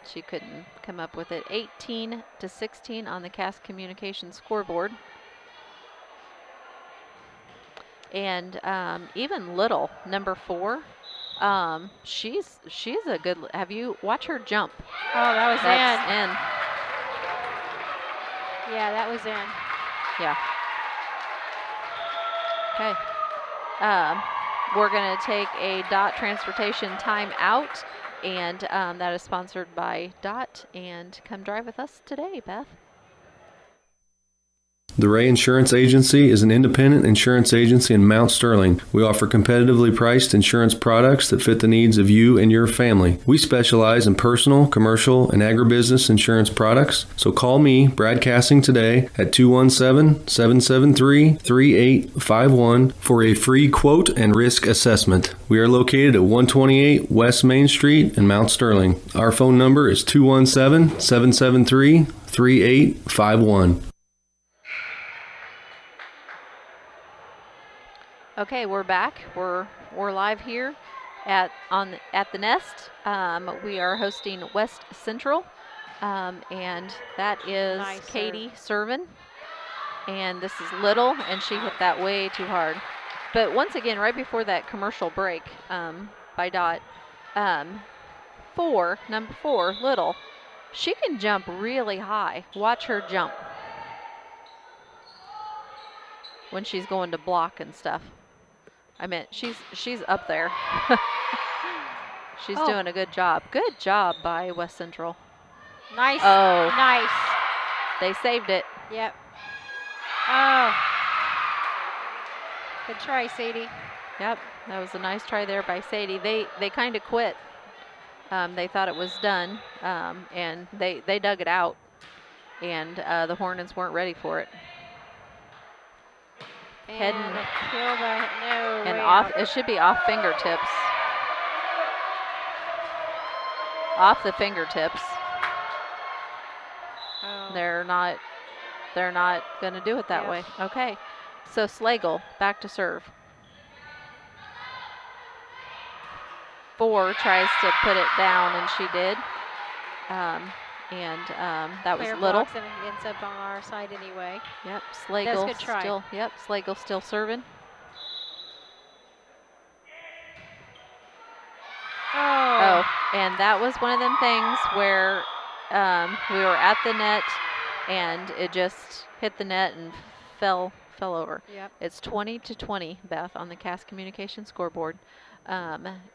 she couldn't come up with it. 18-16 on the Cass Communications scoreboard. And even Little, number 4, she's a good. Have you watch her jump? Oh, that was That's in. Yeah, that was in. Yeah. Okay. We're going to take a DOT transportation timeout, and that is sponsored by DOT. And come drive with us today, Beth. The Ray Insurance Agency is an independent insurance agency in Mount Sterling. We offer competitively priced insurance products that fit the needs of you and your family. We specialize in personal, commercial, and agribusiness insurance products. So call me, Brad Cassing, today at 217-773-3851 for a free quote and risk assessment. We are located at 128 West Main Street in Mount Sterling. Our phone number is 217-773-3851. Okay, we're back. We're live here at the Nest. We are hosting West Central, and that is Nice Katie serving. And this is Little, and she hit that way too hard. But once again, right before that commercial break by Dot, number 4, Little, she can jump really high. Watch her jump when she's going to block and stuff. I mean, she's up there. She's doing a good job. Good job by West Central. Nice. Oh. Nice. They saved it. Yep. Oh. Good try, Sadie. Yep, that was a nice try there by Sadie. They kind of quit. They thought it was done, and they dug it out, and the Hornets weren't ready for it. And a kill by, no, and way off. out. It should be off fingertips. Off the fingertips. Oh. They're not going to do it that way. Okay, so Slagle back to serve. 4 tries to put it down, and she did. That was Claire Little. blocks and ends up on our side anyway. Yep, That's a Slagle good try. still. Yep, Slagle still serving. Oh. And that was one of them things where we were at the net, and it just hit the net and fell over. Yep. It's 20-20, Beth, on the Cass Communication scoreboard.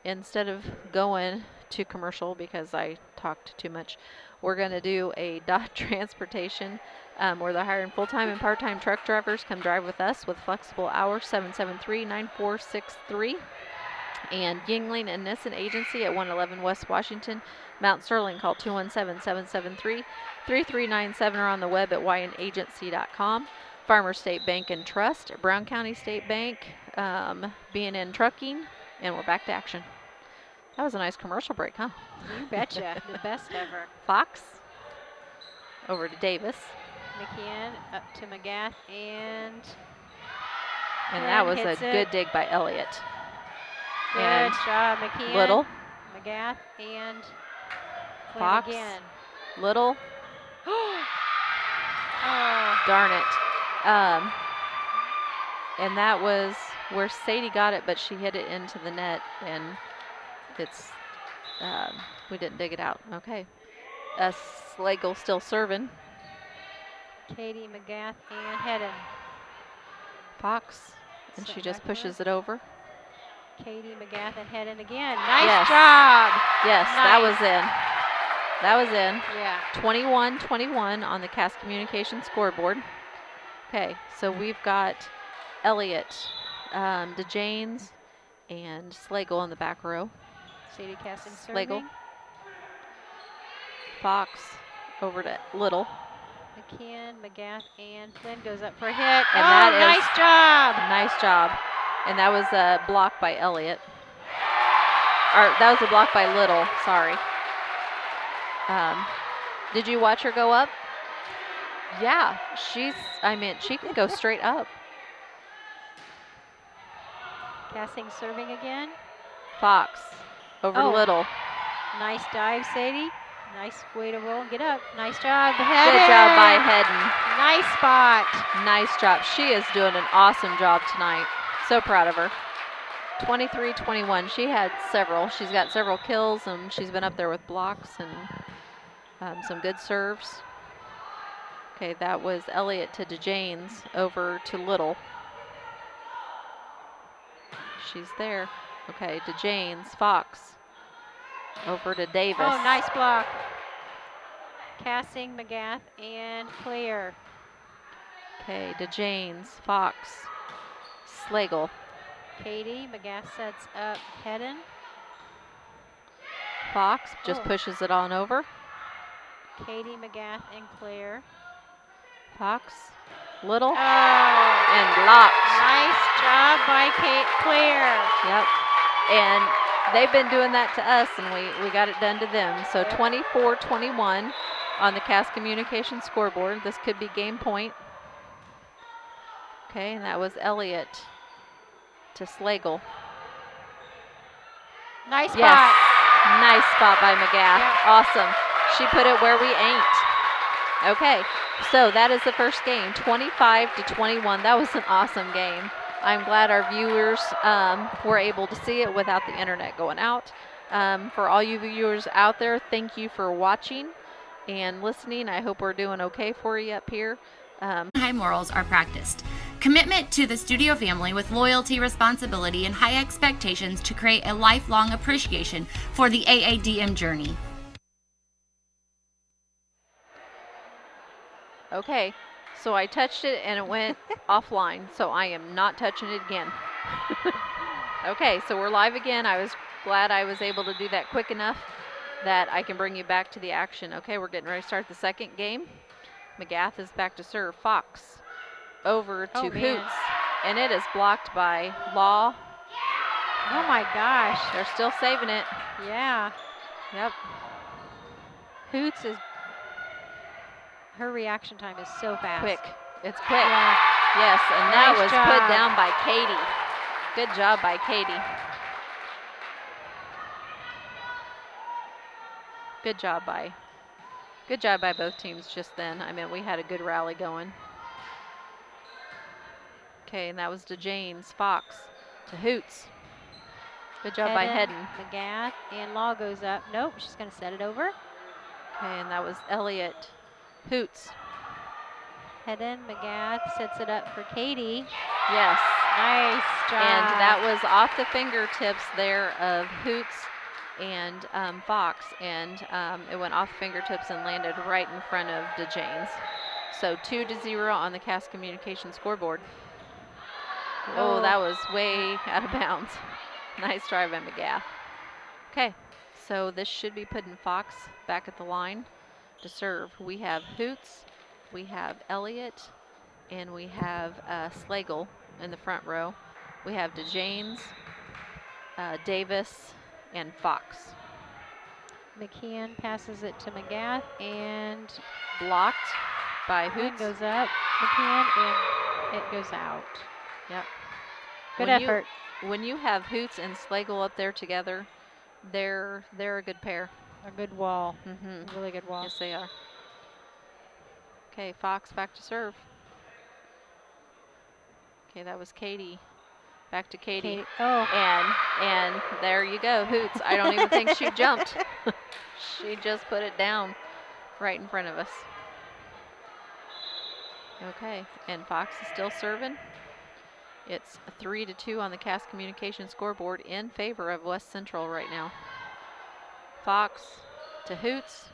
Instead of going to commercial because I talked too much, we're going to do a DOT transportation where they're hiring full-time and part-time truck drivers. Come drive with us with flexible hours, 773-9463. And Yingling and Nissen Agency at 111 West Washington, Mount Sterling. Call 217-773-3397 or on the web at ynagency.com. Farmer State Bank and Trust, Brown County State Bank, B&N Trucking, and we're back to action. That was a nice commercial break, huh? You betcha. The best ever. Fox over to Davis. McKeon up to McGath, and that was a hits it. good dig by Elliott. Good And job, McKeon. Little. McGath and Flynn Fox. again. Little. Oh. Darn it. And that was where Sadie got it, but she hit it into the net, and it's we didn't dig it out. Okay. Slagle still serving. Katie McGath and Hedden. Fox, and she just back pushes it over. Katie McGath and Hedden again. Nice Yes. job. Yes, Nice. that was in. That was in. Yeah. 21-21 on the Cass Communication scoreboard. Okay, so we've got Elliott, DeJanes, and Slagle in the back row. Sadie Casson Slagle. serving. Fox over to Little. McKeon, McGath, and Flynn goes up for a hit. And nice job. Nice job. And that was a block by Elliott. Or that was a block by Little, sorry. Did you watch her go up? Yeah, she can go straight up. Passing, serving again. Fox over to Little. Nice dive, Sadie. Nice way to roll and get up. Nice job, Hedden. Good job by Hedden. Nice spot. Nice job. She is doing an awesome job tonight. So proud of her. 23-21. She had several. She's got several kills, and she's been up there with blocks and some good serves. Okay, that was Elliott to DeJanes over to Little. She's there. Okay, DeJanes, Fox over to Davis. Oh, nice block. Cassing, McGath, and Claire. Okay, DeJanes, Fox, Slagle. Katie, McGath sets up Hedden. Fox just pushes it on over. Katie, McGath, and Claire. Fox, Little, and blocked. Nice job by Claire. Yep, and they've been doing that to us, and we got it done to them. So 24-21 on the Cass Communication scoreboard. This could be game point. Okay, and that was Elliott to Slagle. Nice spot. Yes, nice spot by McGath. Yep. Awesome. She put it where we ain't. Okay, so that is the first game, 25-21. That was an awesome game. I'm glad our viewers were able to see it without the internet going out. For all you viewers out there, thank you for watching and listening. I hope we're doing okay for you up here. High morals are practiced. Commitment to the studio family with loyalty, responsibility, and high expectations to create a lifelong appreciation for the AADM journey. Okay, so I touched it and it went offline, so I am not touching it again. Okay, so we're live again. I was glad I was able to do that quick enough that I can bring you back to the action. Okay, we're getting ready to start the second game. McGath is back to serve. Fox over to Hoots, and it is blocked by Law. Oh my gosh. They're still saving it. Yeah. Yep. Hoots is, her reaction time is so fast. Quick. It's quick. Yeah. Yes, and that Nice was job. put down by Katie. Good job by Katie. Good job by both teams just then. I mean, we had a good rally going. Okay, and that was DeJanes, Fox to Hoots. Good job by Hedden. McGath, and Law goes up. Nope, she's going to set it over. Okay, and that was Elliott, Hoots. Hedden, McGath sets it up for Katie. Yes. Nice job. And that was off the fingertips there of Hoots and Fox, and it went off fingertips and landed right in front of DeJanes. So 2-0 on the Cass Communication scoreboard. Oh, that was way out of bounds. Nice drive by McGath. Okay, so this should be putting Fox back at the line to serve. We have Hoots, we have Elliott, and we have Slagle in the front row. We have DeJanes, Davis, and Fox. McKeon passes it to McGath and blocked by Hoots. Goes up, McKeon, and it goes out. Yep. Good effort. When you have Hoots and Slagle up there together, they're a good pair. A good wall. Really good wall. Yes, they are. Okay, Fox back to serve. Okay, that was Katie. Back to Katie. Oh. And there you go, Hoots. I don't even think she jumped. She just put it down right in front of us. Okay, and Fox is still serving. It's 3-2 on the Cass Communication scoreboard in favor of West Central right now. Fox to Hoots.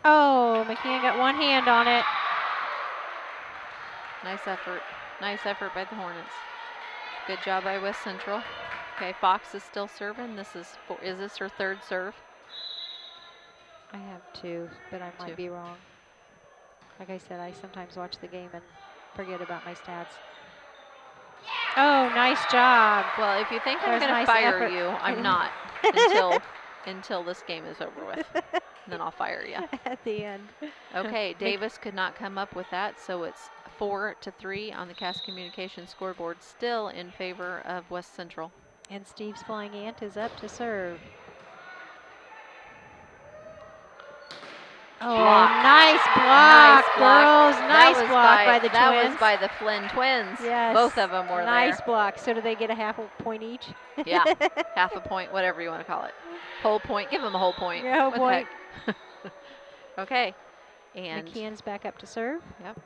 Oh, McKeon got one hand on it. Nice effort. Nice effort by the Hornets. Good job by West Central. Okay, Fox is still serving. Is this her third serve? I have two, but I might be wrong. Like I said, I sometimes watch the game and forget about my stats. Oh, nice job. Well, if you think I'm There's going to nice fire effort. you, I'm not until this game is over with. Then I'll fire you. At the end. Okay, Davis could not come up with that, so it's 4-3 on the Cass Communications scoreboard, still in favor of West Central. And Steve's Flying Ant is up to serve. Oh, nice block, girls. Nice block by the twins. That was by the Flynn twins. Yes. Both of them were nice there. block. So do they get a half a point each? Yeah, half a point, whatever you want to call it. Whole point. Give them a whole point. Yeah, whole what point. The heck? Okay. And McKeon's back up to serve. Yep.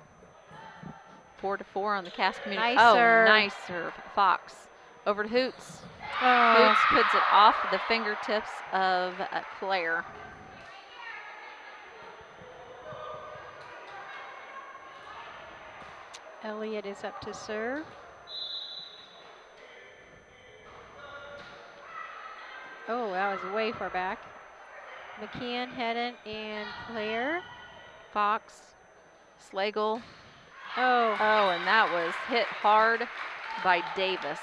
4-4 on the Cass Community. Nice serve. Nice serve. Fox over to Hoots. Oh. Hoots puts it off the fingertips of Claire. Elliott is up to serve. Oh, that was way far back. McKeon, Hedden, and Claire. Fox, Slagle. Oh. Oh, and that was hit hard by Davis.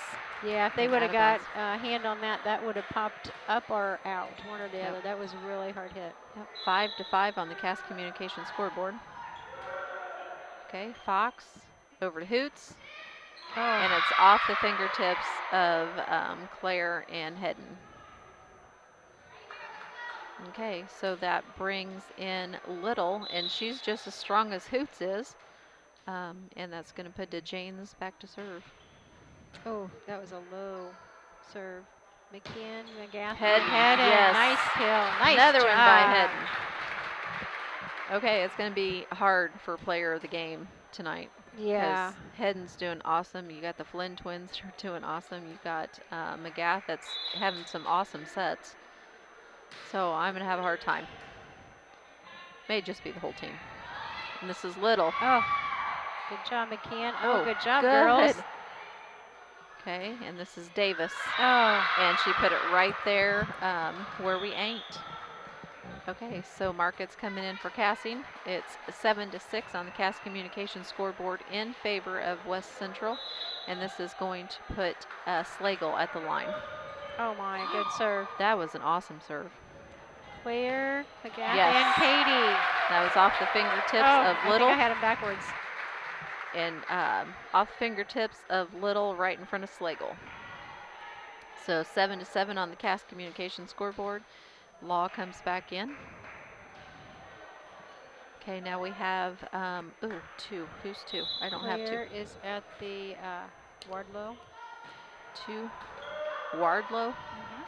Yeah, if they would have got a hand on that, that would have popped up or out, one or the other. That was a really hard hit. Yep. 5-5 on the Cass Communications scoreboard. Okay, Fox over to Hoots. Oh. And it's off the fingertips of Claire and Hedden. Okay, so that brings in Little, and she's just as strong as Hoots is. And that's going to put DeJanes back to serve. Oh, that was a low serve. McKeon, McGath, Hedden. Yes. Nice kill. Nice Another job. one by Hedden. Okay, it's going to be hard for player of the game tonight. Yeah. Hedden's doing awesome. You got the Flynn twins are doing awesome. You got McGath that's having some awesome sets. So I'm going to have a hard time. May just be the whole team. And this is Little. Oh, good job, McKeon. Oh, good job, girls. Okay, and this is Davis. Oh. And she put it right there where we ain't. Okay, so Marquette's coming in for Cassing. It's 7-6 on the Cass Communications scoreboard in favor of West Central. And this is going to put Slagle at the line. Oh my, good serve. That was an awesome serve. Claire, McGath, and Katie. That was off the fingertips of Little. I think I had him backwards. And off the fingertips of Little right in front of Slagle. So 7-7 on the Cass Communications scoreboard. Law comes back in. Okay, now we have, two. Who's two? I don't have two. Claire is at the Wardlow. Two. Wardlow? Mm-hmm.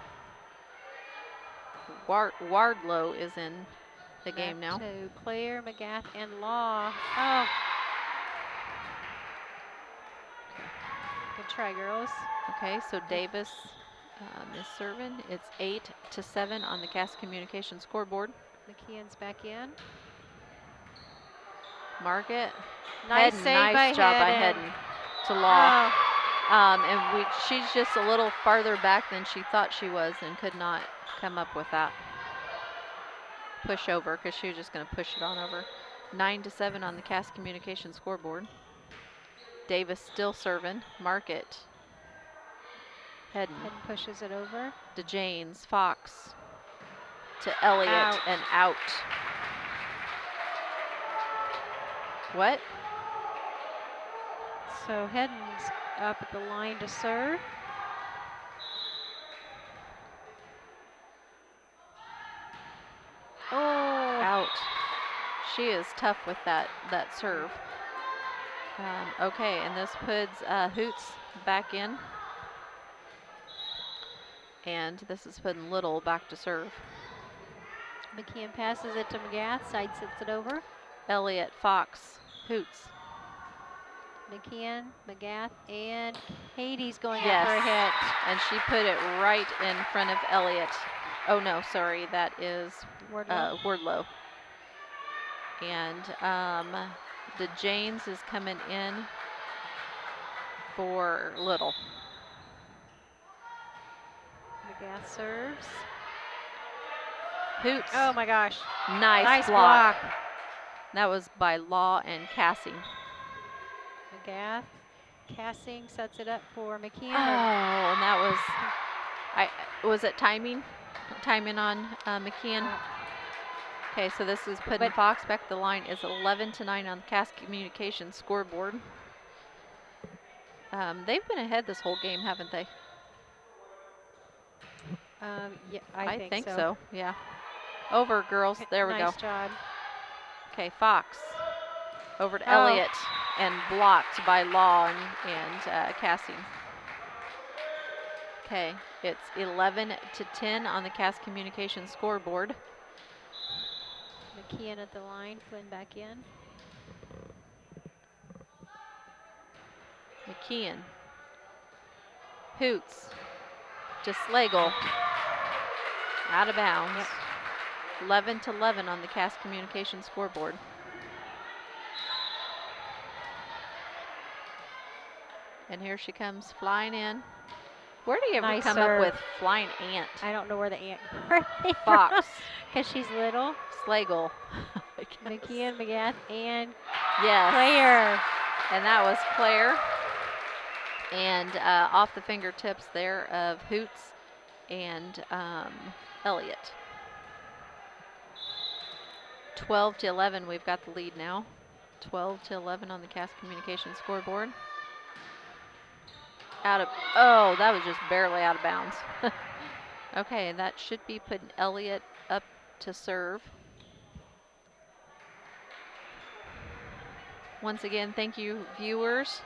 Wardlow is in the game now. To Claire, McGath, and Law. Oh. Good try, girls. Okay, so Davis is serving. It's 8-7 on the Cass Communications scoreboard. McKeon's back in. Market. Nice Hedden, save nice job by Hedden to Law. Oh. And she's just a little farther back than she thought she was and could not come up with that push over because she was just going to push it on over. 9-7 on the Cass Communications scoreboard. Davis still serving. Market. Hedden pushes it over. DeJanes, Fox to Elliott and out. What? So Hedden's up at the line to serve. Oh, out. She is tough with that serve. Okay, and this puts Hoots back in. And this is putting Little back to serve. McKeon passes it to McGath, side sits it over. Elliott, Fox, Hoots. McKeon, McGath, and Hades going up for a hit. And she put it right in front of Elliott. Oh no, sorry, that is Wardlow. And DeJanes is coming in for Little. McGath serves. Hoots. Oh my gosh. Nice block. That was by Law and Cassie. McGath. Cassing sets it up for McKeon. Oh, and that was it timing? Timing on McKeon? Okay, so this is putting Fox back to the line. Is 11-9 on the Cass Communications scoreboard. They've been ahead this whole game, haven't they? Yeah, I think so. Yeah. Over, girls. There we go. Nice job. Okay, Fox. Over to Elliott and blocked by Law and Cassie. Okay, it's 11-10 on the Cass Communications scoreboard. McKeon at the line, Flynn back in. McKeon. Hoots to Slagle. Out of bounds. 11-11 on the Cass Communications scoreboard. And here she comes flying in. Where do you ever come up with flying ant? I don't know where the ant Fox. Because she's little. Slagle. McKeon, McGath, and yes. Claire. And that was Claire. And off the fingertips there of Hoots and Elliott. 12-11, we've got the lead now. 12-11 on the Cass Communications scoreboard. That was just barely out of bounds. Okay, and that should be putting Elliott up to serve. Once again, thank you, viewers,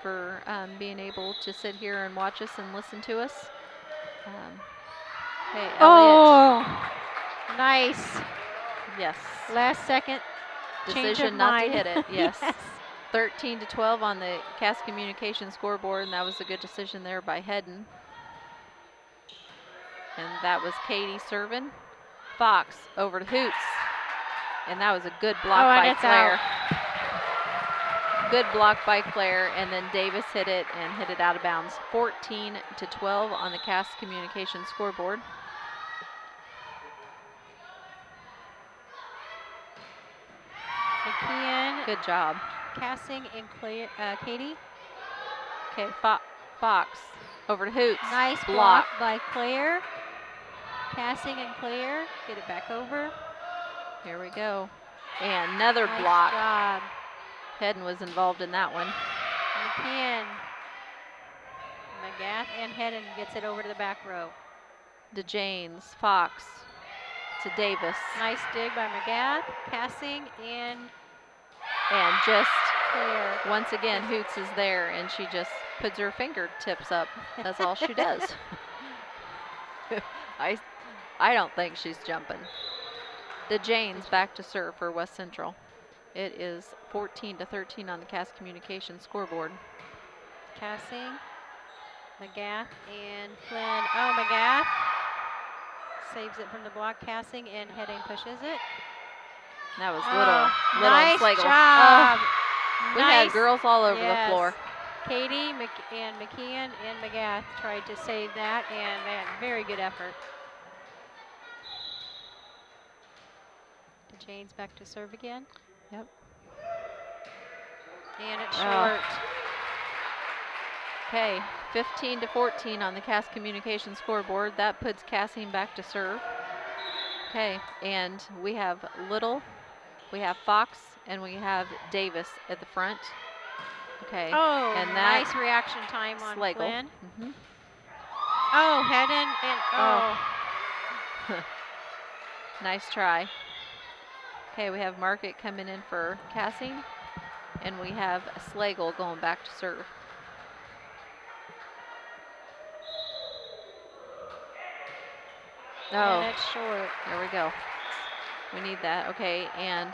for being able to sit here and watch us and listen to us. Okay, Elliott. Oh, nice. Yes. Last second decision not to hit it. Yes. 13-12 on the Cass Communications scoreboard, and that was a good decision there by Hedden. And that was Katie serving. Fox over to Hoots. And that was a good block by Claire. Good block by Claire, and then Davis hit it and hit it out of bounds. 14-12 on the Cass Communications scoreboard. McKeon. Good job. Cassing and Claire, Katie. Okay, Fox over to Hoots. Nice block by Claire. Cassing and Claire. Get it back over. Here we go. And another nice block. Job. Hedden was involved in that one. McKeon. McGath and Hedden gets it over to the back row. To Janes. Fox to Davis. Nice dig by McGath. Cassing and just Claire. Once again, Hoots is there, and she just puts her fingertips up. That's all she does. I don't think she's jumping. The Janes back to serve for West Central. It is 14-13 on the Cass Communications scoreboard. Cassing, McGath, and Flynn. Oh, McGath saves it from the block. Cassing and Hedden pushes it. That was little nice Slagle. Job. We had girls all over the floor. Katie and McKeon and McGath tried to save that, and man, very good effort. The Janes back to serve again. Yep. And it's short. Okay, 15-14 on the Cass Communications scoreboard. That puts Cassine back to serve. Okay, and we have Little, we have Fox, and we have Davis at the front. Okay. Oh, and that nice reaction time on Slagle. Flynn. Oh, Hedden and nice try. Okay, we have Market coming in for Cassing, and we have Slagle going back to serve. And it's short. There we go. We need that. Okay, and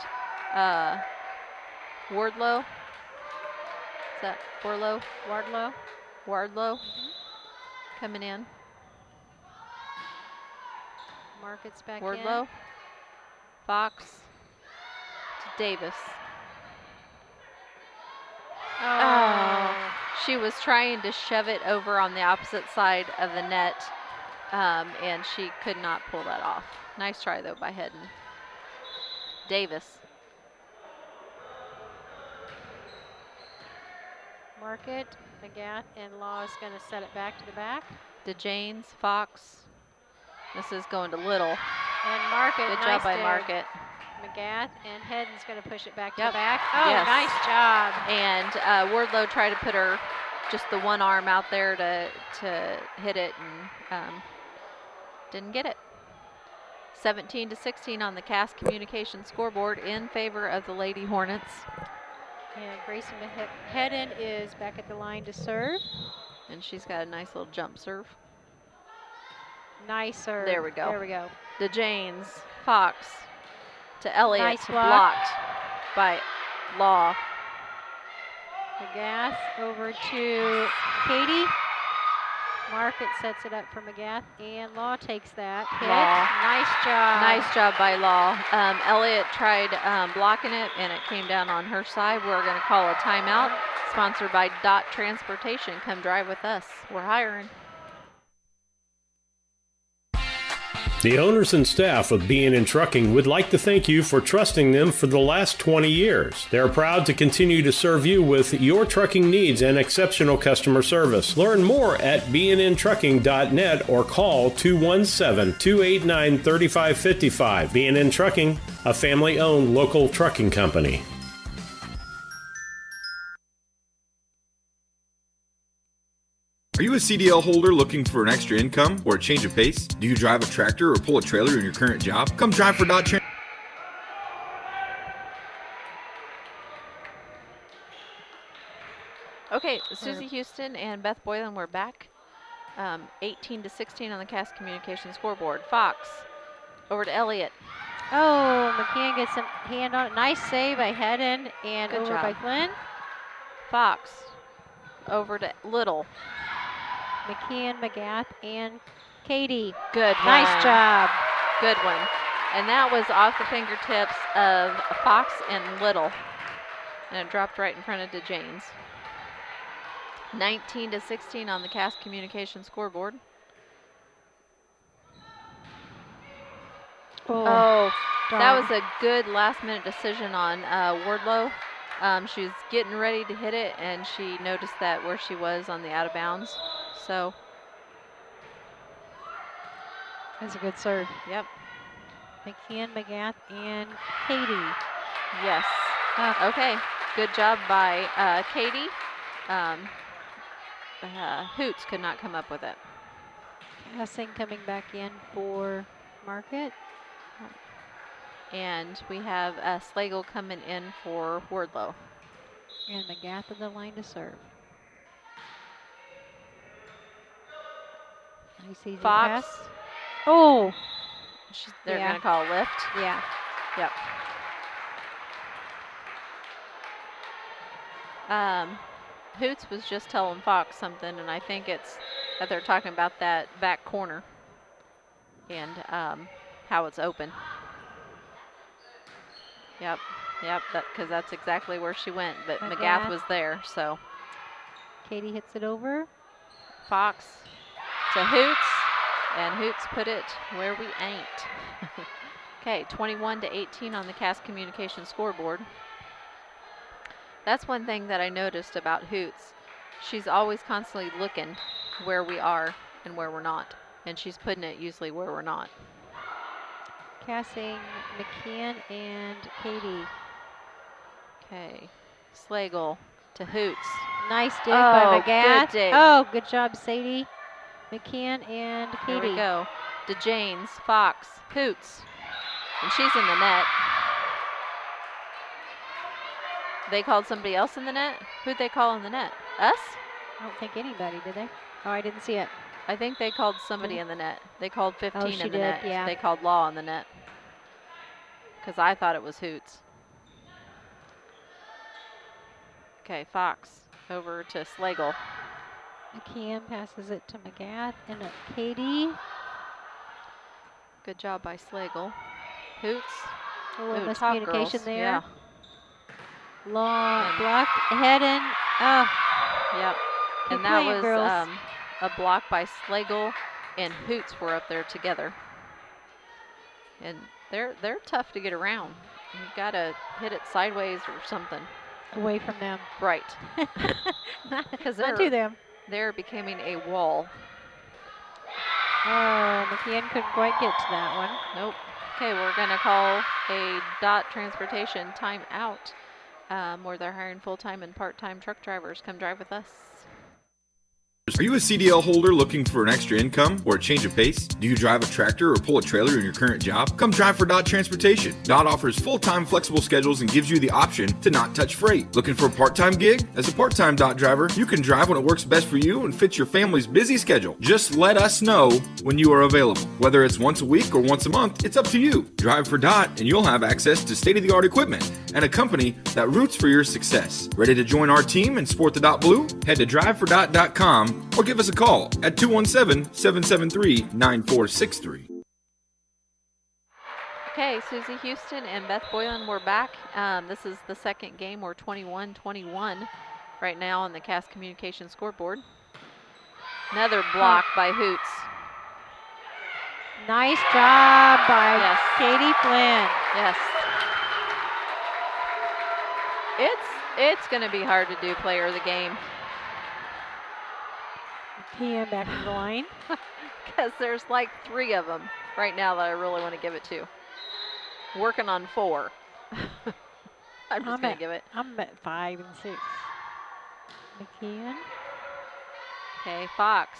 Wardlow. Is that Wardlow? Wardlow coming in. Market's back Wardlow. in. Fox to Davis. Oh. She was trying to shove it over on the opposite side of the net, and she could not pull that off. Nice try, though, by Hedden. Davis Market, McGath, and Law is going to set it back to the back. DeJanes, Fox. This is going to Little. And Market, Good nice job by dig. Market. McGath, and Hedden's going to push it back to Yep. the back. Oh, Yes. nice job. And Wardlow tried to put her just the one arm out there to hit it, and didn't get it. 17-16 on the Cass Communications scoreboard in favor of the Lady Hornets. And Grayson Hedden is back at the line to serve. And she's got a nice little jump serve. Nice serve. There we go. There we go. DeJanes, Fox to Elliott, Nice block. blocked by Law. McGath over to Katie. Market sets it up for McGath, and Law takes that hit. Law. Nice job. Nice job by Law. Elliott tried blocking it, and it came down on her side. We're going to call a timeout. Sponsored by Dot Transportation. Come drive with us. We're hiring. The owners and staff of B&N Trucking would like to thank you for trusting them for the last 20 years. They're proud to continue to serve you with your trucking needs and exceptional customer service. Learn more at bnntrucking.net or call 217-289-3555. B&N Trucking, a family-owned local trucking company. Are you a CDL holder looking for an extra income or a change of pace? Do you drive a tractor or pull a trailer in your current job? Come drive for Dot Transportation. Okay, Susie Houston and Beth Boylan, we're back. 18-16 on the Cass Communications scoreboard. Fox over to Elliott. Oh, McCann gets a hand on it. Nice save by Hedden and Good over job. by Flynn. Fox over to Little. McCann, McGath, and Katie. Good one. Nice job. Good one. And that was off the fingertips of Fox and Little. And it dropped right in front of DeJanes. 19-16 on the Cass Communications scoreboard. Oh, that was a good last-minute decision on Wardlow. She was getting ready to hit it, and she noticed that where she was on the out of bounds. So that's a good serve. Yep. McCann, McGath, and Katie. Yes. Okay. Good job by Katie. Hoots could not come up with it. Passing coming back in for Market. And we have Slagle coming in for Wardlow. And McGath at the line to serve. Nice easy Fox. pass. Oh! They're going to call a lift. Yeah. Yep. Hoots was just telling Fox something, and I think it's that they're talking about that back corner and how it's open. Yep, because that's exactly where she went, but McGath was there, so. Katie hits it over. Fox to Hoots, and Hoots put it where we ain't. Okay, 21-18 on the Cass Communications scoreboard. That's one thing that I noticed about Hoots. She's always constantly looking where we are and where we're not, and she's putting it usually where we're not. Passing McCann and Katie. Okay, Slagle to Hoots. Nice dig by McGath. Good dig. Oh, good job, Sadie. McCann and Katie. Here we go. DeJanes, Fox, Hoots. And she's in the net. They called somebody else in the net? Who'd they call in the net? Us? I don't think anybody, did they? Oh, I didn't see it. I think they called somebody in the net. They called 15 in the net. Yeah. They called Law in the net. Because I thought it was Hoots. Okay, Fox over to Slagle. McCann passes it to McGath and Katie. Good job by Slagle. Hoots. A little Ooh, top miscommunication girls. there. Yeah. Long block, Hedden. Oh. Yep. Keep And that playing, was girls. a block by Slagle and Hoots were up there together. And they're tough to get around. You've got to hit it sideways or something. away from them. Right. not Because to them. They're becoming a wall. Oh, McKeon couldn't quite get to that one. Nope. Okay, we're going to call a DOT transportation timeout where they're hiring full-time and part-time truck drivers. Come drive with us. Are you a CDL holder looking for an extra income or a change of pace? Do you drive a tractor or pull a trailer in your current job? Come drive for DOT Transportation. DOT offers full-time flexible schedules and gives you the option to not touch freight. Looking for a part-time gig? As a part-time DOT driver, you can drive when it works best for you and fits your family's busy schedule. Just let us know when you are available. Whether it's once a week or once a month, it's up to you. Drive for DOT and you'll have access to state-of-the-art equipment and a company that roots for your success. Ready to join our team and sport the DOT blue? Head to drivefordot.com or give us a call at 217-773-9463. Okay, Susie Houston and Beth Boylan, we're back. This is the second game. We're 21-21 right now on the Cass Communication scoreboard. Another block by Hoots. Nice job by Katie Flynn. Yes. It's going to be hard to do player of the game. PM back to the line. Because there's like 3 of them right now that I really want to give it to. Working on 4. I'm just going to give it. I'm at 5 and 6. McKeon. Okay, Fox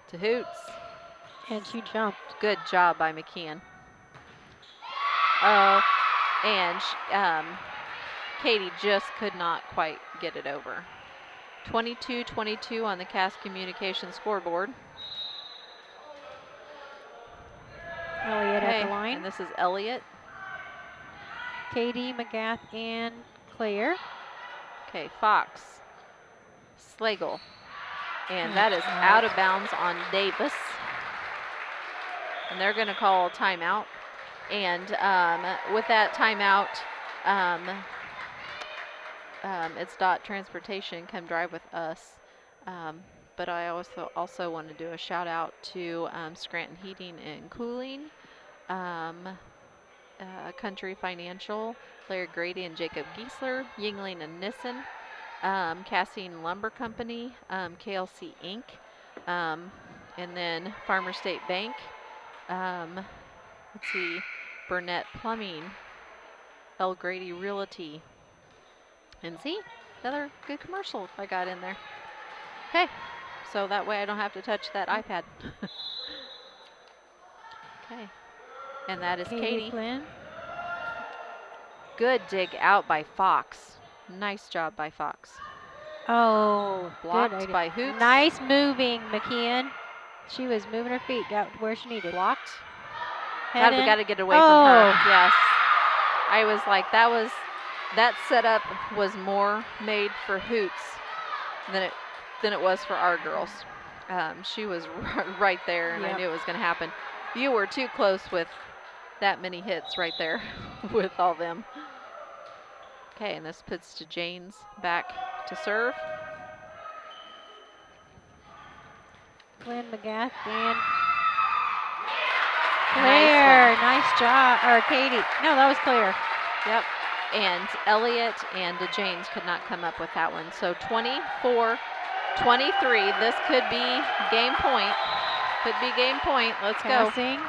to Hoots. And she jumped. Good job by McKeon. Oh, and Katie just could not quite get it over. 22-22 on the Cass Communication scoreboard. Elliott at the line. And this is Elliott. Katie, McGath, and Claire. Okay, Fox. Slagle. And that is out of bounds on Davis. And they're going to call a timeout. And with that timeout, it's DOT Transportation. Come drive with us. But I also want to do a shout out to Scranton Heating and Cooling, Country Financial, Larry Grady and Jacob Giesler, Yingling and Nissen, Cassine Lumber Company, KLC Inc., and then Farmer State Bank. Let's see, Burnett Plumbing, L. Grady Realty, and see, another good commercial I got in there. Okay, so that way I don't have to touch that iPad. Okay, and that is Katie. Flynn. Good dig out by Fox. Nice job by Fox. Oh, blocked good by Hoots. Nice moving, McKeon. She was moving her feet, got where she needed. Blocked. We Head got to get away from her. Yes. I was like, that setup was more made for Hoots than it was for our girls. She was right there, and I knew it was going to happen. You were too close with that many hits right there with all them. Okay, and this puts to Janes back to serve. Flynn, McGath, and Claire. Nice job. Or Katie. No, that was Claire. Yep. And Elliott and Janes could not come up with that one. So 24-23. This could be game point. Could be game point. Let's Passing. go.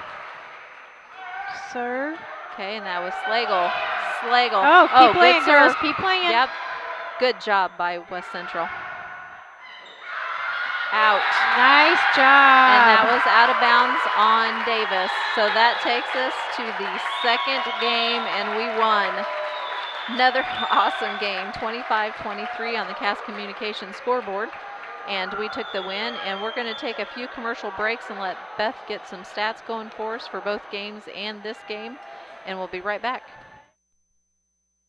Serve. Okay, and that was Slagle. Oh, keep playing, good girls. serve. Keep playing. Yep. Good job by West Central. Out. Nice job. And that was out of bounds on Davis. So that takes us to the second game, and we won. Another awesome game, 25-23 on the Cass Communication scoreboard. And we took the win, and we're going to take a few commercial breaks and let Beth get some stats going for us for both games and this game, and we'll be right back.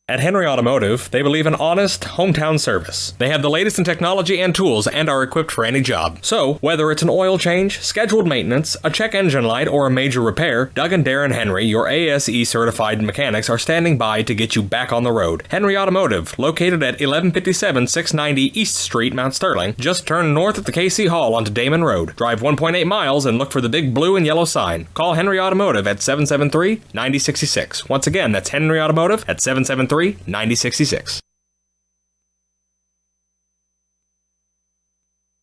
At Henry Automotive, they believe in honest, hometown service. They have the latest in technology and tools and are equipped for any job. So, whether it's an oil change, scheduled maintenance, a check engine light, or a major repair, Doug and Darren Henry, your ASE certified mechanics, are standing by to get you back on the road. Henry Automotive, located at 1157 690 East Street, Mount Sterling. Just turn north at the KC Hall onto Damon Road. Drive 1.8 miles and look for the big blue and yellow sign. Call Henry Automotive at 773-9066. Once again, that's Henry Automotive at 773-9066.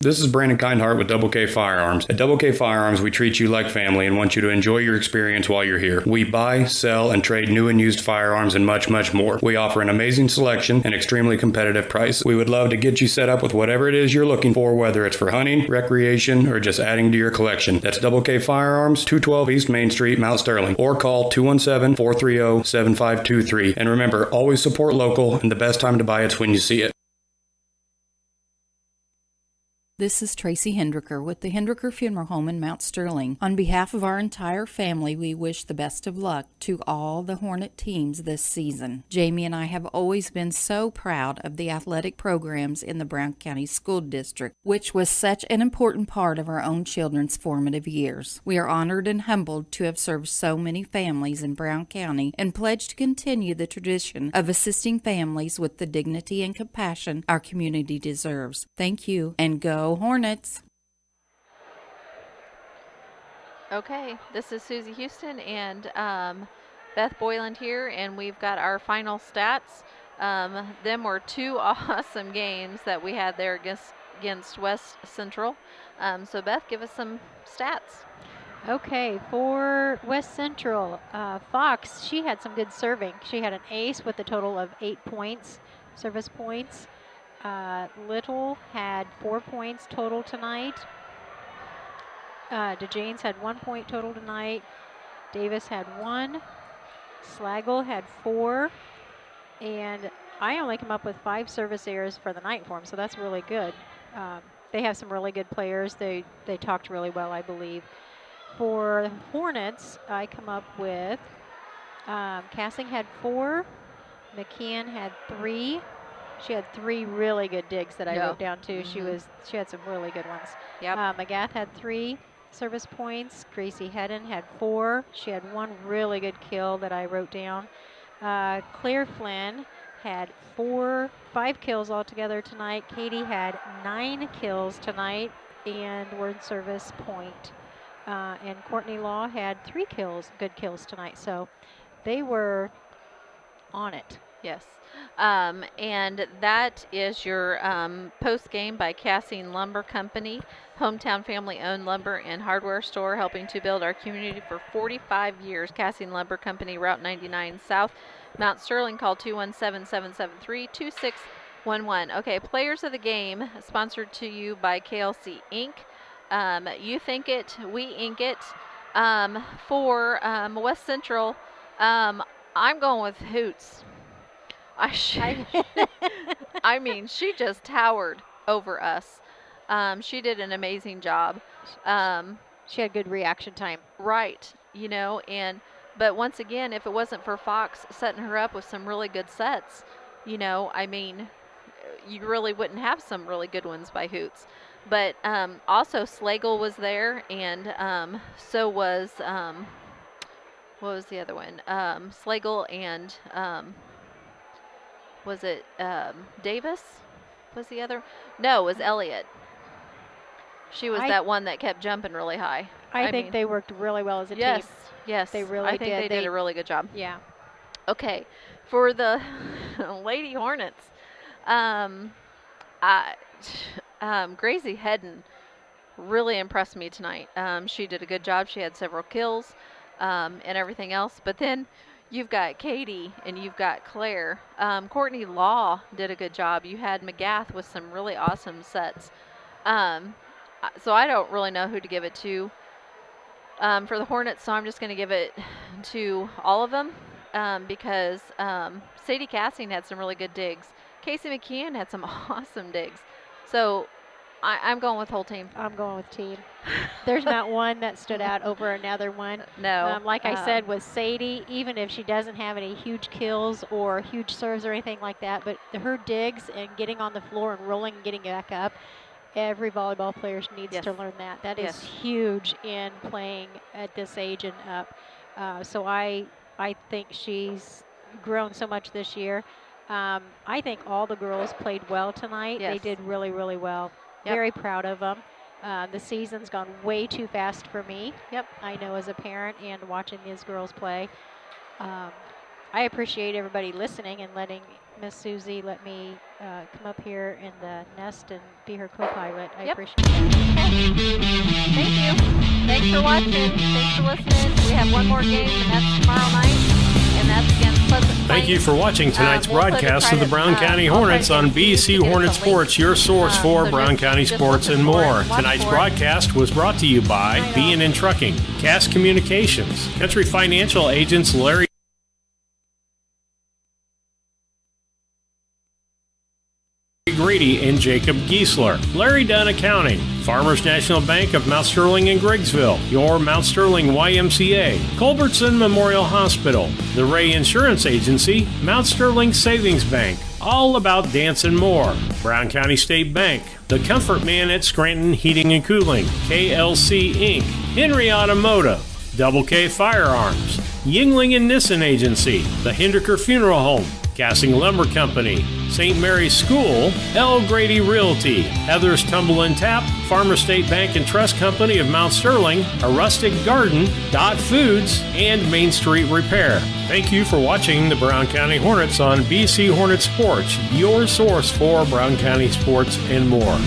This is Brandon Kindhart with Double K Firearms. At Double K Firearms, we treat you like family and want you to enjoy your experience while you're here. We buy, sell, and trade new and used firearms and much, much more. We offer an amazing selection and extremely competitive prices. We would love to get you set up with whatever it is you're looking for, whether it's for hunting, recreation, or just adding to your collection. That's Double K Firearms, 212 East Main Street, Mount Sterling, or call 217-430-7523. And remember, always support local, and the best time to buy it's when you see it. This is Tracy Hendricker with the Hendricker Funeral Home in Mount Sterling. On behalf of our entire family, we wish the best of luck to all the Hornet teams this season. Jamie and I have always been so proud of the athletic programs in the Brown County School District, which was such an important part of our own children's formative years. We are honored and humbled to have served so many families in Brown County and pledge to continue the tradition of assisting families with the dignity and compassion our community deserves. Thank you, and go Hornets! Okay, this is Susie Houston and Beth Boyland here, and we've got our final stats. Them were two awesome games that we had there against West Central. So Beth, give us some stats. Okay, for West Central, Fox, she had some good serving. She had an ace with a total of 8 points, service points. Little had 4 points total tonight. DeJanes had 1 point total tonight. Davis had 1. Slagle had 4. And I only come up with 5 service errors for the night for them, so that's really good. They have some really good players. They talked really well, I believe. For the Hornets, I come up with Cassing had 4. McKeon had 3. She had 3 really good digs that I wrote down too. Mm-hmm. She had some really good ones. Yep. McGath had 3 service points. Gracie Hedden had 4. She had 1 really good kill that I wrote down. Claire Flynn had 5 kills altogether tonight. Katie had 9 kills tonight and word service point. And Courtney Law had 3 kills, good kills tonight. So they were on it. Yes. And that is your post game by Cassine Lumber Company, hometown family-owned lumber and hardware store, helping to build our community for 45 years. Cassine Lumber Company, Route 99 South, Mount Sterling. Call 217-773-2611. Okay, players of the game, sponsored to you by KLC Inc. You think it, we ink it. For West Central, I'm going with Hoots. I mean, she just towered over us. She did an amazing job. She had good reaction time. Right, you know, but once again, if it wasn't for Fox setting her up with some really good sets, you know, I mean, you really wouldn't have some really good ones by Hoots. But also Slagle was there, and so was, what was the other one? Slagle and was it Davis? Was the other? No, it was Elliott. She was that one that kept jumping really high. I think they worked really well as a team. Yes, they really did. I think they did a really good job. Yeah. Okay, for the Lady Hornets, Gracie Hedden really impressed me tonight. She did a good job. She had several kills and everything else. But then you've got Katie and you've got Claire. Courtney Law did a good job. You had McGath with some really awesome sets. So I don't really know who to give it to for the Hornets, so I'm just going to give it to all of them because Sadie Cassing had some really good digs. Casey McKeon had some awesome digs. So I'm going with whole team. I'm going with team. There's not one that stood out over another one. No. Like I said with Sadie, even if she doesn't have any huge kills or huge serves or anything like that, but her digs and getting on the floor and rolling and getting back up, every volleyball player needs to learn that. That is huge in playing at this age and up. So I think she's grown so much this year. I think all the girls played well tonight. They did really, really well. Very proud of them. The season's gone way too fast for me. I know as a parent and watching these girls play. I appreciate everybody listening and letting Miss Susie let me come up here in the nest and be her co-pilot. I appreciate it. Thank you. Thanks for watching. Thanks for listening. We have one more game, and that's tomorrow night, and that's against Pleasant Plains. Thank you for watching tonight's broadcast of the Brown County Hornets on BC Hornet Sports, your source for Brown County sports and more. Tonight's broadcast was brought to you by B&N Trucking, Cass Communications, Country Financial Agents Larry Grady and Jacob Giesler, Larry Dunn Accounting, Farmers National Bank of Mount Sterling and Griggsville, your Mount Sterling YMCA, Culbertson Memorial Hospital, the Ray Insurance Agency, Mount Sterling Savings Bank, All About Dance and More, Brown County State Bank, The Comfort Man at Scranton Heating and Cooling, KLC Inc., Henry Automotive, Double K Firearms, Yingling and Nissen Agency, The Hinderker Funeral Home, Gassing Lumber Company, St. Mary's School, L. Grady Realty, Heather's Tumble and Tap, Farmer State Bank and Trust Company of Mount Sterling, A Rustic Garden, Dot Foods, and Main Street Repair. Thank you for watching the Brown County Hornets on BC Hornet Sports, your source for Brown County sports and more.